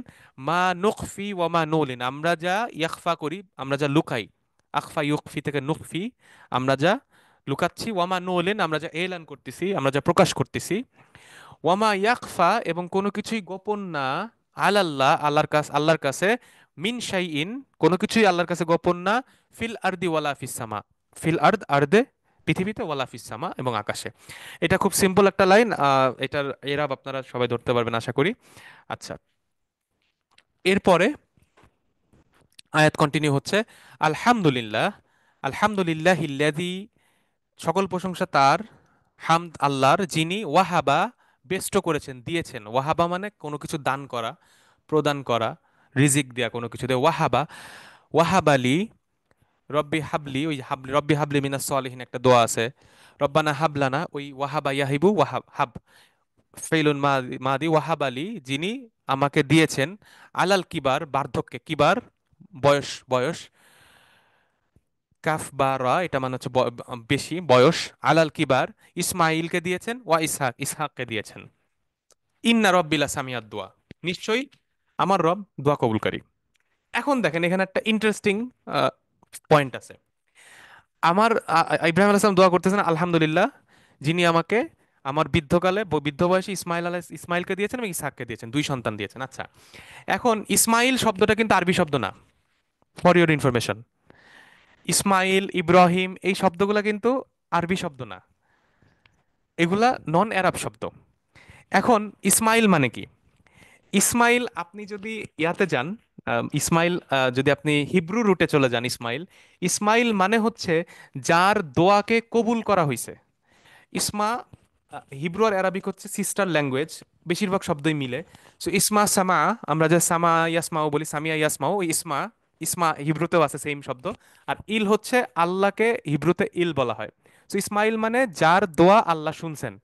মা নুখফি ওয়া মা নুলিন, আমরা যা ইয়াখফা করি, আমরা যা লুকাই, আখফা ইউকফি থেকে নুকফি, আমরা যা লুকাচ্ছি, ওয়ামা নুলেন আমরা যা এলান করতেছি, আমরা যা প্রকাশ করতেছি, ওয়ামা ইয়াকফা এবং কোনো কিছুই গোপন না, আলাল্লাহ আল্লাহর কাছে, মিন শাইইন কোনো কিছুই আল্লাহর কাছে গোপন না, ফিল আরদি ওয়ালা ফিস সামা, ফিল আরদ আরদে পৃথিবীতে, ওয়ালা ফিস সামা এবং আকাশে। এটা খুব সিম্পল একটা লাইন, এটার এরাব আপনারা সবাই ধরতে পারবেন আশা করি। আচ্ছা, এরপরে আয়াত কন্টিনিউ হচ্ছে, আলহামদুলিল্লাহ, আলহামদুলিল্লাহিল্লাযী, সকল প্রশংসা তার, হামদ আল্লাহর, যিনি ওয়াহাবা বেষ্ট করেছেন, দিয়েছেন। ওয়াহাবা মানে কোনো কিছু দান করা, প্রদান করা, রিজিক দেয়া, কোনো কিছু দিয়ে ওয়াহাবা। ওয়াহাবালি, রব্বি হাবলি, ওই হাবলি, রব্বি হাবলি মিনাস সলিহিন একটা দোয়া আছে, রব্বানা হাবলানা, ওই ওয়াহাবা ইয়াহিবু, ওয়াহাব হাব, ফেইলুন মাদি, ওয়াহাবালি যিনি আমাকে দিয়েছেন, আলাল কিবার বার্ধক্যে, কিবার বয়স, বয়স, কাফ বা রা এটা মানে হচ্ছে বেশি বয়স, আলাল কিবার ইসমাইলকে দিয়েছেন, ওয়া ইসহাক ইসহাককে দিয়েছেন। ইন্না রব্বিলা সামিয়াদ দোয়া, নিশ্চয়ই আমার রব দোয়া কবুলকারী। এখন দেখেন এখানে একটা ইন্টারেস্টিং পয়েন্ট আছে। আমার ইব্রাহিম আলাইহিস সালাম দোয়া করতেছেন, আলহামদুলিল্লাহ যিনি আমাকে আমার বৃদ্ধকালে বৃদ্ধ বয়সে ইসমাইলকে দিয়েছেন এবং ইসহাককে দিয়েছেন, দুই সন্তান দিয়েছেন। আচ্ছা, এখন ইসমাইল শব্দটা কিন্তু আরবি শব্দ না, for your information. Ismail, Ibrahim এই শব্দগুলো কিন্তু আরবি শব্দ না, এগুলা নন আরব শব্দ। এখন ইসমাইল মানে কি? ইসমাইল আপনি যদি ইয়াতে যান, ইসমাইল যদি আপনি হিব্রু রুটে চলে যান, ইসমাইল, ইসমাইল মানে হচ্ছে যার দোয়াকে কবুল করা হয়েছে। ইসমা, হিব্রু আর অ্যারাবিক হচ্ছে সিস্টার ল্যাঙ্গুয়েজ, বেশিরভাগ শব্দই মিলে। সো ইসমা সামা, আমরা যে সামা ইয়াসমাও বলি, সামিয়া ইয়াসমাও, ওই ইসমা, ইসমা হিব্রুতেও আছে সেম শব্দ। আর ইল হচ্ছে আল্লাহকে হিব্রুতে ইল বলা হয়। সো ইসমাইল মানে যার দোয়া আল্লাহ শুনছেন,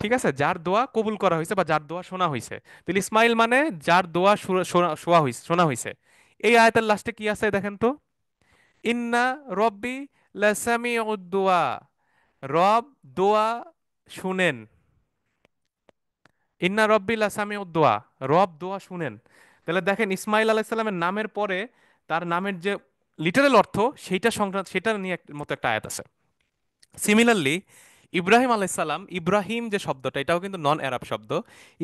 ঠিক আছে, যার দোয়া কবুল করা হয়েছে বা যার দোয়া শোনা হয়েছে। তাহলে ইসমাইল মানে যার দোয়া শোনা হয়েছে। এই আয়াতের লাস্টে কি আছে দেখেন তো, ইন্না রব্বি লাসামিউদ দোয়া, রব দোয়া শুনেন। ইন্না রব্বি লাসামিউদ দোয়া, রব দোয়া শুনেন। তাহলে দেখেন ইসমাইল আলাইহিস সালামের নামের পরে তার নামের যে লিটারাল অর্থ, সেইটা সংক্রান্ত, সেটা নিয়ে মতো একটা আয়াত আছে। সিমিলারলি ইব্রাহিম আলাইহিস সালাম, ইব্রাহিম যে শব্দটা এটাও কিন্তু নন আরব শব্দ।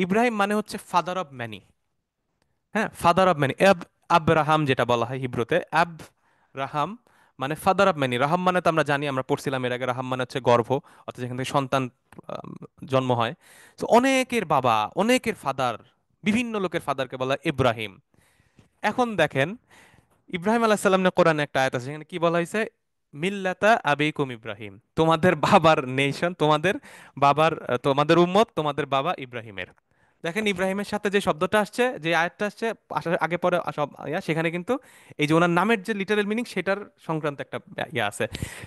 ইব্রাহিম মানে হচ্ছে ফাদার অফ ম্যানি। হ্যাঁ, ফাদার অফ ম্যানি, আব্রাহাম যেটা বলা হয় হিব্রুতে, রাহাম মানে ফাদার অফ ম্যানি। রাহাম মানে তো আমরা জানি, আমরা পড়ছিলাম এর আগে, রাহাম মানে হচ্ছে গর্ভ, অর্থাৎ যেখান থেকে সন্তান আম, জন্ম হয়। তো অনেকের বাবা, অনেকের ফাদার, বিভিন্ন লোকের ফাদারকে বলা হয় ইব্রাহিম। এখন দেখেন ইব্রাহিম আলাইহিস সালামের কোরআনে একটা আয়াত আছে, সেখানে কি বলা হয়েছে, মিল্লাতা আবিকুম ইব্রাহিম, তোমাদের বাবার নেশন, তোমাদের বাবার তোমাদের উম্মত, তোমাদের বাবা ইব্রাহিমের। দেখেন ইব্রাহিমের সাথে যে শব্দটা আসছে, যে আয়াতটা আসছে, আসার আগে পরে সব সেখানে কিন্তু এই যে ওনার নামের যে লিটারেল মিনিং সেটার সংক্রান্ত একটা ইয়া আছে।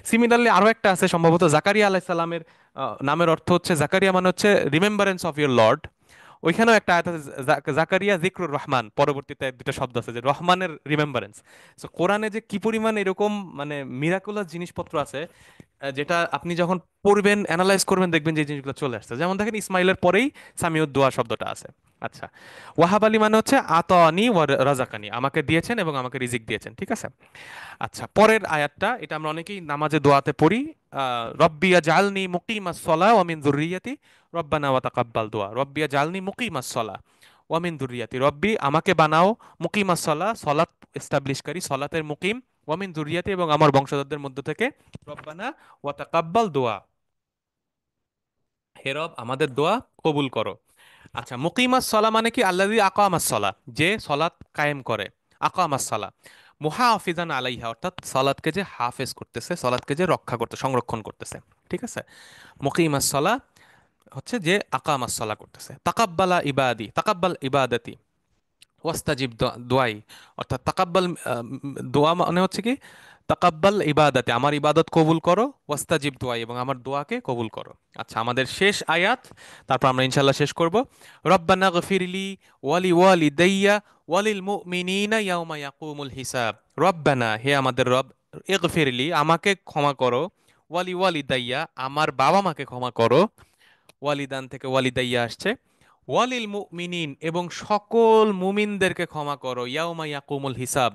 সিমিলারলি আরো একটা আছে, সম্ভবত জাকারিয়া আলাইহিস সালামের নামের অর্থ হচ্ছে, জাকারিয়া মানে হচ্ছে রিমেম্বারেন্স অফ ইউর লর্ড। ওইখানেও একটা আয়াত আছে, জাকারিয়া জিক্রুর রহমান, পরবর্তীতে দুটো শব্দ আছে যে রহমানের রিমেম্বারেন্স। সো কোরআনে যে কি পরিমাণ এরকম মানে মিরাকুলাস জিনিসপত্র আছে, যেটা আপনি যখন পড়বেন, অ্যানালাইজ করবেন, দেখবেন যে এই জিনিসগুলো চলে আসছে। যেমন দেখেন ইসমাইলের পরেই সামিউদ দোয়া শব্দটা আছে। আচ্ছা, ওয়াহাব আলী মানে হচ্ছে আতানি ওয়া রাজাকানি, আমাকে দিয়েছেন এবং আমাকে রিজিক দিয়েছেন, ঠিক আছে। আচ্ছা, পরের আয়াতটা, এটা আমরা অনেকেই নামাজে দোয়াতে পড়ি, রব্বিয়া জালনি মুকিমাস সলা ওয়া মিন যুররিয়াতি রব্বানা ওয়া তাকাব্বাল দোয়া। রব্বিয়া জালনি মুকিমাস সলা ওয়া মিন যুররিয়াতি, রব্বি আমাকে বানাও, মুকিমাস সলা সলাত এস্টাবলিশকারী, সলাতের মুকিম, ওয়া মিন যুররিয়াতি এবং আমার বংশধরদের মধ্য থেকে, রব্বানা ওয়া তাকাব্বাল দোয়া, হে রব আমাদের দোয়া কবুল করো। আচ্ছা, মুকিমাস সলা মানে কি, আল্লাযী আকামাস সলা, যে সলাত কায়েম করে, আকামাস সলা, মুহাফিজান আলাইহা অর্থাৎ সলাতকে যে হাফেজ করতেছে, সলাতকে যে রক্ষা করতে, সংরক্ষণ করতেছে, ঠিক আছে। মুকিমাস সলা হচ্ছে যে আকামাস সলা করতেছে। তাকাব্বালা ইবাদি, তাকাব্বাল ইবাদাতি, ওয়াস্তাজিব দোয়াই, অর্থাৎ তাকাব্বাল দোয়া মানে হচ্ছে কি, তাকাব্বাল ইবাদাতে, আমার ইবাদত কবুল করো, ওয়াস্তাজিব দোয়াই এবং আমার দোয়াকে কবুল করো। আচ্ছা, আমাদের শেষ আয়াত, তারপর আমরা ইনশাল্লাহ শেষ করব। রব্বানা গফিরলি ওয়ালি ওয়ালিদাইয়া ওয়ালিল মুমিনিনা ইয়াউমা ইয়াকুমুল হিসাব। রব্বানা, হে আমাদের রব, ইগফিরলি আমাকে ক্ষমা করো, ওয়ালি ওয়ালিদাইয়া আমার বাবা মাকে ক্ষমা করো, ওয়ালিদান থেকে ওয়ালিদাইয়া আসছে, ওয়ালিল মুমিনিন, এবং সকল মুমিনদেরকে ক্ষমা করো, ইয়াউমা ইয়াকুমুল হিসাব,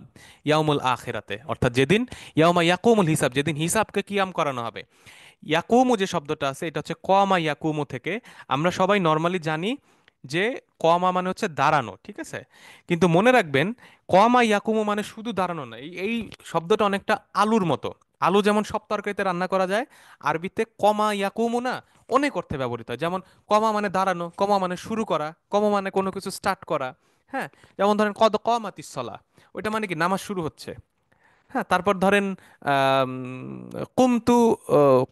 ইয়াউমুল আখিরাতে, অর্থাৎ যেদিন, ইয়াউমা ইয়াকুমুল হিসাব, যেদিন হিসাবকে কিয়াম করানো হবে। ইয়াকুমু যে শব্দটা আছে এটা হচ্ছে কমা ইয়াকুমু থেকে। আমরা সবাই নর্মালি জানি যে কমা মানে হচ্ছে দাঁড়ানো, ঠিক আছে? কিন্তু মনে রাখবেন, কমা ইয়াকুমু মানে শুধু দাঁড়ানো না। এই শব্দটা অনেকটা আলুর মতো। আলু যেমন সব তরকারিতে রান্না করা যায়, আরবিতে কমা ইয়াকুমু না অনেক অর্থে ব্যবহৃত হয়। যেমন কমা মানে দাঁড়ানো, কমা মানে শুরু করা, কমা মানে কোনো কিছু স্টার্ট করা। হ্যাঁ, যেমন ধরেন কদ কমাতিস সলা, ওইটা মানে কি নামাজ শুরু হচ্ছে। হ্যাঁ, তারপর ধরেন আম, কুমতু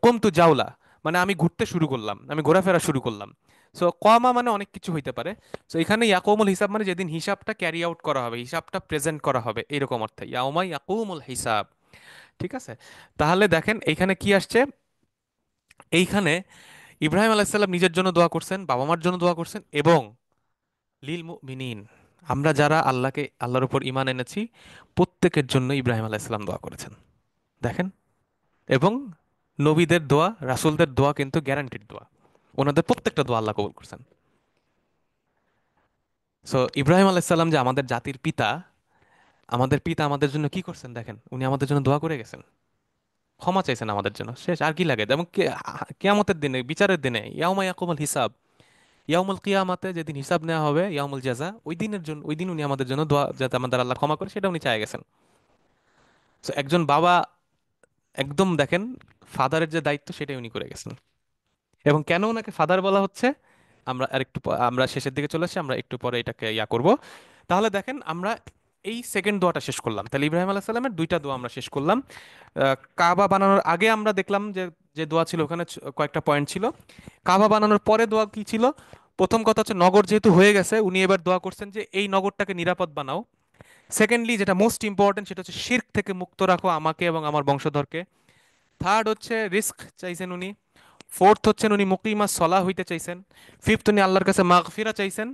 কুমতু জাউলা, মানে আমি ঘুরতে শুরু করলাম, আমি ঘোরাফেরা শুরু করলাম। সো কমা মানে অনেক কিছু হইতে পারে। সো এখানে ইয়াকুমুল হিসাব মানে যেদিন হিসাবটা ক্যারি আউট করা হবে, হিসাবটা প্রেজেন্ট করা হবে, এরকম অর্থে ইয়াউমা ইয়াকুমুল হিসাব। ঠিক আছে? তাহলে দেখেন এইখানে কি আসছে। এইখানে ইব্রাহিম আলাইসাল্লাম নিজের জন্য দোয়া করছেন, বাবা মার জন্য দোয়া করছেন, এবং লিল মুমিনিন, আমরা যারা আল্লাহর উপর ঈমান এনেছি প্রত্যেকের জন্য ইব্রাহিম আলাইসাল্লাম দোয়া করেছেন। দেখেন, এবং নবীদের দোয়া, রাসূলদের দোয়া কিন্তু গ্যারান্টিড দোয়া। ওনাদের প্রত্যেকটা দোয়া আল্লাহ কবুল করছেন। সো ইব্রাহিম আলাইসাল্লাম যে আমাদের জাতির পিতা, আমাদের পিতা আমাদের জন্য কি করছেন দেখেন, উনি আমাদের জন্য দোয়া করে গেছেন, ক্ষমা চাইছেন আমাদের জন্য, শেষ আর কি লাগে। এবং কিয়ামতের দিনে, বিচারের দিনে, ইয়াউমা ইয়াকুমুল হিসাব, ইয়াউমুল কিয়ামাতে যেদিন হিসাব নেওয়া হবে, ইয়াউমুল জাযা, ওই দিনের জন্য, ওই দিন উনি আমাদের জন্য দোয়া, যাতে আমাদের আল্লাহ ক্ষমা করে, সেটা উনি চাই গেছেন। সো একজন বাবা, একদম দেখেন, ফাদারের যে দায়িত্ব সেটাই উনি করে গেছেন। এবং কেন ওনাকে ফাদার বলা হচ্ছে, আমরা শেষের দিকে চলে আসছি, আমরা একটু পরে এটাকে করব। তাহলে দেখেন, আমরা এই সেকেন্ড দোয়াটা শেষ করলাম। তাহলে ইব্রাহিম আলাইহিস সালামের দুইটা দোয়া আমরা শেষ করলাম। কাবা বানানোর আগে আমরা দেখলাম যে যে দোয়া ছিল ওখানে কয়েকটা পয়েন্ট ছিল। কাবা বানানোর পরে দোয়া কি ছিল? প্রথম কথা হচ্ছে, নগর যেহেতু হয়ে গেছে, উনি এবার দোয়া করছেন যে এই নগরটাকে নিরাপদ বানাও। সেকেন্ডলি, যেটা মোস্ট ইম্পর্টেন্ট, সেটা হচ্ছে শিরক থেকে মুক্ত রাখো আমাকে এবং আমার বংশধরকে। থার্ড হচ্ছে রিস্ক চাইছেন উনি। ফোর্থ হচ্ছেন উনি মুকিমা সলা হইতে চাইছেন। ফিফথ উনি আল্লাহর কাছে মাগফিরা চাইছেন।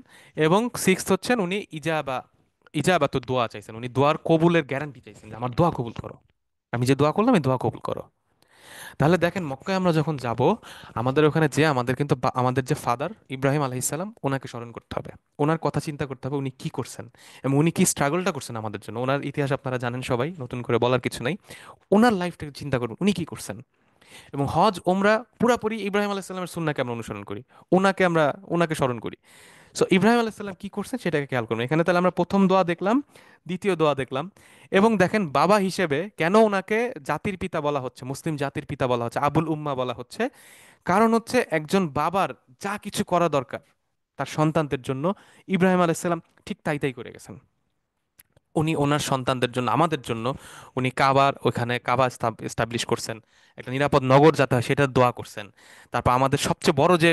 এবং সিক্সথ হচ্ছেন উনি ইজাবাতুদ দোয়া চাইছেন, উনি দোয়ার কবুলের গ্যারান্টি চাইছেন, যে আমার দোয়া কবুল করো, আমি যে দোয়া করলাম এই দোয়া কবুল করো। তাহলে দেখেন, মক্কায় আমরা যখন যাব, আমাদের ওখানে যে আমাদের কিন্তু আমাদের যে ফাদার ইব্রাহিম আলাইহিসসালাম, ওনাকে স্মরণ করতে হবে, ওনার কথা চিন্তা করতে হবে, উনি কি করছেন এবং উনি কি স্ট্রাগলটা করছেন আমাদের জন্য। ওনার ইতিহাস আপনারা জানেন সবাই, নতুন করে বলার কিছু নাই। ওনার লাইফটাকে চিন্তা করুন, উনি কি করছেন। এবং হজ ওমরা পুরাপুরি ইব্রাহিম আলাইসাল্লামের সুন্নাহকে আমরা অনুসরণ করি, আমরা ওনাকে স্মরণ করি। সো ইব্রাহিম আলাইসাল্লাম কি করছেন সেটাকে খেয়াল করুন। এখানে তাহলে আমরা প্রথম দোয়া দেখলাম, দ্বিতীয় দোয়া দেখলাম। এবং দেখেন, বাবা হিসেবে কেন ওনাকে জাতির পিতা বলা হচ্ছে, মুসলিম জাতির পিতা বলা হচ্ছে, আবুল উম্মা বলা হচ্ছে। কারণ হচ্ছে, একজন বাবার যা কিছু করা দরকার তার সন্তানদের জন্য, ইব্রাহিম আলাইসাল্লাম ঠিক তাই তাই করে গেছেন। উনি ওনার সন্তানদের জন্য, আমাদের জন্য, উনি ওখানে কাবা এস্টাবলিশ করছেন, একটা নিরাপদ নগর যাতে হয় সেটার দোয়া করছেন। তারপর আমাদের সবচেয়ে বড় যে,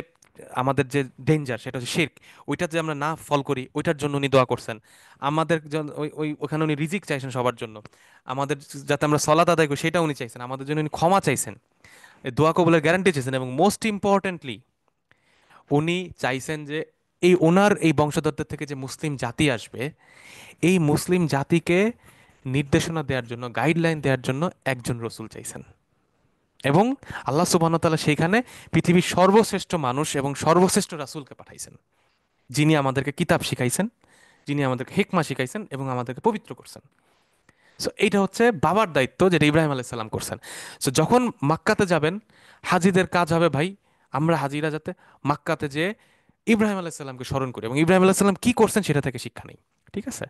আমাদের যে ডেঞ্জার, সেটা হচ্ছে শিরক, ওইটা যে আমরা না ফল করি, ওইটার জন্য উনি দোয়া করছেন। আমাদের ওখানে উনি রিজিক চাইছেন সবার জন্য, আমাদের যাতে আমরা সলাত আদায় করি সেটা উনি চাইছেন, আমাদের জন্য উনি ক্ষমা চাইছেন, এই দোয়া কবুলের গ্যারান্টি চাইছেন। এবং মোস্ট ইম্পর্টেন্টলি, উনি চাইছেন যে ওনার এই বংশধরদের থেকে যে মুসলিম জাতি আসবে, এই মুসলিম জাতিকে নির্দেশনা দেওয়ার জন্য, গাইডলাইন দেওয়ার জন্য একজন রসুল চাইছেন। এবং আল্লাহ সুবহানাহু ওয়া তাআলা সেইখানে পৃথিবীর সর্বশ্রেষ্ঠ মানুষ এবং সর্বশ্রেষ্ঠ রাসূলকে পাঠাইছেন, যিনি আমাদেরকে কিতাব শিখাইছেন, যিনি আমাদেরকে হিকমা শিখাইছেন এবং আমাদেরকে পবিত্র করছেন। সো এইটা হচ্ছে বাবার দায়িত্ব, যেটা ইব্রাহিম আলাইহিস সালাম করছেন। সো যখন মাক্কাতে যাবেন, হাজিদের কাজ হবে ভাই, আমরা হাজিরা যাতে মাক্কাতে যে ইব্রাহিম আলাইহিস সালামকে স্মরণ করি এবং ইব্রাহিম আলাইহিস সালাম কি করছেন সেটা থেকে শিক্ষা নেই। ঠিক আছে?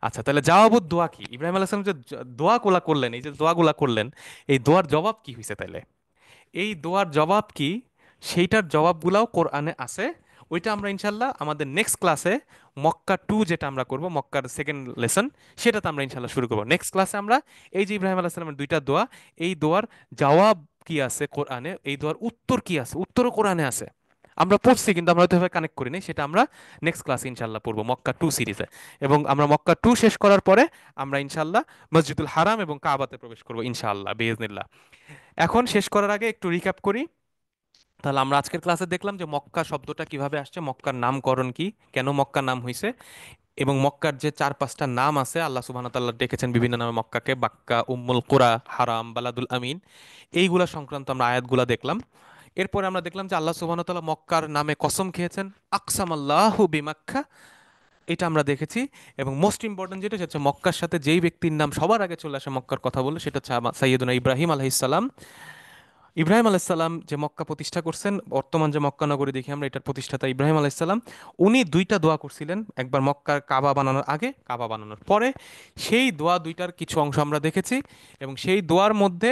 আচ্ছা, তাহলে জাওয়াবুদ দোয়া কি? ইব্রাহিম আলাইহিস সালাম যে দোয়াগুলা করলেন, এই যে দোয়াগুলা করলেন, এই দোয়ার জবাব কি হয়েছে তাইলে? এই দোয়ার জবাব কি, সেইটার জবাবগুলাও কোরআনে আছে। ওইটা আমরা ইনশাল্লাহ আমাদের নেক্সট ক্লাসে, মক্কা 2 যেটা আমরা করব, মক্কার সেকেন্ড লেসন, সেটাতে আমরা ইনশাল্লাহ শুরু করব। নেক্সট ক্লাসে আমরা এই যে ইব্রাহিম আলাইহিস সালামের দুইটা দোয়া, এই দোয়ার জবাব কি আছে কোরআনে, এই দোয়ার উত্তর কি আছে, উত্তরও কোরআনে আছে। আমরা পড়ছি কিন্তু আমরা হয়তো কানেক্ট করিনি, সেটা আমরা নেক্সট ক্লাসে ইনশাল্লাহ পড়বো, মক্কা 2 সিরিজে। এবং আমরা মক্কা 2 শেষ করার পরে আমরা ইনশাল্লাহ মসজিদুল হারাম এবং কাবাতে প্রবেশ করবো ইনশাআল্লাহ বিইজনিল্লাহ। এখন শেষ করার আগে একটু রিক্যাপ করি। তাহলে আমরা আজকের ক্লাসে দেখলাম যে মক্কা শব্দটা কিভাবে আসছে, মক্কার নামকরণ কি, কেন মক্কার নাম হয়েছে, এবং মক্কার যে 4-5টা নাম আছে, আল্লাহ সুবহানাহু ওয়া তাআলা ডেকেছেন বিভিন্ন নামে মক্কাকে, বাক্কা, উম্মুল কুরা, হারাম, বালাদুল আমিন, এইগুলা সংক্রান্ত আমরা আয়াতগুলা দেখলাম। এরপরে আমরা দেখলাম যে আল্লাহ সুবহানাহু ওয়া তাআলা মক্কার নামে কসম খেয়েছেন, আকসাম আল্লাহু বিমাক্কা, এটা আমরা দেখেছি। এবং মোস্ট ইম্পর্টেন্ট যেটা, সেটা হচ্ছে মক্কার সাথে যেই ব্যক্তির নাম সবার আগে চলে আসে মক্কার কথা বলে, সেটা হচ্ছে সাইয়্যিদুনা ইব্রাহিম আলাইহিস সালাম। ইব্রাহিম আলাইসাল্লাম যে মক্কা প্রতিষ্ঠা করছেন, বর্তমান যে মক্কা নগরী দেখি আমরা, এটার প্রতিষ্ঠাতা ইব্রাহিম আলাইসাল্লাম। উনি দুইটা দোয়া করছিলেন, একবার মক্কার কাবা বানানোর আগে, কাবা বানানোর পরে। সেই দোয়া দুইটার কিছু অংশ আমরা দেখেছি, এবং সেই দোয়ার মধ্যে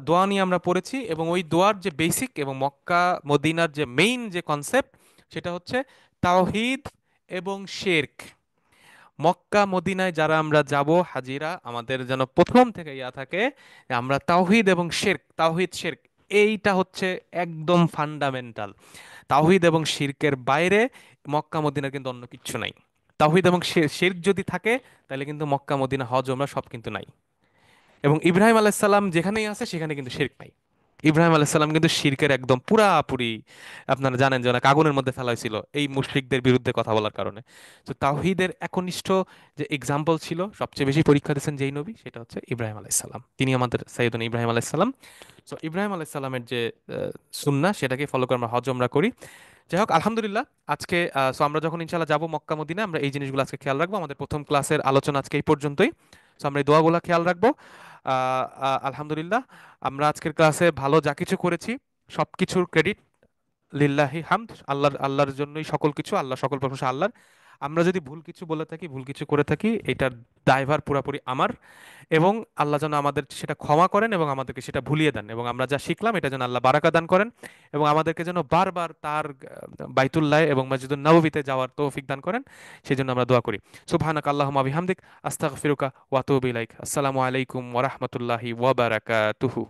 দোয়া নিয়ে আমরা পড়েছি। এবং ওই দোয়ার যে বেসিক এবং মক্কা মদিনার যে মেইন যে কনসেপ্ট, সেটা হচ্ছে তাওহীদ এবং শিরক। মক্কা মদিনায় যারা আমরা যাব হাজিরা, আমাদের যেন প্রথম থেকে ইয়া থাকে যে আমরা তাওহীদ এবং শিরক, তাওহীদ শিরক, এইটা হচ্ছে একদম ফান্ডামেন্টাল। তাওহীদ এবং শিরকের বাইরে মক্কা মদিনার কিন্তু অন্য কিচ্ছু নাই। তাওহীদ এবং শিরক যদি থাকে, তাহলে কিন্তু মক্কা মদিনা হজ ওমরা সব কিন্তু নাই। এবং ইব্রাহিম আলাইসাল্লাম যেখানেই আছে সেখানে কিন্তু শিরক নাই। ইব্রাহিম আলাইসাল্লাম কিন্তু শিরকের একদম পুরাপুরি, আপনারা জানেন যে অনেক আগুনের মধ্যে ফেলা হয়েছিল এই মুশরিকদের বিরুদ্ধে কথা বলার কারণে। তো তাওহীদের একনিষ্ঠ যে এক্সাম্পল ছিল, সবচেয়ে বেশি পরীক্ষা দিয়েছেন যেই নবী, সেটা হচ্ছে ইব্রাহিম আলাইসাল্লাম। তিনি আমাদের সাইয়েদুনা ইব্রাহিম আলাইসাল্লাম। তো ইব্রাহিম আলাইসাল্লামের যে সুন্নাহ, সেটাকে ফলো করে আমরা হজ আমরা করি। যাই হোক, আলহামদুলিল্লাহ, আজকে সো আমরা যখন ইনশাল্লাহ যাবো মক্কা মদিনা, আমরা এই জিনিসগুলো আজকে খেয়াল রাখবো। আমাদের প্রথম ক্লাসের আলোচনা আজকে এই পর্যন্তই। সো আমরা এই দোয়াগুলো খেয়াল রাখবো। আলহামদুলিল্লাহ, আমরা আজকের ক্লাসে ভালো যা কিছু করেছি, সব কিছুর ক্রেডিট লিল্লাহি হামদ, আল্লাহর জন্যই সকল কিছু, আল্লাহ, সকল প্রশংসা আল্লাহর। আমরা যদি ভুল কিছু বলে থাকি, ভুল কিছু করে থাকি, এটার দায়ভার পুরাপুরি আমার। এবং আল্লাহ যেন আমাদের সেটা ক্ষমা করেন এবং আমাদেরকে সেটা ভুলিয়ে দেন, এবং আমরা যা শিখলাম এটা যেন আল্লাহ বারাকা দান করেন, এবং আমাদেরকে যেন বারবার তার বাইতুল্লাহ এবং মসজিদুন নববীতে যাওয়ার তৌফিক দান করেন। সেই জন্য আমরা দোয়া করি। সুবহানাকা আল্লাহুম্মা বিহামদিক, আস্তাগফিরুকা ওয়া আতুবু ইলাইক। আসসালামু আলাইকুম ওয়া রাহমাতুল্লাহি ওয়া বারাকাতুহু।